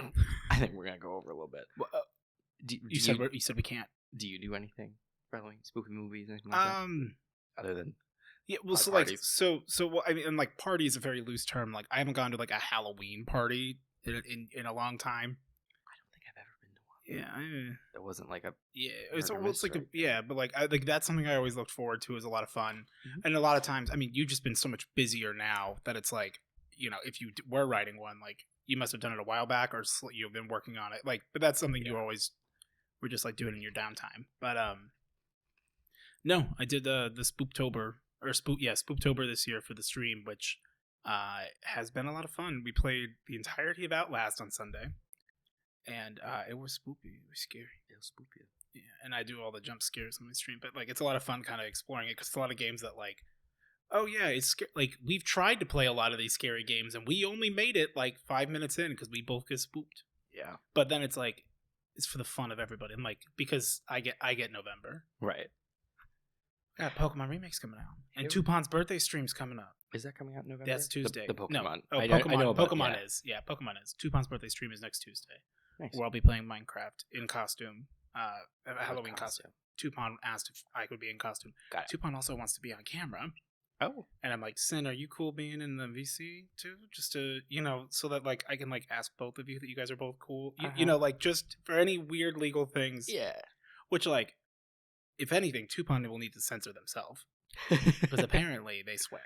think we're going to go over a little bit. Well, you said we can't. Do you do anything? Probably spooky movies, anything like that? Other than parties. Well, I mean, and, like, party is a very loose term. Like, I haven't gone to, like, a Halloween party in a long time. I don't think I've ever been to one. Yeah, That wasn't like a it's murder almost like mystery. but like that's something I always looked forward to. Is a lot of fun, and a lot of times, I mean, you've just been so much busier now that it's like, if you were writing one, like you must have done it a while back, or you've been working on it, like. But that's something you always were just like doing in your downtime. But no, I did the Spooktober Spooktober this year for the stream, which has been a lot of fun. We played the entirety of Outlast on Sunday. And it was spoopy. It was scary. It was spoopy. Yeah, and I do all the jump scares on my stream, but like it's a lot of fun kind of exploring it because it's a lot of games that like, oh yeah, it's like we've tried to play a lot of these scary games and we only made it like 5 minutes in because we both get spooked. Yeah, but then it's like it's for the fun of everybody. I'm like because I get November. Right. Yeah, Pokemon Remake's coming out, and Tupon's birthday stream's coming up. Is that coming out in November? That's Tuesday. The Pokemon. No. Oh, I Pokemon. know about, Pokemon is. Yeah, Pokemon is. Tupon's birthday stream is next Tuesday. Nice. Where I'll be playing Minecraft in costume. A Halloween costume. Tupon asked if I could be in costume. Got it. Tupon also wants to be on camera. Oh. And I'm like, Sin, are you cool being in the VC too? Just to, so that like I can like ask both of you that you guys are both cool. Like just for any weird legal things. Yeah. Which like, if anything, Tupon will need to censor themselves. Because apparently they swear.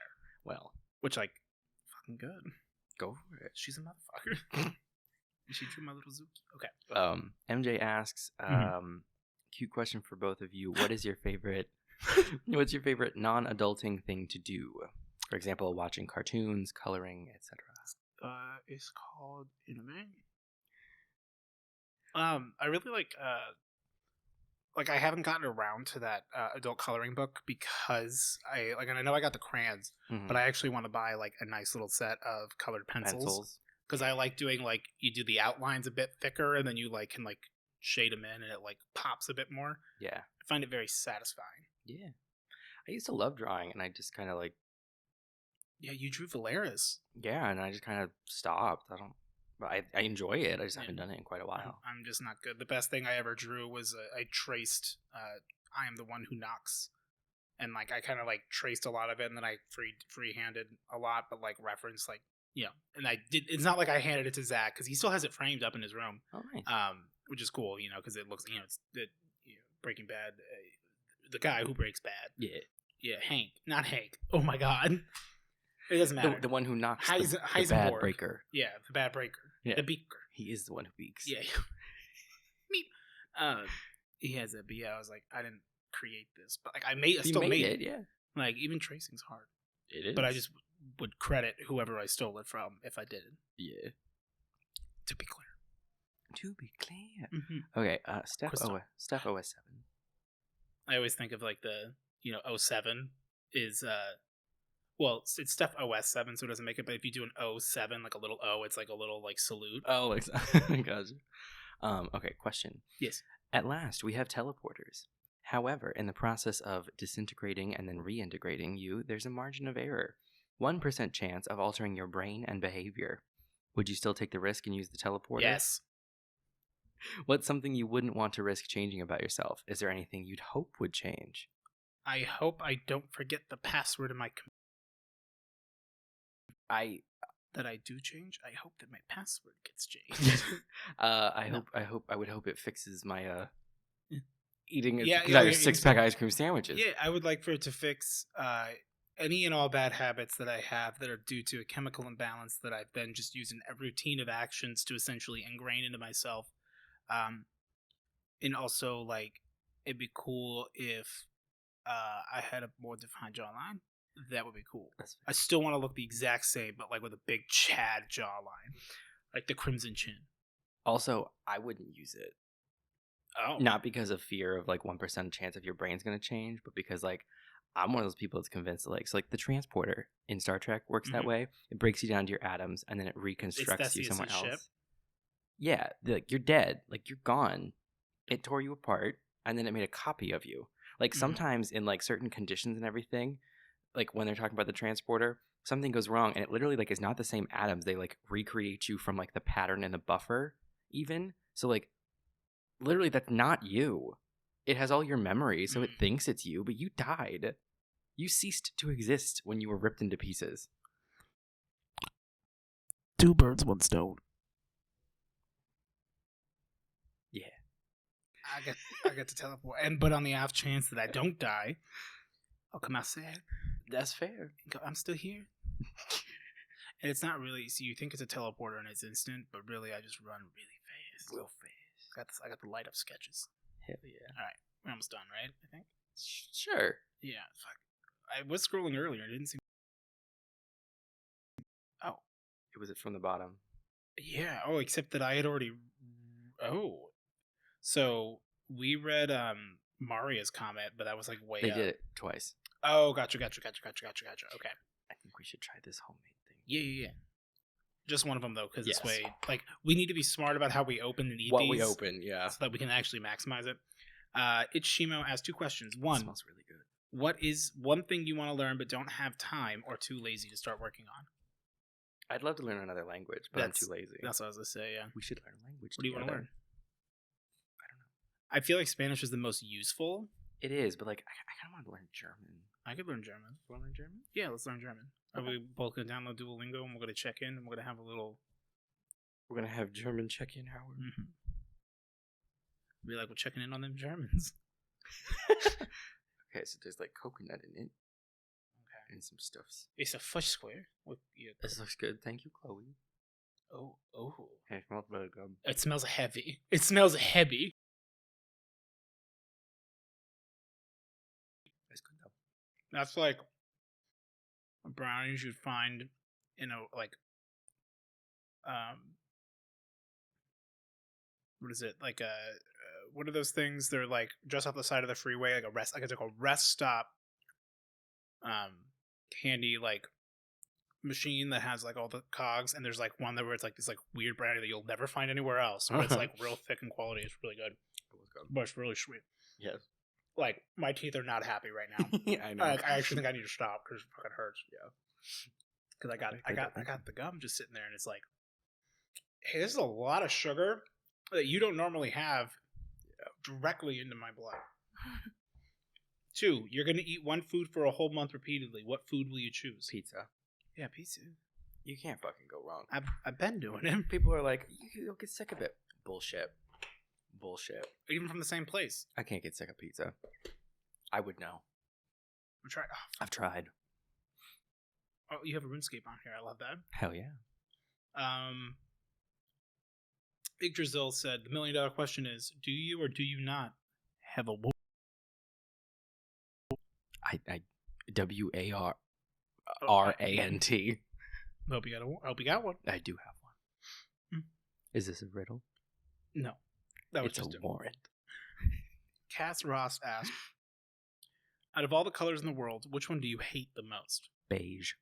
Well. Which like, fucking good. Go for it. She's a motherfucker. She drew my little Zuki. Okay. MJ asks, cute question for both of you. What is your favorite? What's your favorite non-adulting thing to do? For example, watching cartoons, coloring, etc. It's called anime. I really like I haven't gotten around to that adult coloring book because and I know I got the crayons, but I actually want to buy like a nice little set of colored pencils. Because I like doing like you do the outlines a bit thicker and then you like can like shade them in and it like pops a bit more. Yeah, I find it very satisfying. Yeah, I used to love drawing and I just kind of like. Yeah, you drew Valeris. Yeah, and I just kind of stopped. I enjoy it. I just haven't done it in quite a while. I'm just not good. The best thing I ever drew was I traced I Am the One Who Knocks. And like I kind of like traced a lot of it and then I freehanded a lot, but like referenced like. Yeah, and I did. It's not like I handed it to Zach because he still has it framed up in his room. Oh, nice. Which is cool, because it looks, it's Breaking Bad, the guy who breaks bad. Yeah, Hank, not Hank. Oh my God, it doesn't matter. The one who knocks the bad breaker. Yeah, the bad breaker. Yeah, the beaker. He is the one who beaks. Yeah. He has it, but yeah, I was like, I didn't create this, but like I still made it. Yeah, like even tracing's hard. It is, but I just would credit whoever I stole it from if I did it. Yeah. To be clear. Mm-hmm. Okay, Steph OS 7. I always think of like the 07 is it's Steph OS 7, so it doesn't make it, but if you do an 07, like a little O, it's like a little like salute. Oh, gotcha. Okay, question. Yes. At last we have teleporters. However, in the process of disintegrating and then reintegrating you, there's a margin of error. 1% chance of altering your brain and behavior. Would you still take the risk and use the teleporter? Yes. What's something you wouldn't want to risk changing about yourself? Is there anything you'd hope would change? I hope I don't forget the password of my that I do change. I hope that my password gets changed. I would hope it fixes my eating your 6-pack ice cream sandwiches. Yeah, I would like for it to fix any and all bad habits that I have that are due to a chemical imbalance that I've then just used in a routine of actions to essentially ingrain into myself. And also, like, it'd be cool if I had a more defined jawline. That would be cool. I still want to look the exact same, but like with a big Chad jawline. Like the crimson chin. Also, I wouldn't use it. Oh. Not because of fear of like 1% chance of your brain's going to change, but because like I'm one of those people that's convinced that so like the transporter in Star Trek works that way. It breaks you down to your atoms and then it reconstructs you somewhere else. Ship? Yeah, you're dead. Like you're gone. It tore you apart and then it made a copy of you. Like sometimes in like certain conditions and everything, like when they're talking about the transporter, something goes wrong and it literally like is not the same atoms. They like recreate you from like the pattern in the buffer even. So like literally that's not you. It has all your memories, so it thinks it's you, but you died. You ceased to exist when you were ripped into pieces. 2 birds, 1 stone. Yeah. I get to teleport, but on the off chance that I don't die, I'll come out sad. That's fair. Go, I'm still here. And it's not really. So you think it's a teleporter and it's instant, but really I just run really fast. Real fast. I got the light up sketches. Hell yeah. All right, we're almost done, right? I think. Sure. Yeah. Fuck. I was scrolling earlier. It didn't seem. Oh. It was from the bottom. Yeah. Oh, except that I had already. Oh. So we read Maria's comment, but that was like way. They did it twice. Oh, gotcha. Okay. I think we should try this homemade thing. Yeah. Just one of them though, because Yes. this way, like, we need to be smart about how we open and eat What these, we open, yeah. so that we can actually maximize it. Ichishimo asks 2 questions. It One, smells really good. what is one thing you want to learn but don't have time or too lazy to start working on? I'd love to learn another language, but I'm too lazy. That's what I was gonna say. Yeah. We should learn a language. What do you want to learn? I don't know. I feel like Spanish is the most useful. It is, but like I kind of want to learn German. I could learn German. You want to learn German? Yeah, let's learn German. Okay. Are we both gonna download Duolingo and we're gonna check in and we're gonna have a little. We're gonna have German check-in hour. Mm-hmm. Be like, we're checking in on them Germans. Okay, so there's like coconut in it. Okay. And some stuffs. It's a fish square. With This looks good. Thank you, Chloe. Oh. Hey, it smells really good. It smells heavy. It smells heavy. That's good though. That's like brownies you'd find in a like what is it, like a what are those things? They're like just off the side of the freeway, like a rest, like it's like a rest stop candy like machine that has like all the cogs, and there's like one that where it's like this like weird brownie that you'll never find anywhere else, but it's like real thick in quality. It's really good. But it's really sweet. Yes. Like, my teeth are not happy right now. Yeah, I know. I actually think I need to stop because it fucking hurts. Yeah. Because I got the gum just sitting there, and it's like, hey, this is a lot of sugar that you don't normally have directly into my blood. 2, you're gonna eat one food for a whole month repeatedly. What food will you choose? Pizza. Yeah, pizza. You can't fucking go wrong. I've been doing it. People are like, you'll get sick of it. Bullshit. Even from the same place. I can't get sick of pizza. I would know. I've tried. Oh, you have a RuneScape on here. I love that. Hell yeah. Yggdrasil said, the $1 million question is, do you or do you not have a wolf? I WARRANT. Hope you got one. I do have one. Is this a riddle? No. That was it's just a warrant. Cass Ross asked, out of all the colors in the world, which one do you hate the most? Beige.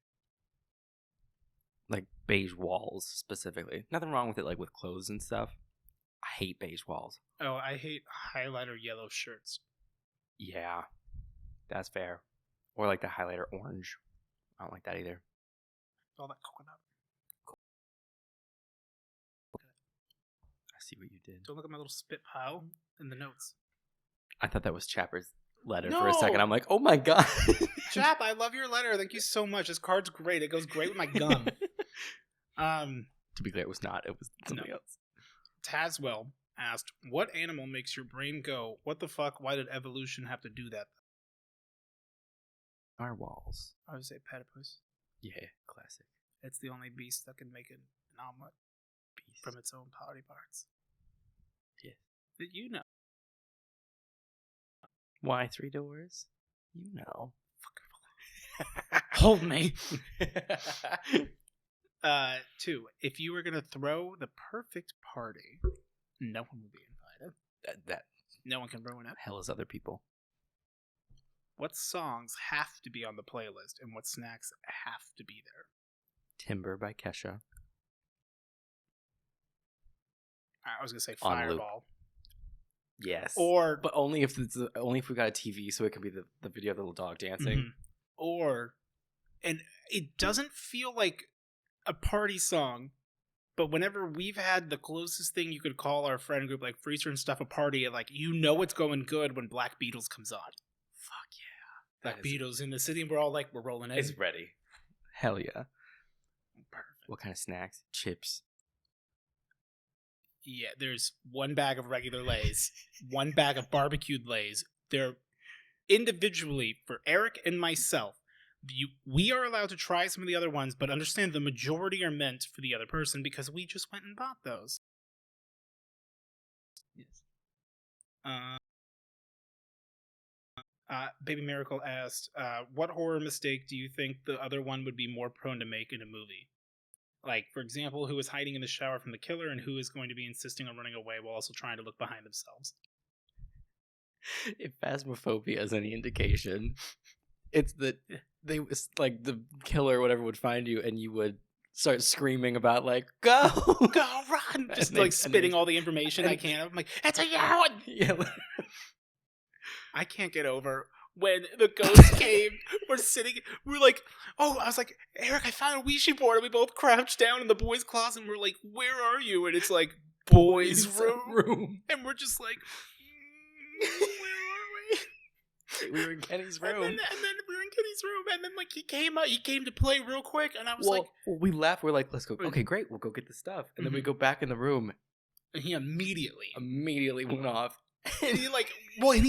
Like beige walls specifically. Nothing wrong with it, like with clothes and stuff. I hate beige walls. Oh, I hate highlighter yellow shirts. Yeah, that's fair. Or like the highlighter orange. I don't like that either. All that coconut. I see what you did. Don't look at my little spit pile in the notes. I thought that was Chapper's letter No! for a second. I'm like, oh my god. Chap, I love your letter. Thank you so much. This card's great. It goes great with my gum. To be clear, it was not. It was somebody else. Tazwell asked, what animal makes your brain go, what the fuck? Why did evolution have to do that? Narwhals. I would say platypus. Yeah, classic. It's the only beast that can make an omelet from its own body parts. Yeah. Did you know? Why 3 doors? You know. Hold me. 2, if you were going to throw the perfect party, no one will be invited. That No one can ruin it. hell is other people. What songs have to be on the playlist and what snacks have to be there? Timber by Kesha. I was going to say On loop. Fireball. Yes. But only if we got a TV, so it can be the video of the little dog dancing. Mm-hmm. And it doesn't feel like a party song, but whenever we've had the closest thing you could call our friend group, like Freezer and stuff, a party, like, you know it's going good when Black Beatles comes on. Fuck yeah. Black Beatles in the city, and we're all like, we're rolling in. It's ready. Hell yeah. Perfect. What kind of snacks? Chips. Yeah, there's one bag of regular Lay's, one bag of barbecued Lay's. They're individually for Eric and myself. We are allowed to try some of the other ones, but understand the majority are meant for the other person because we just went and bought those. Yes. Baby Miracle asked, what horror mistake do you think the other one would be more prone to make in a movie? Like, for example, who is hiding in the shower from the killer and who is going to be insisting on running away while also trying to look behind themselves? If Phasmophobia is any indication, it's that they like the killer or whatever would find you and you would start screaming about like, go run, just like spitting all the information I can. I'm like, it's a yawn. Yeah. I can't get over when the ghost came. We're like, oh, I was like, Eric, I found a Ouija board, and we both crouched down in the boys' closet, and we're like, where are you? And it's like, boys' room. And we're just like, where are we? We were in Kenny's room. And then we were in Kenny's room, and then like he came to play real quick, and I was like, we left. We're like, let's go. Okay, great, we'll go get the stuff. And then we go back in the room, and he immediately went off. And he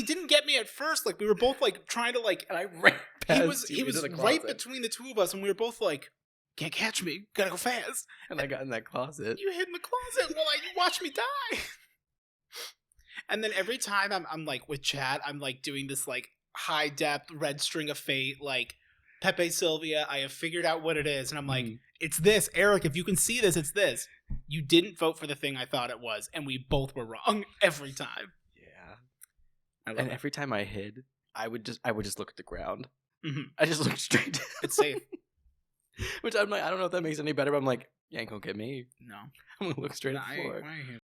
didn't get me at first. Like we were both like trying to like, and I ran past he was right between the two of us, and we were both like, can't catch me, gotta go fast. And I got in that closet. You hid in the closet while you watched me die. And then every time I'm like with chat, I'm like doing this like high depth red string of fate, like Pepe Sylvia. I have figured out what it is, and I'm like, it's this, Eric. If you can see this, it's this. You didn't vote for the thing I thought it was, and we both were wrong every time. And every time I hid, I would just look at the ground. Mm-hmm. I just looked straight down. It's safe. Which I'm like, I don't know if that makes any better, but I'm like, you ain't gonna get me. No. I'm gonna look straight at the floor. I'm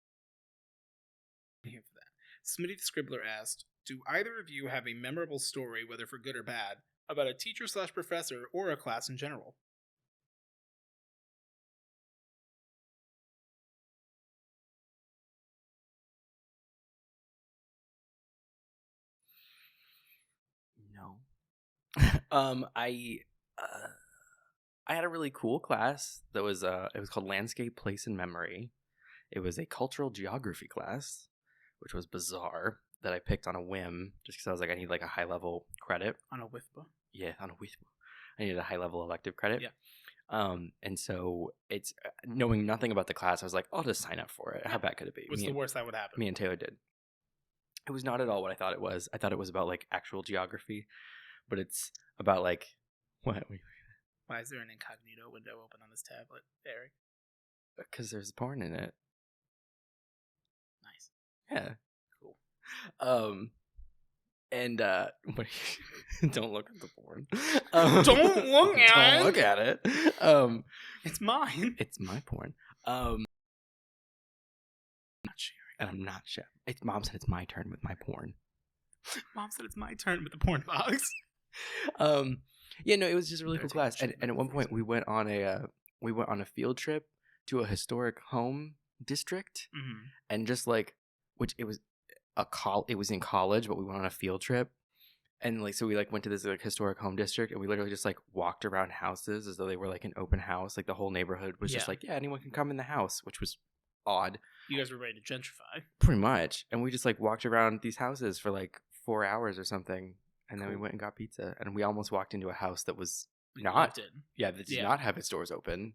here for that. Smitty the Scribbler asked, do either of you have a memorable story, whether for good or bad, about a teacher/professor or a class in general? I had a really cool class that was it was called Landscape, Place, and Memory. It was a cultural geography class, which was bizarre, that I picked on a whim just because I was like, I need like a high level credit. On a WIFBA? Yeah, on a WIFBA. I needed a high level elective credit. Yeah. And so it's knowing nothing about the class, I was like, I'll just sign up for it. How bad could it be? What's the worst that would happen? Me and Taylor did. It was not at all what I thought it was. I thought it was about like actual geography, but it's about like what? Why is there an incognito window open on this tablet, Eric? Because there's porn in it. Nice. Yeah. Cool. And don't look at the porn. Don't look at it. Don't look at it. It's mine. It's my porn. I'm not sharing. And I'm not sharing. Mom said it's my turn with my porn. Mom said it's my turn with the porn box. Yeah, no, it was just a really cool class. And at one point we went on a field trip to a historic home district, and just like, which it was it was in college, but we went on a field trip, and like, so we like went to this like historic home district, and we literally just like walked around houses as though they were like an open house. Like the whole neighborhood was just like, yeah, anyone can come in the house, which was odd. You guys were ready to gentrify. Pretty much. And we just like walked around these houses for like 4 hours or something. And then we went and got pizza. And we almost walked into a house that was that did not have its doors open.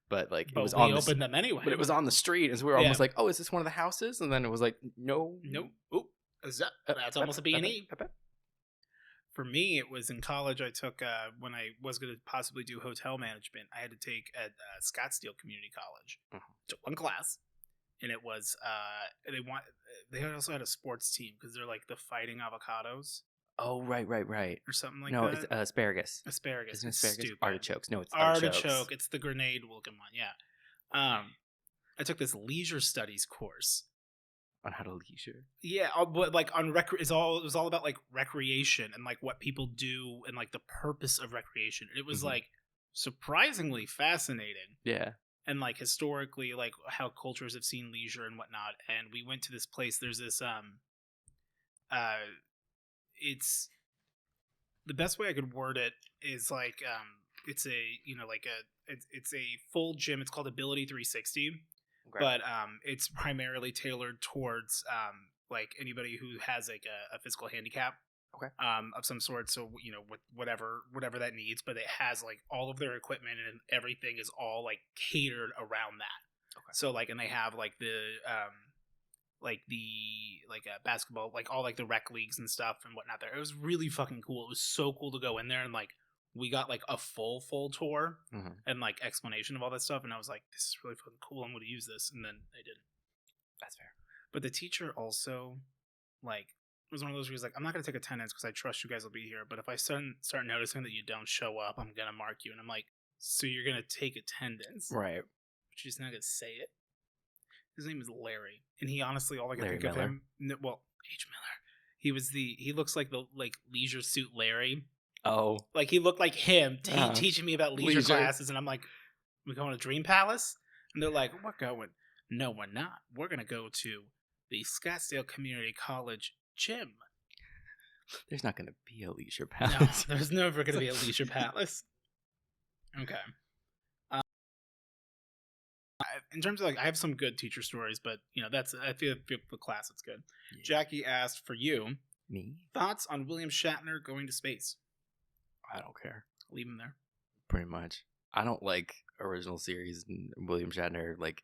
But like, it was on opened them anyway. But it was on the street. And so we were almost like, oh, is this one of the houses? And then it was like, no. Nope. Oop. That's almost a B&E. For me, it was in college. I took, when I was going to possibly do hotel management, I had to take at Scottsdale Community College. Took one class. And it was, they also had a sports team because they're like the Fighting Avocados. Oh, right. Or something like that. No, it's asparagus. Asparagus. Isn't asparagus? Stupid. Artichokes. No, it's artichoke. It's the grenade looking one, yeah. I took this leisure studies course. On how to leisure? Yeah, but like on it was all about like recreation and like what people do and like the purpose of recreation. It was like surprisingly fascinating. Yeah. And like historically, like how cultures have seen leisure and whatnot. And we went to this place. There's this it's the best way I could word it is like it's a it's a full gym. It's called Ability 360, Okay. But it's primarily tailored towards like anybody who has like a physical handicap. Okay. Of some sort. So, you know, with whatever that needs, but it has like all of their equipment and everything is all like catered around that. Okay. So like, and they have like the basketball, like all like the rec leagues and stuff and whatnot there. It was really fucking cool. It was so cool to go in there and like, we got like a full tour and like explanation of all that stuff. And I was like, this is really fucking cool. I'm going to use this. And then I didn't. That's fair. But the teacher also like, it was one of those where he's like, I'm not going to take attendance because I trust you guys will be here. But if I start noticing that you don't show up, I'm going to mark you. And I'm like, so you're going to take attendance? Right. But you're just not going to say it? His name is Larry. And he honestly, all I can Larry think Miller. of him, well, H. Miller. He looks like the Leisure Suit Larry. Oh. Like he looked like him teaching me about leisure classes. And I'm like, we going to Dream Palace? And they're like, we're going. No, we're not. We're going to go to the Scottsdale Community College gym. There's not going to be a leisure palace. No, there's never going to be a leisure palace. Okay. In terms of like, I have some good teacher stories, but you know, I feel the class it's good. Yeah. Jackie asked for you. Me? Thoughts on William Shatner going to space? I don't care. Leave him there. Pretty much. I don't like original series and William Shatner. Like,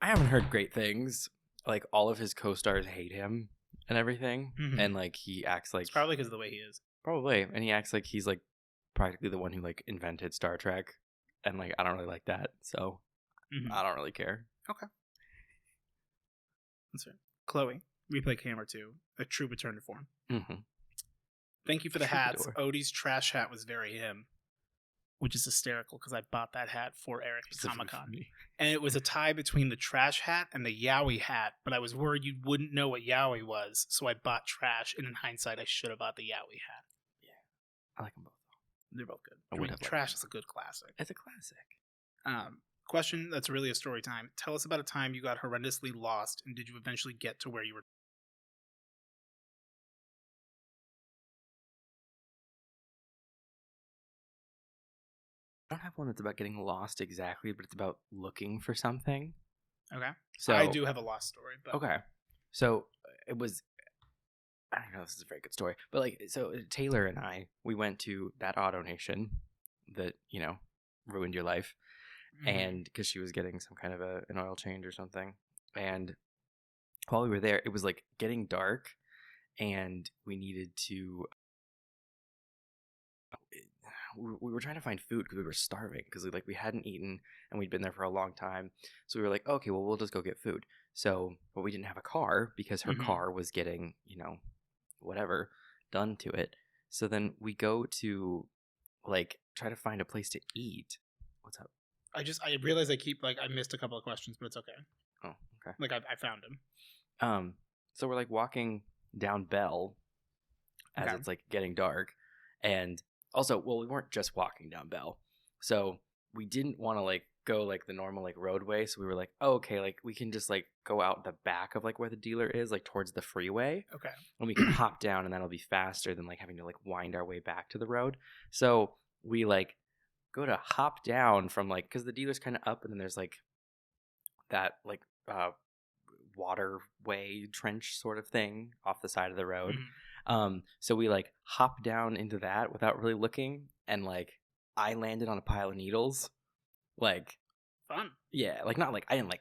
I haven't heard great things. Like, all of his co-stars hate him and everything. And like, he acts like... It's probably because of the way he is. Probably. And he acts like he's like practically the one who like invented Star Trek. And like, I don't really like that. So, I don't really care. Okay. That's right. Chloe, replay camera 2. A true return to form. Thank you for the hats. Odie's trash hat was very him. Which is hysterical because I bought that hat for Eric at Comic-Con. And it was a tie between the trash hat and the Yowie hat, but I was worried you wouldn't know what Yowie was, so I bought trash, and in hindsight, I should have bought the Yowie hat. Yeah. I like them both. They're both good. Trash is a good classic. It's a classic. Question that's really a story time. Tell us about a time you got horrendously lost, and did you eventually get to where you were? I don't have one that's about getting lost exactly, but it's about looking for something. Okay. So I do have a lost story. But... Okay. So it was, I don't know if this is a very good story, but like, so Taylor and I, we went to that AutoNation that, you know, ruined your life. And because she was getting some kind of an oil change or something. And while we were there, it was like getting dark and we needed to, we were trying to find food because we were starving because we hadn't eaten and we'd been there for a long time. So we were like, okay, well, we'll just go get food. So, but we didn't have a car because her car was getting, you know, whatever done to it. So then we go to like try to find a place to eat. What's up? I realized I missed a couple of questions, but it's okay. Oh, okay. Like I found him. So we're like walking down Bell as it's like getting dark. And also, well, we weren't just walking down Bell. So we didn't want to like go like the normal like roadway. So we were like, oh, okay, like we can just like go out the back of like where the dealer is, like towards the freeway. Okay. And we can hop down and that'll be faster than like having to like wind our way back to the road. So we like go to hop down from like, because the dealer's kind of up and then there's like that like waterway trench sort of thing off the side of the road. So we like hop down into that without really looking, and like I landed on a pile of needles. Like fun. Yeah, like not like I didn't like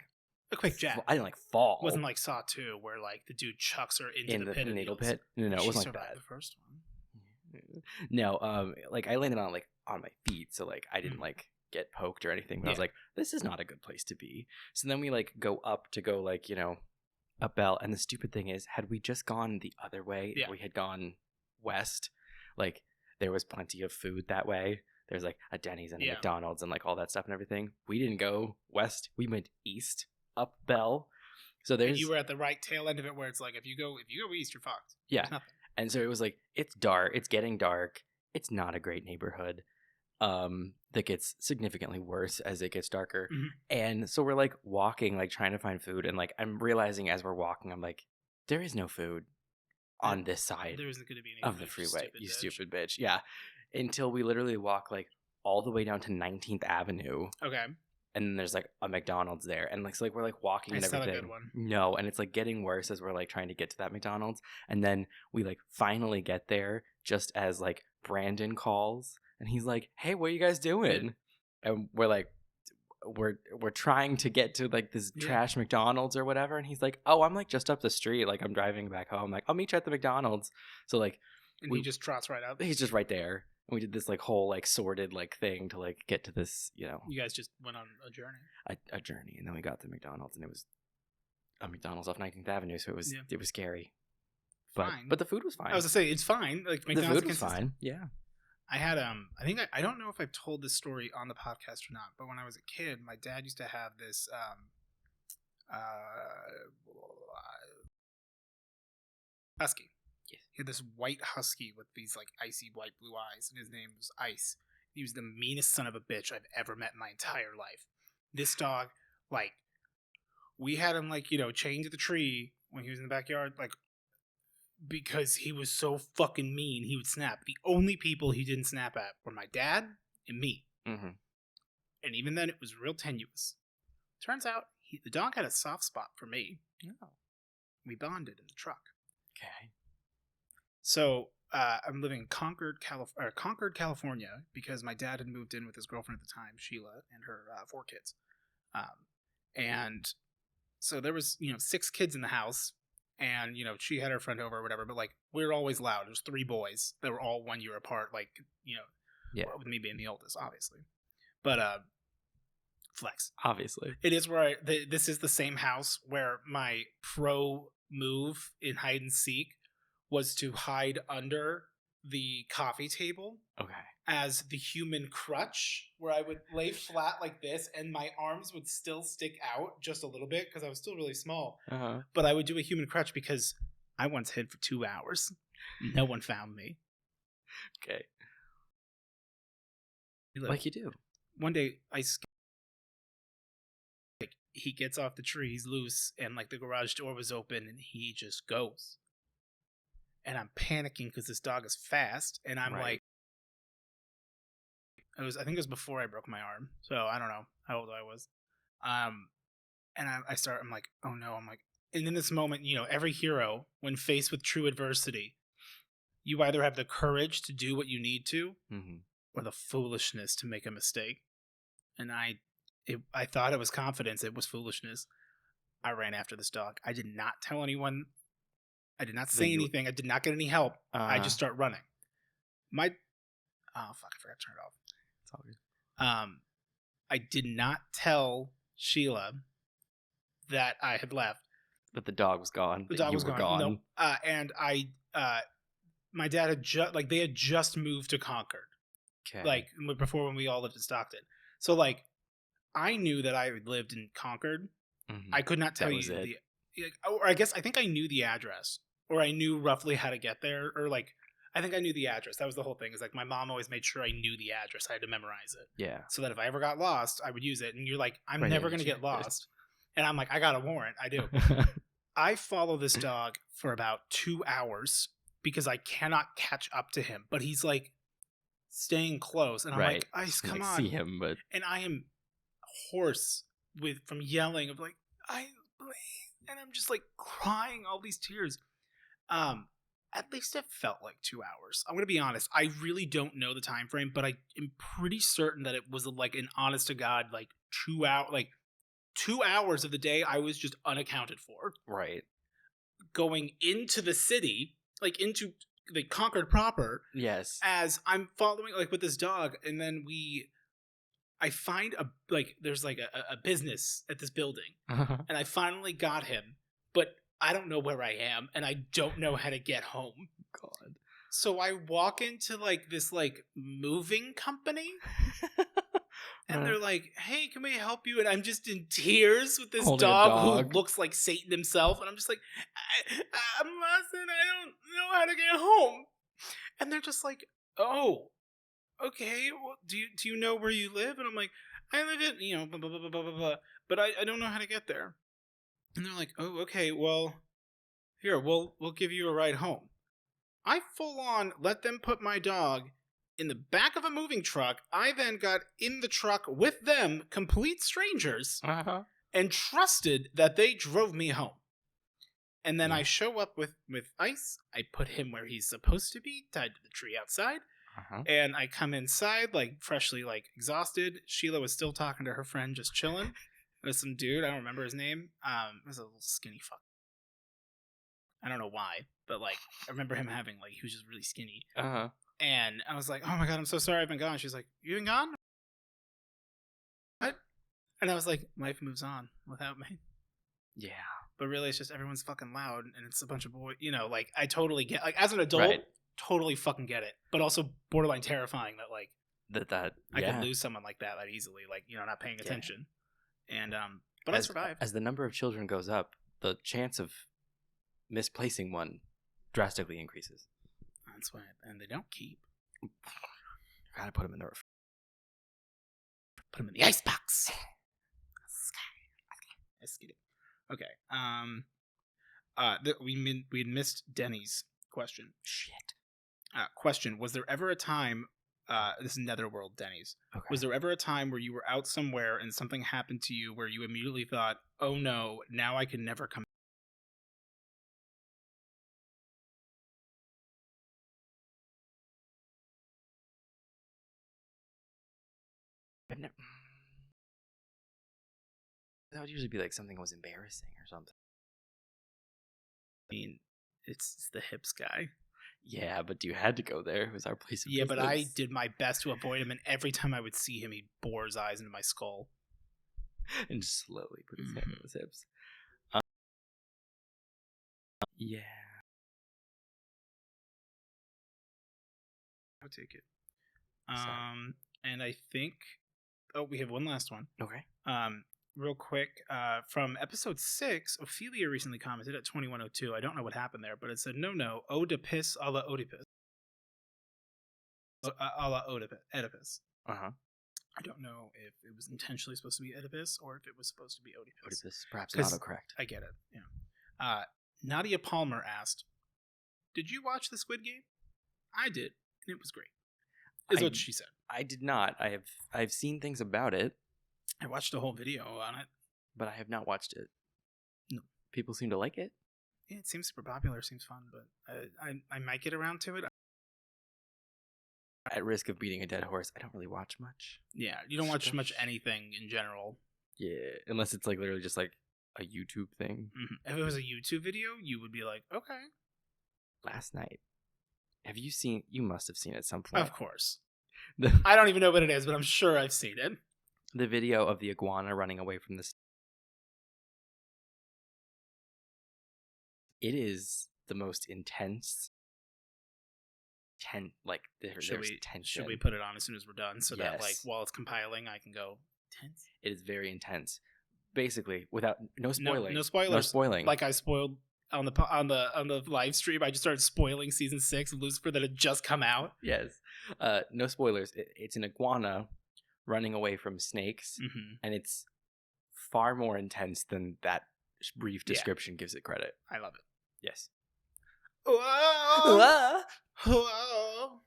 a quick jab. I didn't like fall. It wasn't like Saw 2 where like the dude chucks her into the pit of needle needles. Pit. No, it wasn't like that. The first one. No, like I landed on my feet, so like I didn't like get poked or anything. But I was like, this is not a good place to be. So then we like go up to go like, you know, up Bell, and the stupid thing is, had we just gone the other way, if we had gone west, like there was plenty of food that way. There's like a Denny's and a McDonald's and like all that stuff and everything. We didn't go west. We went east up Bell. So there's, and you were at the right tail end of it where it's like if you go east, you're fucked. Yeah. And so it was like, it's dark. It's getting dark. It's not a great neighborhood. That gets significantly worse as it gets darker. And so we're like walking, like trying to find food. And like, I'm realizing as we're walking, I'm like, there is no food on this side there isn't going to be any of the freeway. You stupid bitch. Yeah. Until we literally walk like all the way down to 19th Avenue. Okay. and then there's like a McDonald's there, and like so like we're like walking and It's not a everything. good one. No, and it's like getting worse as we're like trying to get to that McDonald's, and then we like finally get there just as like Brandon calls, and he's like, "Hey, what are you guys doing?" And we're like, we're trying to get to like this trash McDonald's or whatever, and he's like, "Oh, I'm like just up the street, like I'm driving back home, like I'll meet you at the McDonald's." So like, and he just trots right out. He's just right there. And we did this like whole like sorted like thing to like get to this, you know. You guys just went on a journey. A journey, and then we got to McDonald's, and it was a McDonald's off 19th Avenue, so it was scary. But the food was fine. I was gonna say it's fine. Like McDonald's, the food was fine. Yeah. I had I think I don't know if I've told this story on the podcast or not, but when I was a kid, my dad used to have this husky. Yes. He had this white husky with these like icy white blue eyes, and his name was Ice. He was the meanest son of a bitch I've ever met in my entire life. This dog, like, we had him like, chained to the tree when he was in the backyard, like, because he was so fucking mean. He would snap. The only people he didn't snap at were my dad and me. Mm-hmm. And even then, it was real tenuous. Turns out, the dog had a soft spot for me. Oh. We bonded in the truck. Okay. So, I'm living in Concord, California, because my dad had moved in with his girlfriend at the time, Sheila, and her 4 kids. And so there was, 6 kids in the house. And, she had her friend over or whatever, but, like, we were always loud. There's 3 boys that were all 1 year apart, like, with me being the oldest, obviously. But, flex. Obviously. It is where this is the same house where my pro move in hide and seek was to hide under the coffee table. Okay. As the human crutch, where I would lay flat like this, and my arms would still stick out just a little bit because I was still really small. Uh-huh. But I would do a human crutch because I once hid for 2 hours. No one found me. Okay. Like you do. One day, he gets off the tree, he's loose, and like the garage door was open, and he just goes. And I'm panicking because this dog is fast, and I'm like, I think it was before I broke my arm, so I don't know how old I was. And I'm like, oh no, and in this moment, every hero, when faced with true adversity, you either have the courage to do what you need to, or the foolishness to make a mistake. And I thought it was confidence, it was foolishness. I ran after this dog. I did not tell anyone. I did not say anything. I did not get any help. I just start running. Oh fuck! I forgot to turn it off. It's all good. I did not tell Sheila that I had left. But the dog was gone. The dog was gone. No. And my dad had they had just moved to Concord. Okay. Like before, when we all lived in Stockton. So like, I knew that I lived in Concord. Mm-hmm. I could not tell you or I think I knew the address, or I knew roughly how to get there, or like, I think I knew the address. That was the whole thing. Is like my mom always made sure I knew the address. I had to memorize it. Yeah. So that if I ever got lost, I would use it. And you're like, I'm never going to get lost. And I'm like, I got a warrant. I do. I follow this dog for about 2 hours because I cannot catch up to him. But he's like staying close. And I'm like, Ice, come on. See him, but... And I am hoarse from yelling of like, and I'm just like crying all these tears. At least it felt like 2 hours. I'm going to be honest. I really don't know the time frame, but I am pretty certain that it was like an honest to God, like 2 hours of the day I was just unaccounted for. Right. Going into the city, like into the Concord proper. Yes. As I'm following like with this dog, and then I find there's like a business at this building, and I finally got him, but I don't know where I am, and I don't know how to get home. God. So I walk into like this like moving company, and they're like, "Hey, can we help you?" And I'm just in tears with this dog who looks like Satan himself, and I'm just like, "I'm lost, and I don't know how to get home." And they're just like, "Oh, okay. Well, do you know where you live?" And I'm like, "I live in blah, blah, blah, blah, blah, blah, but I don't know how to get there." And they're like, "Oh, okay, well, here, we'll give you a ride home." I full on let them put my dog in the back of a moving truck. I then got in the truck with them, complete strangers, and trusted that they drove me home. And then I show up with Ice. I put him where he's supposed to be, tied to the tree outside. And I come inside, like, freshly, like, exhausted. Sheila was still talking to her friend, just chilling. There's some dude, I don't remember his name. It was a little skinny fuck. I don't know why, but, like, I remember him having, like, he was just really skinny. And I was like, oh my god, I'm so sorry I've been gone. She's like, you been gone? What? And I was like, life moves on without me. Yeah. But really, it's just everyone's fucking loud, and it's a bunch of boys. You know, like, I totally get, like, as an adult, totally fucking get it. But also borderline terrifying that, like, I could lose someone like that easily, like, you know, not paying attention. And, but I survived. As the number of children goes up, the chance of misplacing one drastically increases. That's why, and they don't keep. Gotta put them in the roof. Put them in the icebox. Let's get it. Okay. We missed Denny's question. Shit. Question: was there ever a time? This is Netherworld Denny's. Okay. Was there ever a time where you were out somewhere and something happened to you where you immediately thought, "Oh no, now I can never come"? That would usually be like something that was embarrassing or something. I mean, it's the hips guy. Yeah, but you had to go there. It was our place of business. But I did my best to avoid him, and every time I would see him, he'd bore his eyes into my skull. And just slowly put his hand on his hips. Yeah. I'll take it. And I think... Oh, we have one last one. Okay. Real quick, from episode 6, Ophelia recently commented at 2102. I don't know what happened there, but it said, no, Odiepus a la Odiepus. A la Oedipus. I don't know if it was intentionally supposed to be Oedipus or if it was supposed to be Oedipus. Oedipus, perhaps autocorrect. I get it, yeah. Nadia Palmer asked, did you watch the Squid Game? I did, and it was great. Is what she said. I did not. I've seen things about it. I watched a whole video on it. But I have not watched it. No. People seem to like it. Yeah, it seems super popular. Seems fun, but I might get around to it. At risk of beating a dead horse, I don't really watch much. Yeah, you don't watch much anything in general. Yeah, unless it's like literally just like a YouTube thing. If it was a YouTube video, you would be like, okay. Last night. Have you seen... You must have seen it at some point. Of course. I don't even know what it is, but I'm sure I've seen it. The video of the iguana running away from this. It is the most intense. There's tension. Should we put it on as soon as we're done so that like while it's compiling I can go tense? It is very intense. Basically, without no spoiling. No spoilers. No spoiling. Like I spoiled on the live stream. I just started spoiling season 6 of Lucifer that had just come out. Yes. No spoilers. It's an iguana running away from snakes, and it's far more intense than that brief description gives it credit. I love it. Yes. Whoa. Whoa.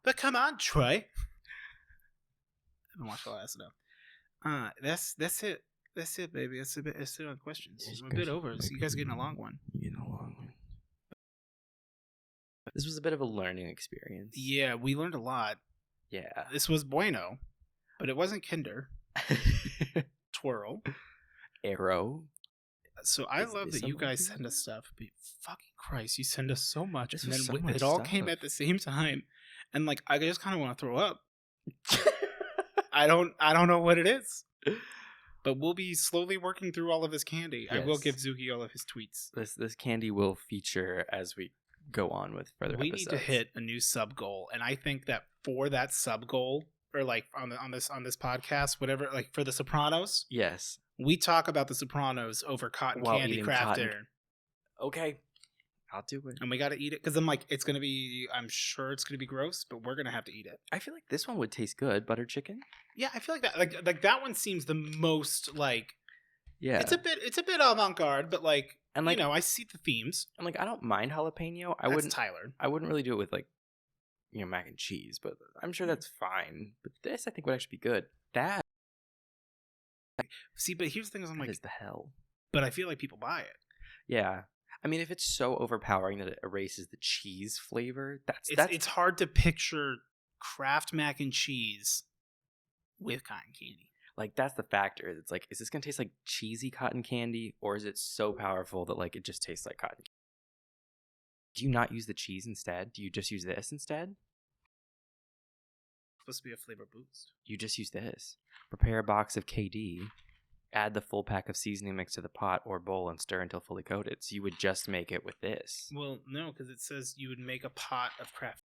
But come on, Troy. I haven't watched all that stuff. That's it. That's it, baby. That's it on questions. We're a bit over. So you guys are getting a long one. This was a bit of a learning experience. Yeah, we learned a lot. Yeah. This was bueno, but it wasn't Kinder. Twirl. Arrow. So I love that you guys send us stuff, but fucking Christ, you send us so much. And then it all came at the same time. And like, I just kind of want to throw up. I don't know what it is. But we'll be slowly working through all of this candy. Yes. I will give Zuki all of his tweets. This candy will feature as we go on with further episodes. We need to hit a new sub goal, and I think that for that sub goal, or like on this podcast, whatever, like for the Sopranos, yes, we talk about the Sopranos over cotton candy crafted. Okay, I'll do it, and we got to eat it because I'm like, I'm sure it's gonna be gross, but we're gonna have to eat it. I feel like this one would taste good, butter chicken. Yeah, I feel like that. Like that one seems the most like. Yeah, it's a bit avant-garde, but like, and like, I see the themes. And like, I don't mind jalapeno. That's Tyler. I wouldn't really do it with like, mac and cheese, but I'm sure that's fine. But this, I think, would actually be good. That See, but here's the thing: is I'm like, is the hell. But I feel like people buy it. Yeah, I mean, if it's so overpowering that it erases the cheese flavor, it's hard to picture Kraft mac and cheese with cotton candy. Like, that's the factor. It's like, is this gonna taste like cheesy cotton candy, or is it so powerful that like it just tastes like cotton candy? Do you not use the cheese instead? Do you just use this instead? It's supposed to be a flavor boost. You just use this. Prepare a box of KD. Add the full pack of seasoning mix to the pot or bowl and stir until fully coated. So you would just make it with this. Well, no, because it says you would make a pot of Kraft.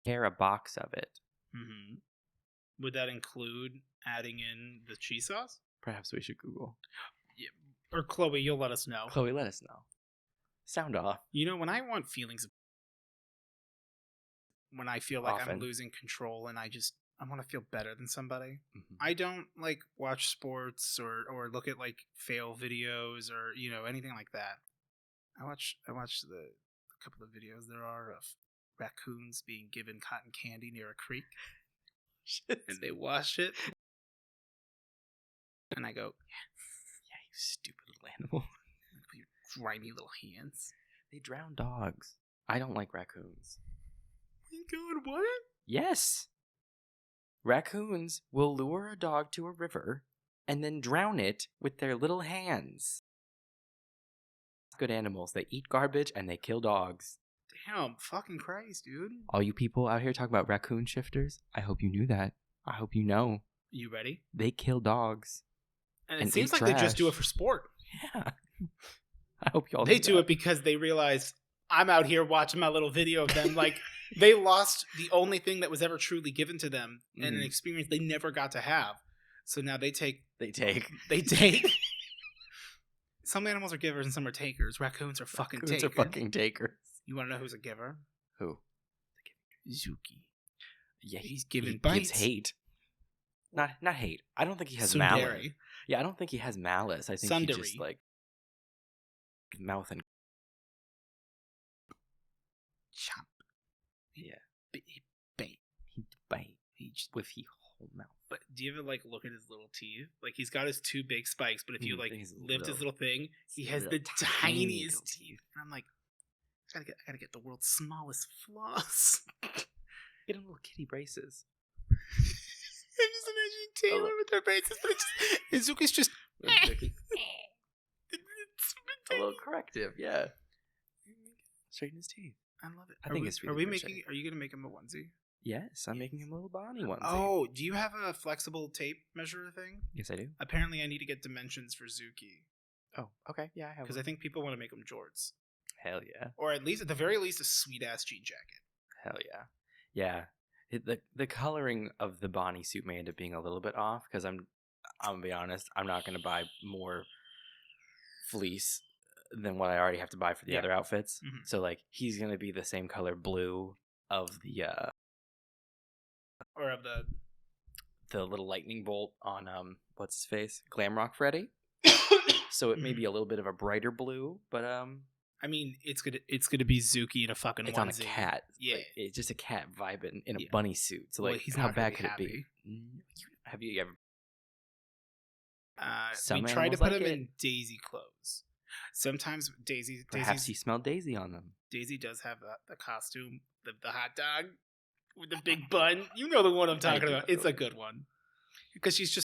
Prepare a box of it. Mm-hmm. Would that include adding in the cheese sauce? Perhaps we should Google. Yeah. Or Chloe, you'll let us know. Chloe, let us know. Sound off. You know, when I want feelings, when I feel like Often. I'm losing control and I want to feel better than somebody. Mm-hmm. I don't like watch sports or look at like fail videos or, you know, anything like that. I watch the couple of videos there are of raccoons being given cotton candy near a creek. And they wash it. And I go, yeah, you stupid little animal. With your grimy little hands. They drown dogs. I don't like raccoons. Oh my god, what? Yes. Raccoons will lure a dog to a river and then drown it with their little hands. Good animals. They eat garbage and they kill dogs. Damn, fucking Christ, dude. All you people out here talking about raccoon shifters, I hope you knew that. I hope you know. You ready? They kill dogs. And it seems like they just do it for sport. Yeah. I hope y'all They do it because they realize I'm out here watching my little video of them. Like, they lost the only thing that was ever truly given to them and an experience they never got to have. So now they take. Some animals are givers and some are takers. Raccoons are fucking takers. You want to know who's a giver? Who? Zuki. Yeah, he's giving he bites. Gives hate. Not hate. I don't think he has Tsundere. malice. Yeah, I don't think he has malice. I think he just like mouth and chop. Yeah. He bite. He bite. He just with he whole mouth. But do you ever like look at his little teeth? Like, he's got his two big spikes, but if you like lift his little thing, he has the tiniest teeth. And I'm like, I gotta get the world's smallest floss. Get him little kitty braces. I'm just imagining Taylor with her braces, but it's Zuki's just a little corrective, yeah. Straighten his teeth. I love it. I think it's really Are you gonna make him a onesie? Yes, I'm making him a little Bonnie onesie. Oh, do you have a flexible tape measure thing? Yes, I do. Apparently, I need to get dimensions for Zuki. Oh, okay. Yeah, I have. Because I think people want to make him jorts. Hell yeah. Or at the very least, a sweet ass jean jacket. Hell yeah. Yeah. The coloring of the Bonnie suit may end up being a little bit off because I'm gonna be honest, I'm not gonna buy more fleece than what I already have to buy for the other outfits. Mm-hmm. So like he's gonna be the same color blue of the or of the little lightning bolt on what's his face? Glamrock Freddy. So it may be a little bit of a brighter blue, but I mean, it's gonna be Zuki in a fucking it's onesie. on a cat. Yeah. Like, it's just a cat vibing in a bunny suit. So like, he's how not bad could happy. it be? Have you ever? We try to put him in Daisy clothes. Sometimes Perhaps he smelled Daisy on them. Daisy does have the costume, the hot dog with the big bun. You know the one I'm talking about. It's a good one because she's just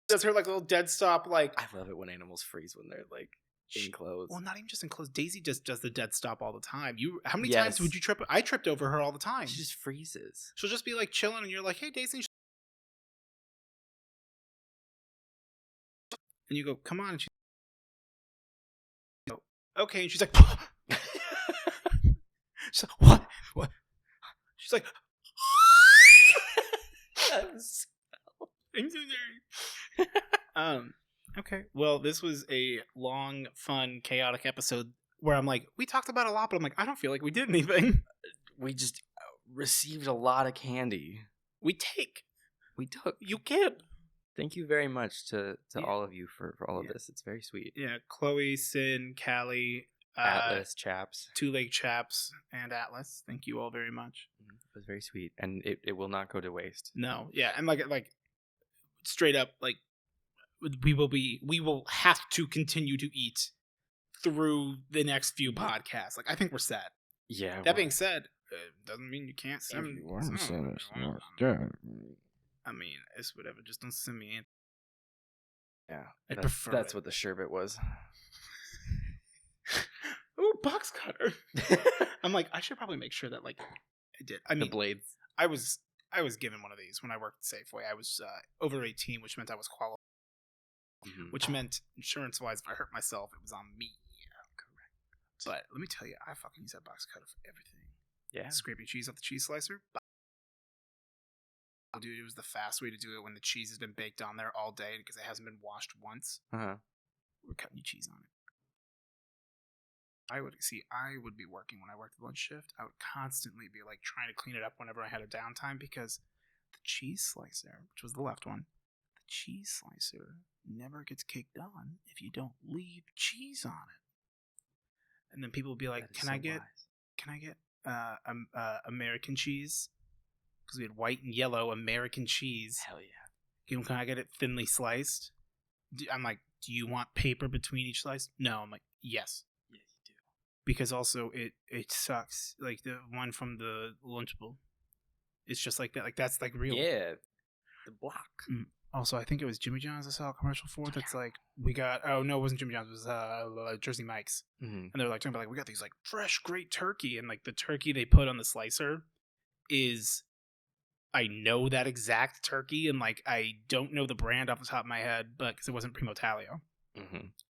does her like little dead stop. Like, I love it when animals freeze when they're like in clothes. Well, not even just in clothes. Daisy just does the dead stop all the time. How many times would you trip? I tripped over her all the time. She just freezes. She'll just be like chilling, and you're like, "Hey, Daisy," and you go, "Come on," and she go, "Okay," and she's like, she's like, "What?" She's like, "I'm so sorry." Okay. Well, this was a long, fun, chaotic episode where I'm like, we talked about a lot, but I'm like, I don't feel like we did anything. We just received a lot of candy. We took. You give. Thank you very much to all of you for all of this. It's very sweet. Yeah. Chloe, Sin, Callie, Atlas chaps. Two-leg chaps and Atlas. Thank you all very much. It was very sweet, and it will not go to waste. No, yeah, and like straight up, like we will have to continue to eat through the next few podcasts. Like I think we're set. Yeah. That being said, doesn't mean you can't send. If you want to send us more I mean, it's whatever. Just don't send me in. Yeah, prefer that's it. what the sherbet was. Ooh, box cutter. I'm like, I should probably make sure that like I did. I mean, The blades. I was given one of these when I worked at Safeway. I was over 18, which meant I was qualified. Mm-hmm. Which meant insurance-wise, if I hurt myself, it was on me. Correct. But let me tell you, I fucking use that box cutter for everything. Yeah. Scrape your cheese off the cheese slicer. Dude, it was the fast way to do it when the cheese has been baked on there all day because it hasn't been washed once. We're cutting your cheese on it. I would be working when I worked the lunch shift. I would constantly be like trying to clean it up whenever I had a downtime because the cheese slicer, which was the left one, the cheese slicer never gets caked on if you don't leave cheese on it. And then people would be like, "Can I get American cheese?" Because we had white and yellow American cheese. Hell yeah. Can I get it thinly sliced? I'm like, "Do you want paper between each slice?" No. I'm like, "Yes." Yes, you do. Because also it sucks. Like the one from the Lunchable, it's just like that. Like that's like real. Yeah. The block. Also, I think it was Jimmy John's I saw a commercial for. That's like we got. Oh no, it wasn't Jimmy John's. It was Jersey Mike's. Mm-hmm. And they're like talking about like we got these like fresh, great turkey, and like the turkey they put on the slicer is. I know that exact turkey, and like I don't know the brand off the top of my head, but because it wasn't Primo Taglio,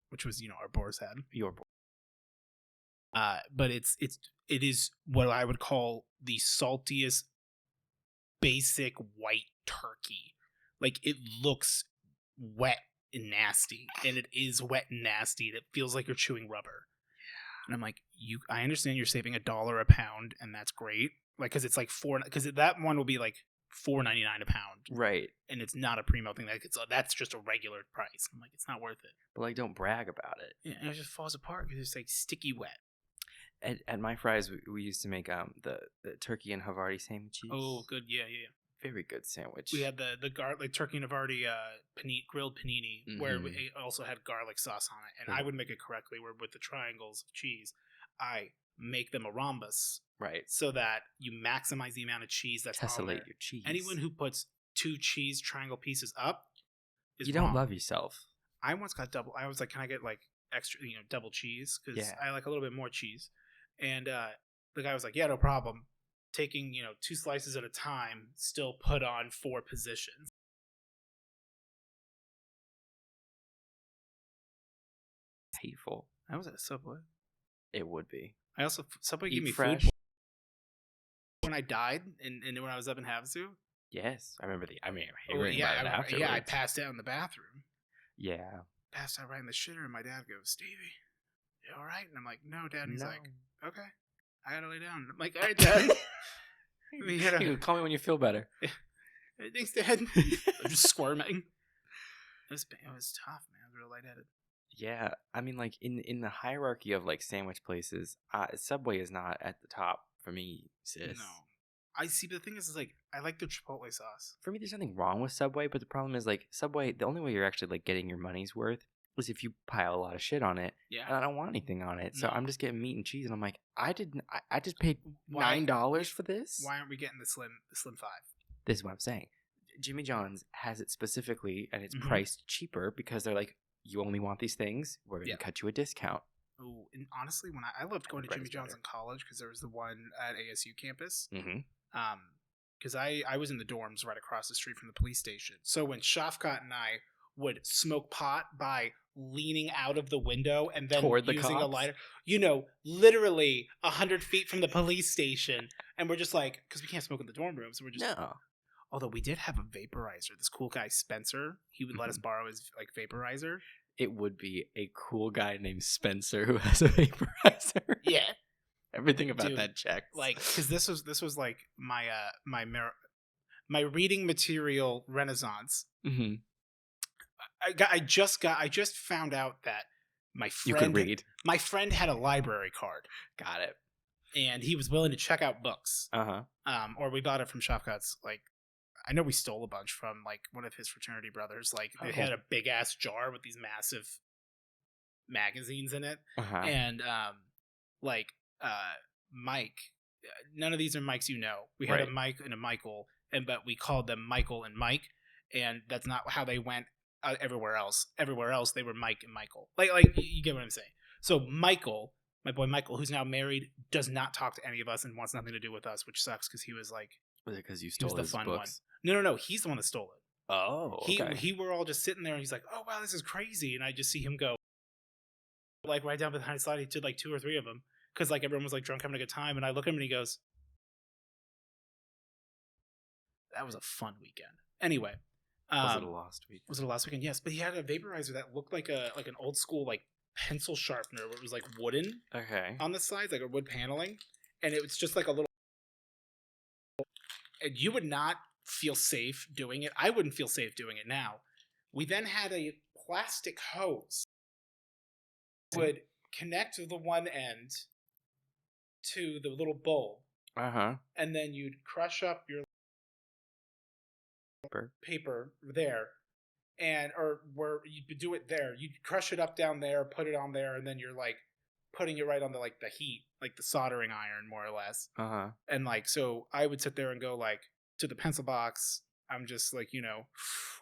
which was our boar's head. Your board. But it is what I would call the saltiest, basic white turkey. Like it looks wet and nasty, and it is wet and nasty. And it feels like you're chewing rubber. And I'm like, I understand you're saving $1 a pound, and that's great. Like, because it's like because that one will be like $4.99 a pound, right? And it's not a Primo thing. Like that's just a regular price. I'm like, it's not worth it. But like, don't brag about it. Yeah, and it just falls apart because it's like sticky wet. At my fries, we used to make the turkey and Havarti sandwiches. Oh, good, yeah. Very good sandwich. We had the garlic turkey and Havarti grilled panini, where it also had garlic sauce on it. And I would make it correctly, where with the triangles of cheese, I make them a rhombus. Right. So that you maximize the amount of cheese that's on there. Tessellate your cheese. Anyone who puts 2 cheese triangle pieces up is You don't wrong. love yourself. I once got double. I was like, can I get like extra, double cheese? Because I like a little bit more cheese. And the guy was like, yeah, no problem. Taking, 2 slices at a time, still put on 4 positions. Hateful. I was at Subway. It would be. I also Subway Eat gave me fresh. food when I died and when I was up in Havasu. Yes, I remember I passed out in the bathroom. Yeah. Passed out right in the shitter, and my dad goes, "Stevie, you all right?" And I'm like, "No, Dad." And he's like, "Okay, I gotta lay down." I'm like, "All right, Dad." You call me when you feel better. Thanks, Dad. I'm just squirming. It was tough, man. I was real lightheaded. Yeah, I mean, like in the hierarchy of like sandwich places, Subway is not at the top for me, sis. No, I see. But the thing is like I like the Chipotle sauce. For me, there's nothing wrong with Subway, but the problem is like Subway. The only way you're actually like getting your money's worth is if you pile a lot of shit on it. Yeah, and I don't want anything on it, so No. I'm just getting meat and cheese, and I'm like, I just paid $9 for this. Why aren't we getting the Slim 5? This is what I'm saying. Jimmy John's has it specifically, and it's priced cheaper because they're like, you only want these things, we're going to cut you a discount. Oh, and honestly, when I loved going to Jimmy John's in college because there was the one at ASU campus. Because I was in the dorms right across the street from the police station. So when Shafkat and I would smoke pot by leaning out of the window and then using a lighter, literally 100 feet from the police station, and we're just like, because we can't smoke in the dorm room, so we're just Although we did have a vaporizer. This cool guy, Spencer, he would let us borrow his vaporizer. It would be a cool guy named Spencer who has a vaporizer. Yeah. Everything about that checks. Like, because this was like my my reading material renaissance. I just found out that My friend, You could read. My friend had a library card. Got it. And he was willing to check out books. Or we bought it from Shopcuts. Like, I know we stole a bunch from like one of his fraternity brothers. Like, they had a big ass jar with these massive magazines in it. And Mike. None of these are Mikes, you know. We had a Mike and a Michael, but we called them Michael and Mike, and that's not how they went everywhere else. Everywhere else, they were Mike and Michael. Like you get what I'm saying. So Michael, my boy Michael, who's now married, does not talk to any of us and wants nothing to do with us, which sucks because he was like, was it because you stole his fun books? One. No, he's the one that stole it. Oh, okay. He were all just sitting there, and he's like, "Oh wow, this is crazy," and I just see him go, like right down behind the slide. He did like 2 or 3 of them. Because like everyone was like drunk having a good time, and I look at him and he goes, "That was a fun weekend." Anyway, was it a lost weekend? Was it a lost weekend? Yes, but he had a vaporizer that looked like an old school like pencil sharpener, where it was like wooden. Okay. On the sides, like a wood paneling, and it was just like a little. And you would not feel safe doing it. I wouldn't feel safe doing it now. We then had a plastic hose. Would connect the one end to the little bulb, and then you'd crush up your paper there, or where you'd do it there. You'd crush it up down there, put it on there, and then you're like putting it right on the like the heat, like the soldering iron, more or less. And like so, I would sit there and go like to the pencil box. I'm just like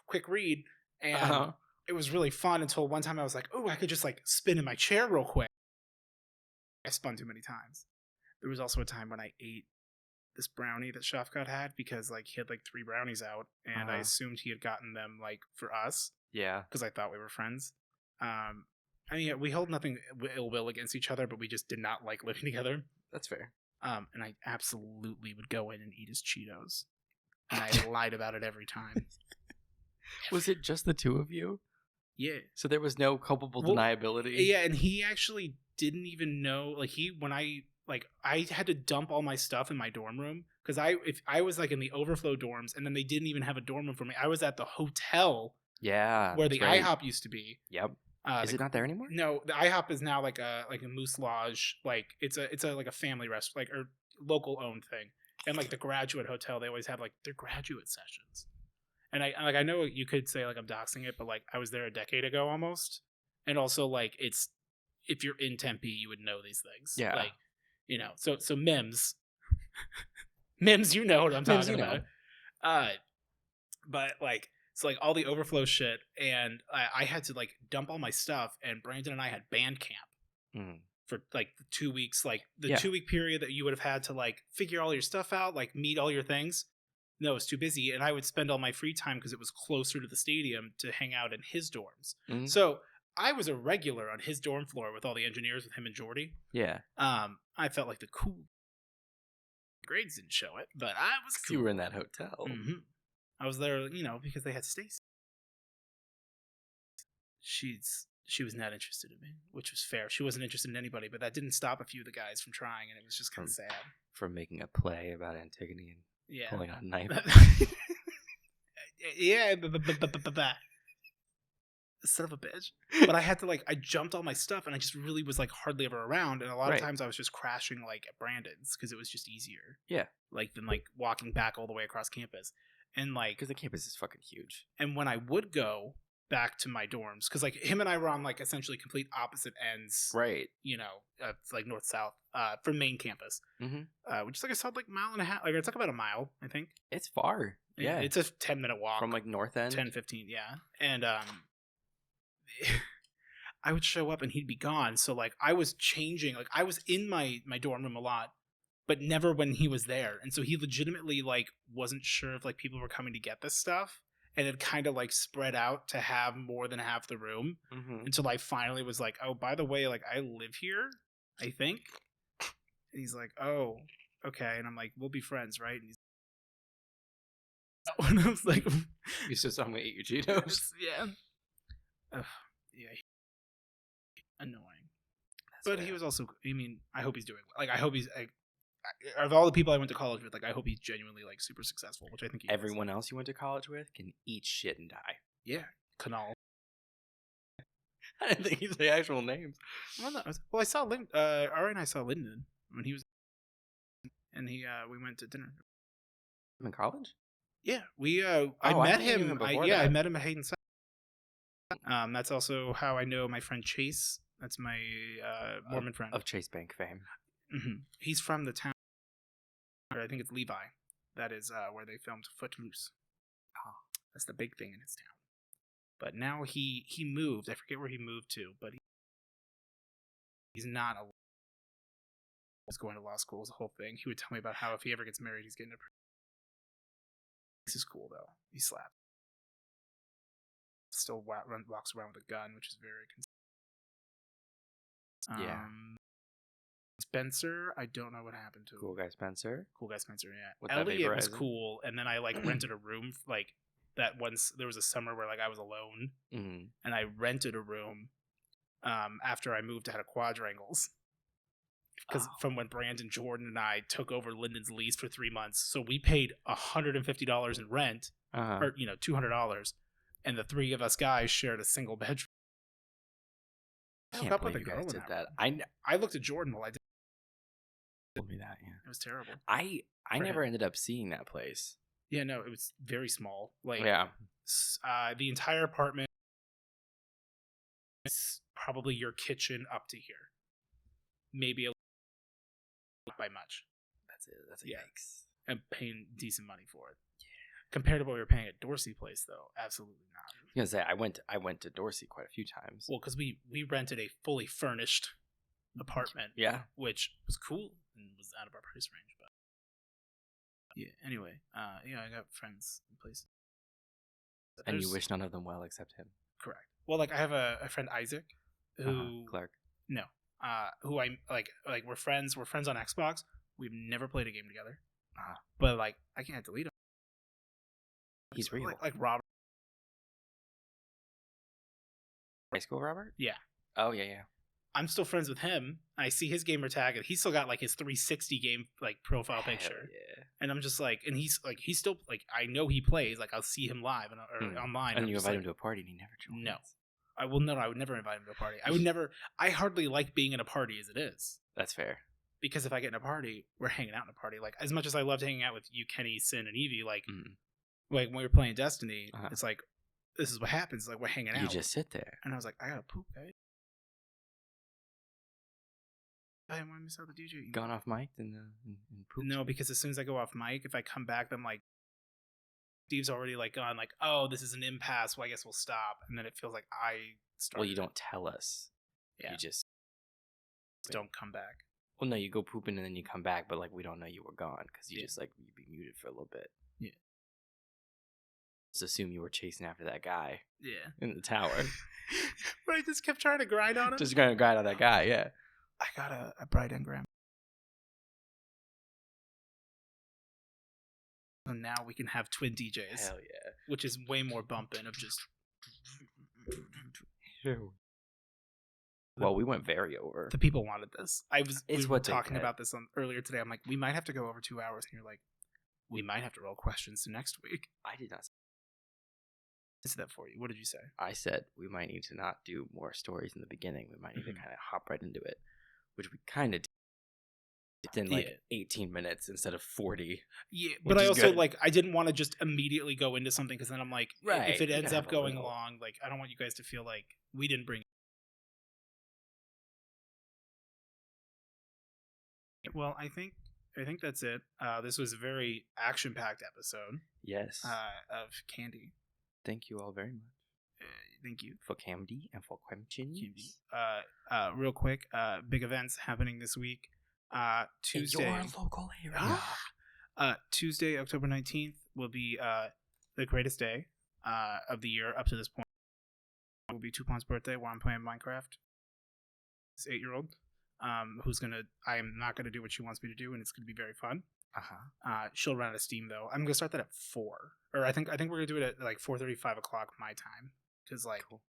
quick read, and it was really fun until one time I was like, oh, I could just like spin in my chair real quick. I spun too many times. There was also a time when I ate this brownie that Shafkat had because like he had like 3 brownies out, and I assumed he had gotten them like for us. Yeah, because I thought we were friends. I mean, we held nothing ill will against each other, but we just did not like living together. That's fair. And I absolutely would go in and eat his Cheetos, and I lied about it every time. Was it just the 2 of you? Yeah. So there was no culpable deniability? Yeah, and he actually didn't even know, like I had to dump all my stuff in my dorm room because if I was like in the overflow dorms, and then they didn't even have a dorm room for me. I was at the hotel, where the IHOP used to be. Yep. Is it not there anymore? No, the IHOP is now like a Moose Lodge. Like it's a like a family restaurant, like or local owned thing. And like the Graduate Hotel, they always have like their graduate sessions. And I know you could say like I'm doxing it, but like I was there a decade ago almost. And also like it's, if you're in Tempe, you would know these things. Yeah. Like, so Mims, you know what I'm talking about. But like, it's like all the overflow shit, and I had to like dump all my stuff, and Brandon and I had band camp for like 2 weeks, like the 2-week period that you would have had to like figure all your stuff out, like meet all your things. No, it was too busy, and I would spend all my free time because it was closer to the stadium to hang out in his dorms. So I was a regular on his dorm floor with all the engineers, with him and Jordy. Yeah. I felt like the cool. Grades didn't show it, but I was cool. You were in that hotel. I was there, because they had Stacy. She was not interested in me, which was fair. She wasn't interested in anybody, but that didn't stop a few of the guys from trying, and it was just kind of sad. From making a play about Antigone and pulling out a knife. Yeah, son of a bitch. But I had to I jumped all my stuff, and I just really was like hardly ever around, and a lot of times I was just crashing like at Brandon's because it was just easier. Yeah. Than walking back all the way across campus. And because the campus is fucking huge. And when I would go back to my dorms, because him and I were on essentially complete opposite ends, right? North south from main campus, which is a solid mile and a half. It's about a mile, I think. It's far. Yeah, it's a 10-minute walk from north end. 10-15, yeah. And I would show up and he'd be gone. So I was changing. I was in my dorm room a lot, but never when he was there. And so he legitimately wasn't sure if people were coming to get this stuff, and it kind of spread out to have more than half the room until I finally was like, oh, by the way, I live here, I think. And he's like, oh, okay. And I'm like, we'll be friends, right? And he's and I was like, you said so I'm gonna eat your Cheetos. Yeah. Yeah. Annoying. That's but fair. He was also, I hope he's doing well. I hope he's of all the people I went to college with, I hope he's genuinely super successful, which I think he Everyone else you went to college with can eat shit and die. Yeah. Canal. I didn't think you'd say actual names. Well, I saw Ari and I saw Lyndon when he was, and we went to dinner. In college? Yeah, I met him. I met him at Hayden. That's also how I know my friend Chase. That's my Mormon friend of Chase Bank fame. Mm-hmm. He's from the town. I think it's Levi. That is where they filmed Footloose. Oh. That's the big thing in his town. But now he moved. I forget where he moved to, but he's not a. He's going to law school. Is the whole thing. He would tell me about how if he ever gets married, he's getting a. This is cool though. He slapped. Still walks around with a gun, which is very. Yeah. Spencer, I don't know what happened to him. Cool guy Spencer, yeah. With Elliot was cool, and then I rented a room like that once. There was a summer where I was alone, and I rented a room after I moved out of quadrangles. Because from when Brandon, Jordan, and I took over Lyndon's lease for 3 months, so we paid $150 in rent, or $200, and the three of us guys shared a single bedroom. I can't believe you guys did that. I looked at Jordan while I did. Told me that, yeah. It was terrible. I never ended up seeing that place. Yeah, no, it was very small. The entire apartment is probably your kitchen up to here, maybe a by much. That's it. That's a yikes. And paying decent money for it. Yeah. Compared to what we were paying at Dorsey Place, though, absolutely not. I was gonna say I went to Dorsey quite a few times. Well, because we rented a fully furnished apartment, which was cool and was out of our price range. But yeah, anyway, I got friends in places. And you wish none of them well except him. Correct. Well, I have a friend Isaac, who Clark. No, who I like. We're friends. We're friends on Xbox. We've never played a game together. But I can't delete him. He's real. Like Robert. High school Robert? Yeah. Oh yeah. I'm still friends with him. I see his gamer tag, and he's still got his 360 game profile picture. Yeah. And I'm just and he's still I know he plays. I'll see him live or online. And you invite him to a party, and he never joins. No, I will not. I would never invite him to a party. I would never. I hardly like being in a party as it is. That's fair. Because if I get in a party, we're hanging out in a party. As much as I loved hanging out with you, Kenny, Sin, and Evie, when we were playing Destiny, it's this is what happens. We're hanging out. You just sit there. And I was I gotta poop, guys. I didn't want to miss out the DJ. Gone off mic and poop? No, because as soon as I go off mic, if I come back, I'm Steve's already gone. Oh, this is an impasse. Well, I guess we'll stop. And then it feels like I started. Well, you don't tell us. Yeah. You just don't come back. Well, no, you go pooping and then you come back, but we don't know you were gone because you just you'd be muted for a little bit. Yeah. Just assume you were chasing after that guy. Yeah. In the tower. But I just kept trying to grind on him. Just trying to grind on that guy, yeah. I got a bright engram. So now we can have twin DJs. Hell yeah. Which is way more bumping of just. Well, we went very over. The people wanted this. We were talking about this earlier today. I'm we might have to go over 2 hours. And you're we might have to roll questions to next week. I did not say that for you. What did you say? I said we might need to not do more stories in the beginning. We might need to kind of hop right into it, which we kind of did in 18 minutes instead of 40. Yeah, but I also I didn't want to just immediately go into something because then I'm if it ends up going along, I don't want you guys to feel we didn't bring. Well, I think that's it. This was a very action-packed episode. Yes. Of Candy. Thank you all very much. Thank you. For Candy and for questions. Real quick, big events happening this week. Tuesday. In your local area. Tuesday, October 19th will be the greatest day of the year up to this point. It will be Tupon's birthday while I'm playing Minecraft. This 8-year-old. I'm not gonna do what she wants me to do, and it's gonna be very fun. She'll run out of steam though. I'm gonna start that at 4, or I think we're gonna do it at 4:30, 5 o'clock my time, because cool.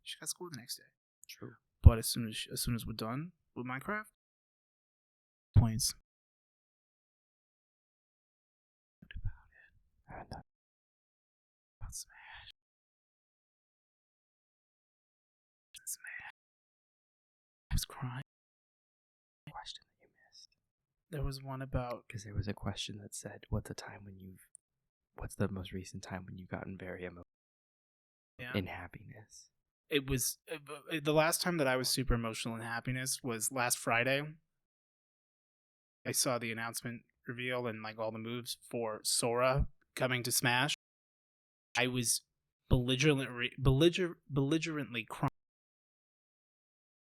She got school the next day. True. But as soon as we're done with Minecraft, points. About Smash. was crying. Question that you missed. There was one about Because there was a question that said, what's the most recent time when you've gotten very emotional in happiness? It was the last time that I was super emotional in happiness was last Friday. I saw the announcement reveal and like all the moves for Sora coming to Smash. I was belligerently crying.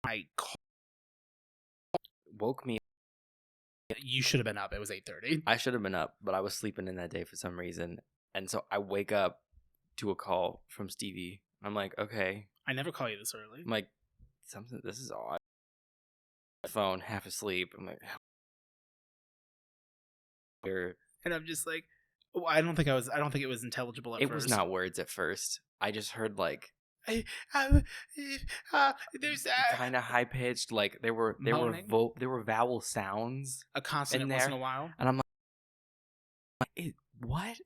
I Woke me. You should have been up. It was 8:30. I should have been up, but I was sleeping in that day for some reason. And so I wake up to a call from Stevie. I'm like, okay. I never call you this early. I'm like, this is odd. Phone, half asleep. I'm like, and I'm just like, oh, I don't think it was intelligible at first. It was not words at first. I just heard like there's kind of high pitched, like there were vowel sounds, a consonant once in a while, and I'm like, what?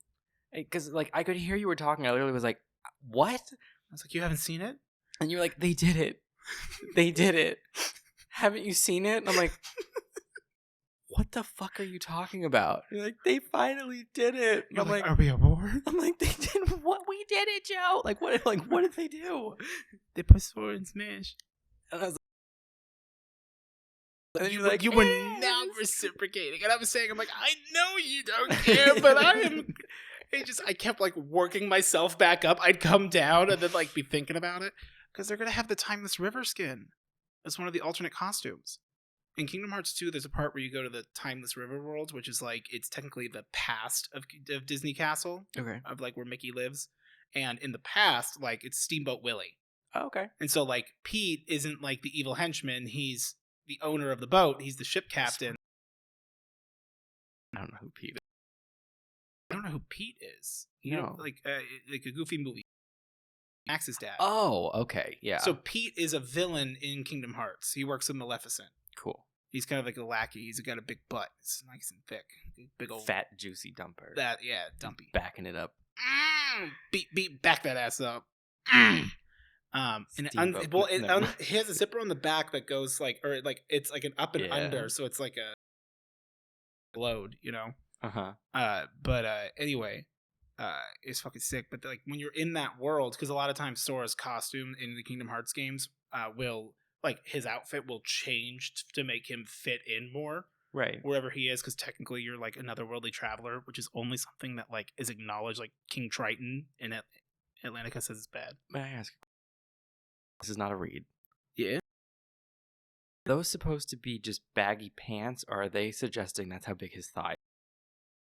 Because like I could hear you were talking. I literally was like, what? I was like, you haven't seen it? And you're like, they did it. They did it. Haven't you seen it? And I'm like, what the fuck are you talking about? You're like, they finally did it. I'm like, are we at war? I'm like, they did what? We did it, Joe. Like, what did they do? They put Sora in Smash. And I was like, and you're like, you were not reciprocating. And I was saying, I'm like, I know you don't care, but I kept like working myself back up. I'd come down and then like be thinking about it. Because they're going to have the Timeless River skin as one of the alternate costumes. In Kingdom Hearts 2, there's a part where you go to the Timeless River world, which is like, it's technically the past of Disney Castle. Okay. Of like where Mickey lives. And in the past, like, it's Steamboat Willie. Oh, okay. And so like, Pete isn't like the evil henchman. He's the owner of the boat. He's the ship captain. I don't know who Pete is. I don't know who Pete is. You know, like a Goofy movie. Max's dad. Oh, okay. Yeah. So Pete is a villain in Kingdom Hearts. He works with Maleficent. Cool. He's kind of like a lackey. He's got a big butt. It's nice and thick. Big old fat, juicy dumper. Dumpy. Backing it up. Back that ass up. And he has a zipper on the back that goes like, or like it's like an up and under, so it's like a load, you know. But anyway, it's fucking sick. But like when you're in that world, because a lot of times Sora's costume in the Kingdom Hearts games will like his outfit will change to make him fit in more. Right. Wherever he is, because technically you're like another worldly traveler, which is only something that like is acknowledged. Like King Triton in Atlantica says it's bad. May I ask? This is not a read. Yeah. Are those supposed to be just baggy pants, or are they suggesting that's how big his thigh?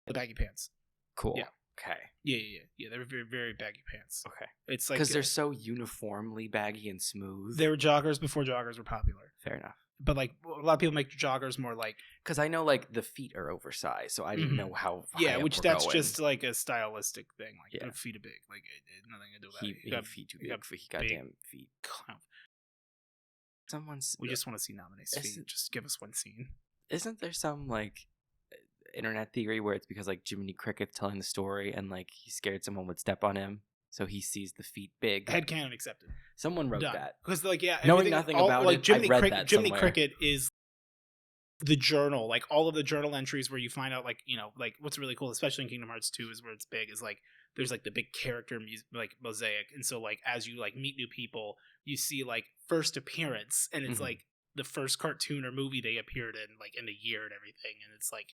The baggy pants. Cool. Yeah. Okay. Yeah. They're very, very baggy pants. Okay. It's like because they're so uniformly baggy and smooth. They were joggers before joggers were popular. Fair enough. But like a lot of people make joggers more like, because I know like the feet are oversized, so I didn't know how. Yeah, which that's going. Just like a stylistic thing. Like the feet are big. Like it nothing to do with that. He got feet too big for goddamn feet. We just want to see Namine's feet. Just give us one scene. Isn't there some like internet theory where it's because like Jiminy Cricket's telling the story and like he's scared someone would step on him, so he sees the feet big? Headcanon accepted. Someone wrote that because like knowing nothing about it. Jiminy Cricket is the journal, like all of the journal entries where you find out like, you know, like what's really cool, especially in Kingdom Hearts 2 is where it's big, is like there's like the big character like mosaic, and so like as you like meet new people, you see like first appearance, and it's like the first cartoon or movie they appeared in, like in the year and everything, and it's like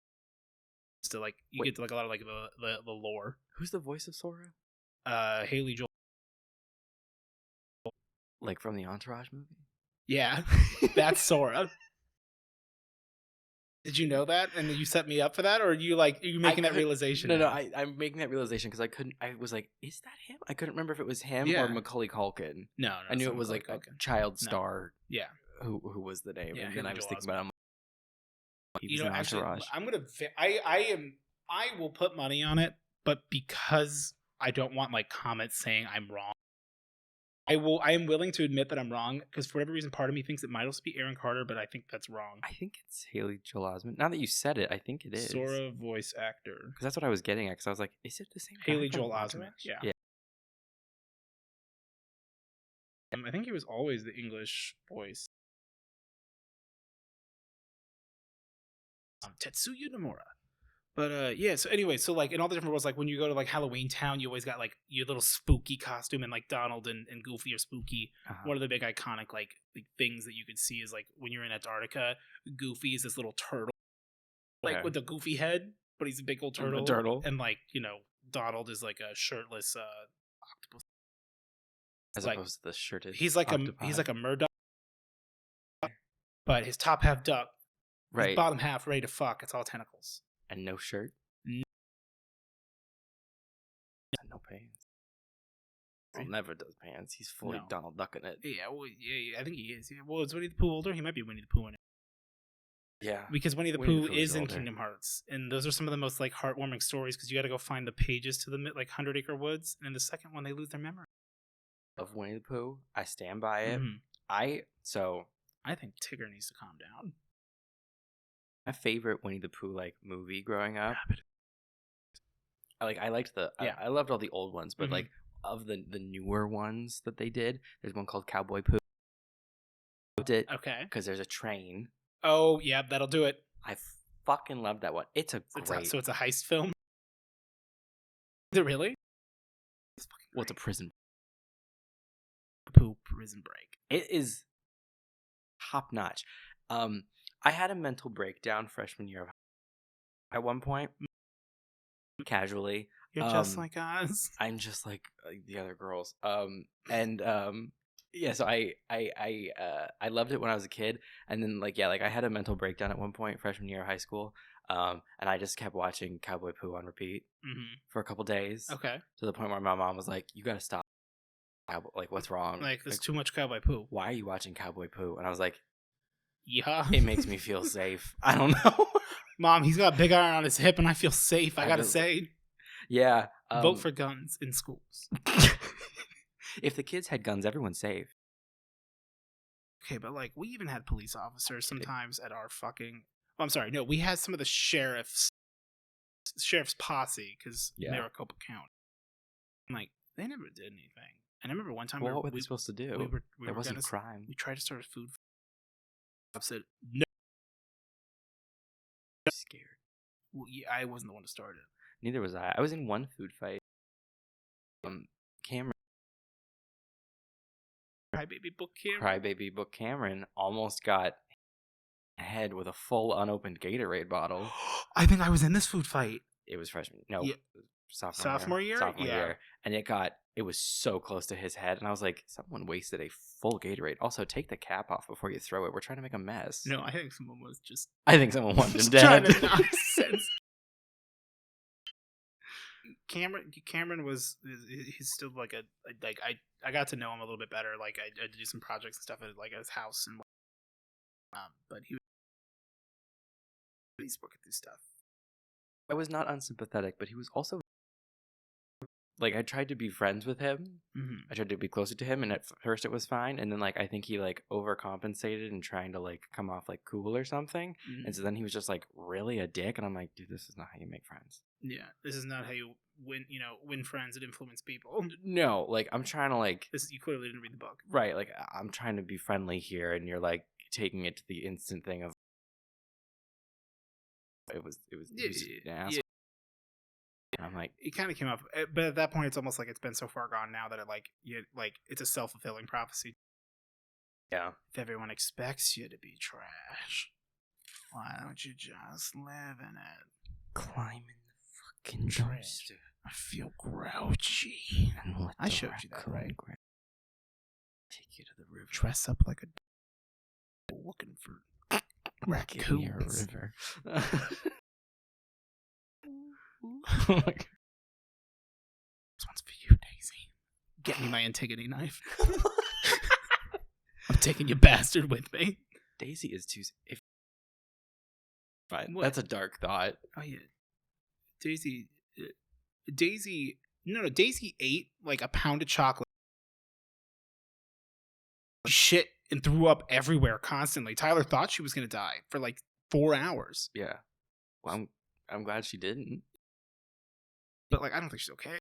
still like you get to like a lot of like the lore. Who's the voice of Sora? Haley Joel, like from the Entourage movie. Yeah, that's Sora. Did you know that, and you set me up for that, or are you making that realization? No, I'm making that realization because I was like, is that him? I couldn't remember if it was him or Macaulay Culkin. No, I knew it was like a child star. Yeah, who was the name? Yeah, and then I was thinking about him. You know, actually, I will put money on it, but because I don't want like comments saying I'm wrong, I am willing to admit that I'm wrong, because for whatever reason, part of me thinks it might also be Aaron Carter, but I think that's wrong. I think it's Haley Joel Osment. Now that you said it, I think it is. Sora voice actor. Because that's what I was getting at, because I was like, is it the same Haley Joel Osment? Yeah. I think he was always the English voice. Tetsuya Nomura. But yeah, so anyway, so like in all the different worlds, like when you go to like Halloween Town, you always got like your little spooky costume, and like Donald and Goofy are spooky. One of the big iconic like things that you could see is like when you're in Antarctica, Goofy is this little turtle, like with a goofy head, but he's a big old turtle. And like, you know, Donald is like a shirtless octopus. As like, opposed to the shirted he's like a Murdoch, but his top half duck, his bottom half ready to fuck. It's all tentacles. And no shirt? No pants. He never does pants. He's fully Donald Duck in it. Yeah, well, yeah, I think he is. Yeah, well, is Winnie the Pooh older? He might be Winnie the Pooh in it. Yeah. Because Winnie the Pooh is in Kingdom Hearts. And those are some of the most like heartwarming stories because you got to go find the pages to the like 100 Acre Woods. And in the second one, they lose their memory. Of Winnie the Pooh. I stand by it. Mm-hmm. I think Tigger needs to calm down. My favorite Winnie the Pooh like movie growing up. I liked I loved all the old ones, but like of the newer ones that they did, there's one called Cowboy Pooh. Okay. Because there's a train. Oh yeah, that'll do it. I fucking love that one. It's a great. So it's a heist film. Is it really? Well, it's a prison. Pooh Prison Break. It is top notch. I had a mental breakdown freshman year at one point. Casually. You're just like us. I'm just like the other girls. Yeah, so I loved it when I was a kid, and then I had a mental breakdown at one point freshman year of high school. And I just kept watching Cowboy Pooh on repeat for a couple days. Okay. To the point where my mom was like, "You got to stop. Like, what's wrong? Like, there's too much Cowboy Pooh. Why are you watching Cowboy Pooh?" And I was like, "Yeah, it makes me feel safe. I don't know." Mom, he's got a big iron on his hip, and I feel safe. I gotta say, yeah. Vote for guns in schools. If the kids had guns, everyone's safe. Okay, but like we even had police officers sometimes at our fucking. Oh, I'm sorry, no, we had some of the sheriff's posse because Maricopa County. Like they never did anything. And I remember one time, what were they supposed to do? There wasn't a crime. We tried to start a food. I said no. I'm scared. Well, yeah, I wasn't the one to start it. Neither was I. I was in one food fight. Cameron. Crybaby Book Cameron almost got head with a full unopened Gatorade bottle. I think I was in this food fight. It was freshman. No, yeah. Sophomore year. Sophomore year. And it was so close to his head. And I was like, someone wasted a full Gatorade. Also, take the cap off before you throw it. We're trying to make a mess. No, I think someone was just... I think someone wanted him dead. Trying to knock sense. Cameron was... He's still like a... Like, I got to know him a little bit better. Like, I had to do some projects and stuff at like his house. And but he's working through stuff. I was not unsympathetic, but he was also... Like, I tried to be friends with him. Mm-hmm. I tried to be closer to him, and at first it was fine. And then, like, I think he, like, overcompensated and trying to, like, come off, like, cool or something. Mm-hmm. And so then he was just, like, really a dick. And I'm like, dude, this is not how you make friends. Yeah, this is not how you win friends and influence people. No, like, I'm trying to, like... You clearly didn't read the book. Right, like, I'm trying to be friendly here, and you're, like, taking it to the instant thing of... It was an asshole. Yeah. I'm like, it kind of came up, but at that point, it's almost like it's been so far gone now that it's a self-fulfilling prophecy. Yeah. If everyone expects you to be trash, why don't you just live in it? Climb in the fucking trash. I feel grouchy. I showed you that, right? Take you to the river. Dress up like a looking for raccoons. Near a river. Oh my God. This one's for you, Daisy. Get me my Antigone knife. I'm taking your bastard with me. Daisy is too... Fine. That's a dark thought. Oh, yeah. Daisy ate like a pound of chocolate. Shit and threw up everywhere constantly. Tyler thought she was going to die for like 4 hours. Yeah. Well, I'm glad she didn't. But, like, I don't think she's okay.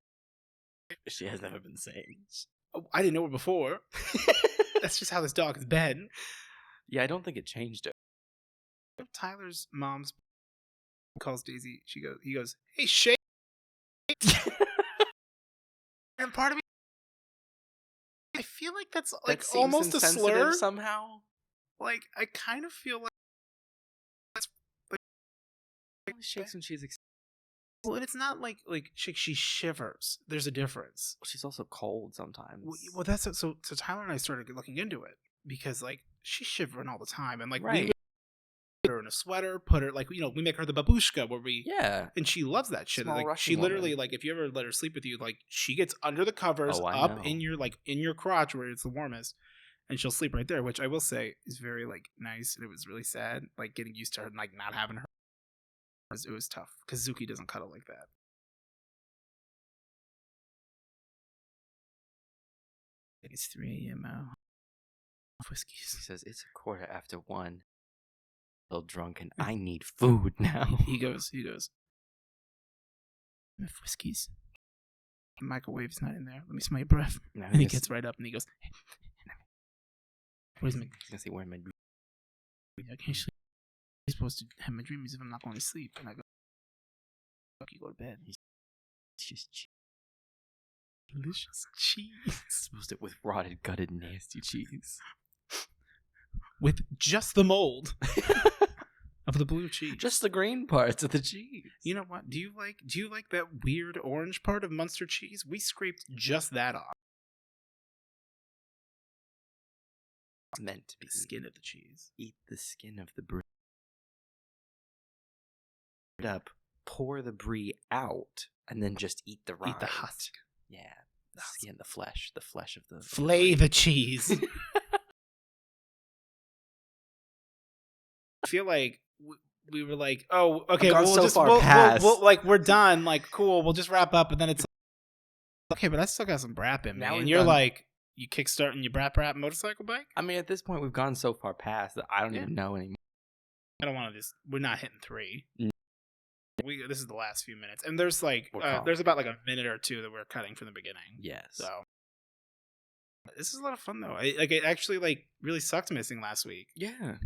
She has never been the same. Oh, I didn't know her before. That's just how this dog has been. Yeah, I don't think it changed her. Tyler's mom's calls Daisy. He goes, "Hey, Shay." And part of me, I feel like that's like that almost a slur somehow. Like I kind of feel like that's like She shakes when she's excited. well, and it's not like she shivers. There's a difference. She's also cold sometimes. Well, that's so Tyler and I started looking into it because like she's shivering all the time, and like right. we put her in a sweater, put her like we make her the babushka where we and she loves that shit. Small like Russian she literally woman. like if you ever let her sleep with you, like she gets under the covers up in your crotch where it's the warmest, and she'll sleep right there, which I will say is very like nice. It was really sad, like getting used to her and like not having her. It was tough because Zuki doesn't cuddle like that. It's 3 a.m. now. Whiskeys. He says it's 1:15. Still drunk and I need food now. He goes. Whiskeys. The microwave's not in there. Let me smell your breath. No, and he gets right up and he goes, hey, where's my... He's going to say, where's my... I can't sleep. You're supposed to have my dreams if I'm not going to sleep. And I go, fuck, you go to bed. It's just cheese. Delicious cheese. Supposed to with rotted, gutted, nasty cheese. With just the mold of the blue cheese. Just the green parts of the cheese. You know what? Do you like that weird orange part of Munster cheese? We scraped just that off. It's meant to be the skin of the cheese. Eat the skin of the brie. Up, pour the brie out, and then just eat the rind. Eat the husk. Yeah, the skin, the flesh of the... Flay the cheese. I feel like we were like, oh, okay, we're done, like, cool, we'll just wrap up, and then it's like, okay, but I still got some brap in me, and you're like, you kickstarting your brap motorcycle bike? I mean, at this point, we've gone so far past that I don't even know anymore. I don't want to we're not hitting 3. This is the last few minutes, and there's like there's about like a minute or two that we're cutting from the beginning. Yes. So this is a lot of fun though. It actually like really sucked missing last week. Yeah.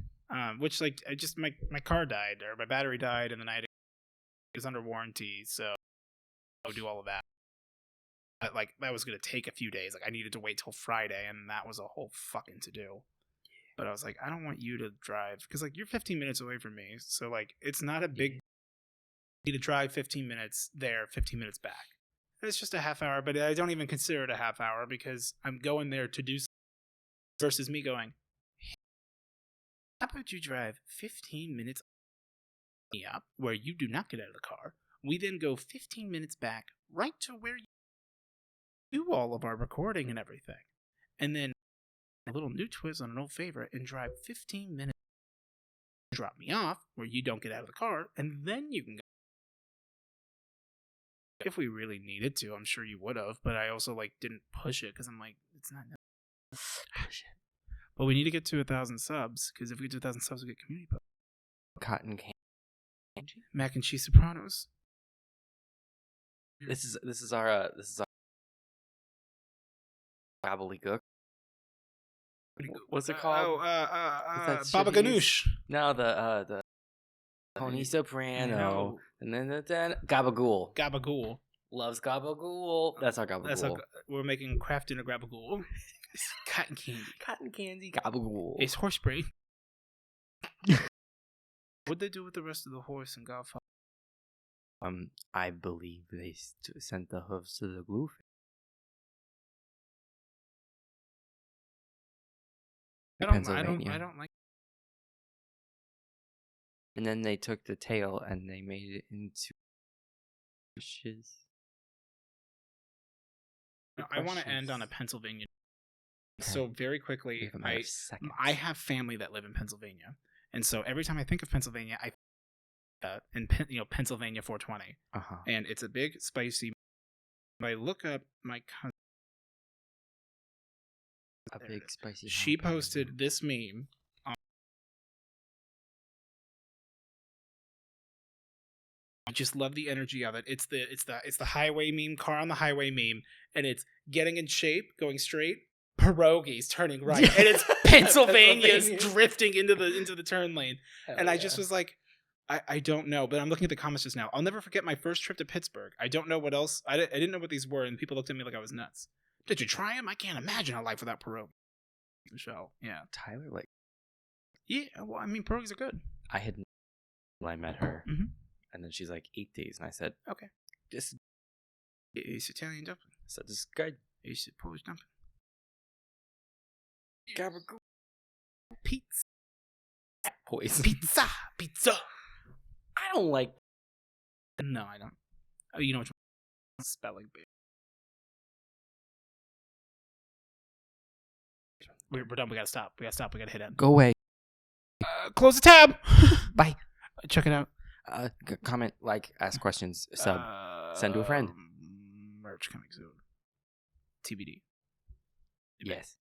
Which like I just my car died or my battery died, and then it was under warranty, so I'll do all of that. But like that was gonna take a few days. Like I needed to wait till Friday, and that was a whole fucking to do. But I was like, I don't want you to drive because like you're 15 minutes away from me, so like it's not a big. To drive 15 minutes there, 15 minutes back. It's just a half hour, but I don't even consider it a half hour because I'm going there to do something versus me going, hey, how about you drive 15 minutes up where you do not get out of the car. We then go 15 minutes back right to where you do all of our recording and everything. And then a little new twist on an old favorite and drive 15 minutes, drop me off where you don't get out of the car, and then you can go. If we really needed to, I'm sure you would have, but I also like didn't push it because I'm like, it's not. Shit. But we need to get to 1,000 subs because if we get to 1,000 subs, we get community post. Cotton candy, mac and cheese sopranos. This is our gobbledygook. What's it called? Baba Ganoush. No, the Pony Soprano. And then Gabagool. Gabagool. Loves Gabagool. That's our Gabagool. We're making crafting a Gabagool. Cotton candy. Cotton candy Gabagool. It's horse brain. What'd they do with the rest of the horse in Godfather? I believe they sent the hooves to the glue. I don't like. And then they took the tail and they made it into dishes. I want to end on a Pennsylvania. Okay. So very quickly, I have family that live in Pennsylvania, and so every time I think of Pennsylvania, I Pennsylvania 420, and it's a big spicy. I look up my cousin. Big spicy. She posted this meme. I just love the energy of it. It's the highway meme, car on the highway meme, and it's getting in shape, going straight, pierogies turning right, and it's Pennsylvania's drifting into the turn lane. Hell and I just was like, I don't know, but I'm looking at the comments just now. I'll never forget my first trip to Pittsburgh. I don't know what else. I didn't know what these were, and people looked at me like I was nuts. Did you try them? I can't imagine a life without pierogi. Michelle, yeah. Tyler, like... Yeah, well, I mean, pierogies are good. I had... When I met her, and then she's like, 8 days, and I said, okay. This... It's Italian dumpling. I said, this is good. It's Polish dumpling. Gabagool. Pizza. Poison. Pizza. I don't like... No, I don't. Oh, you know which one? Spelling bee. We're done. We gotta stop. We gotta hit end. Go away. Close the tab. Bye. Check it out. Comment, like, ask questions, sub, send to a friend. Merch coming soon. TBD. Yes.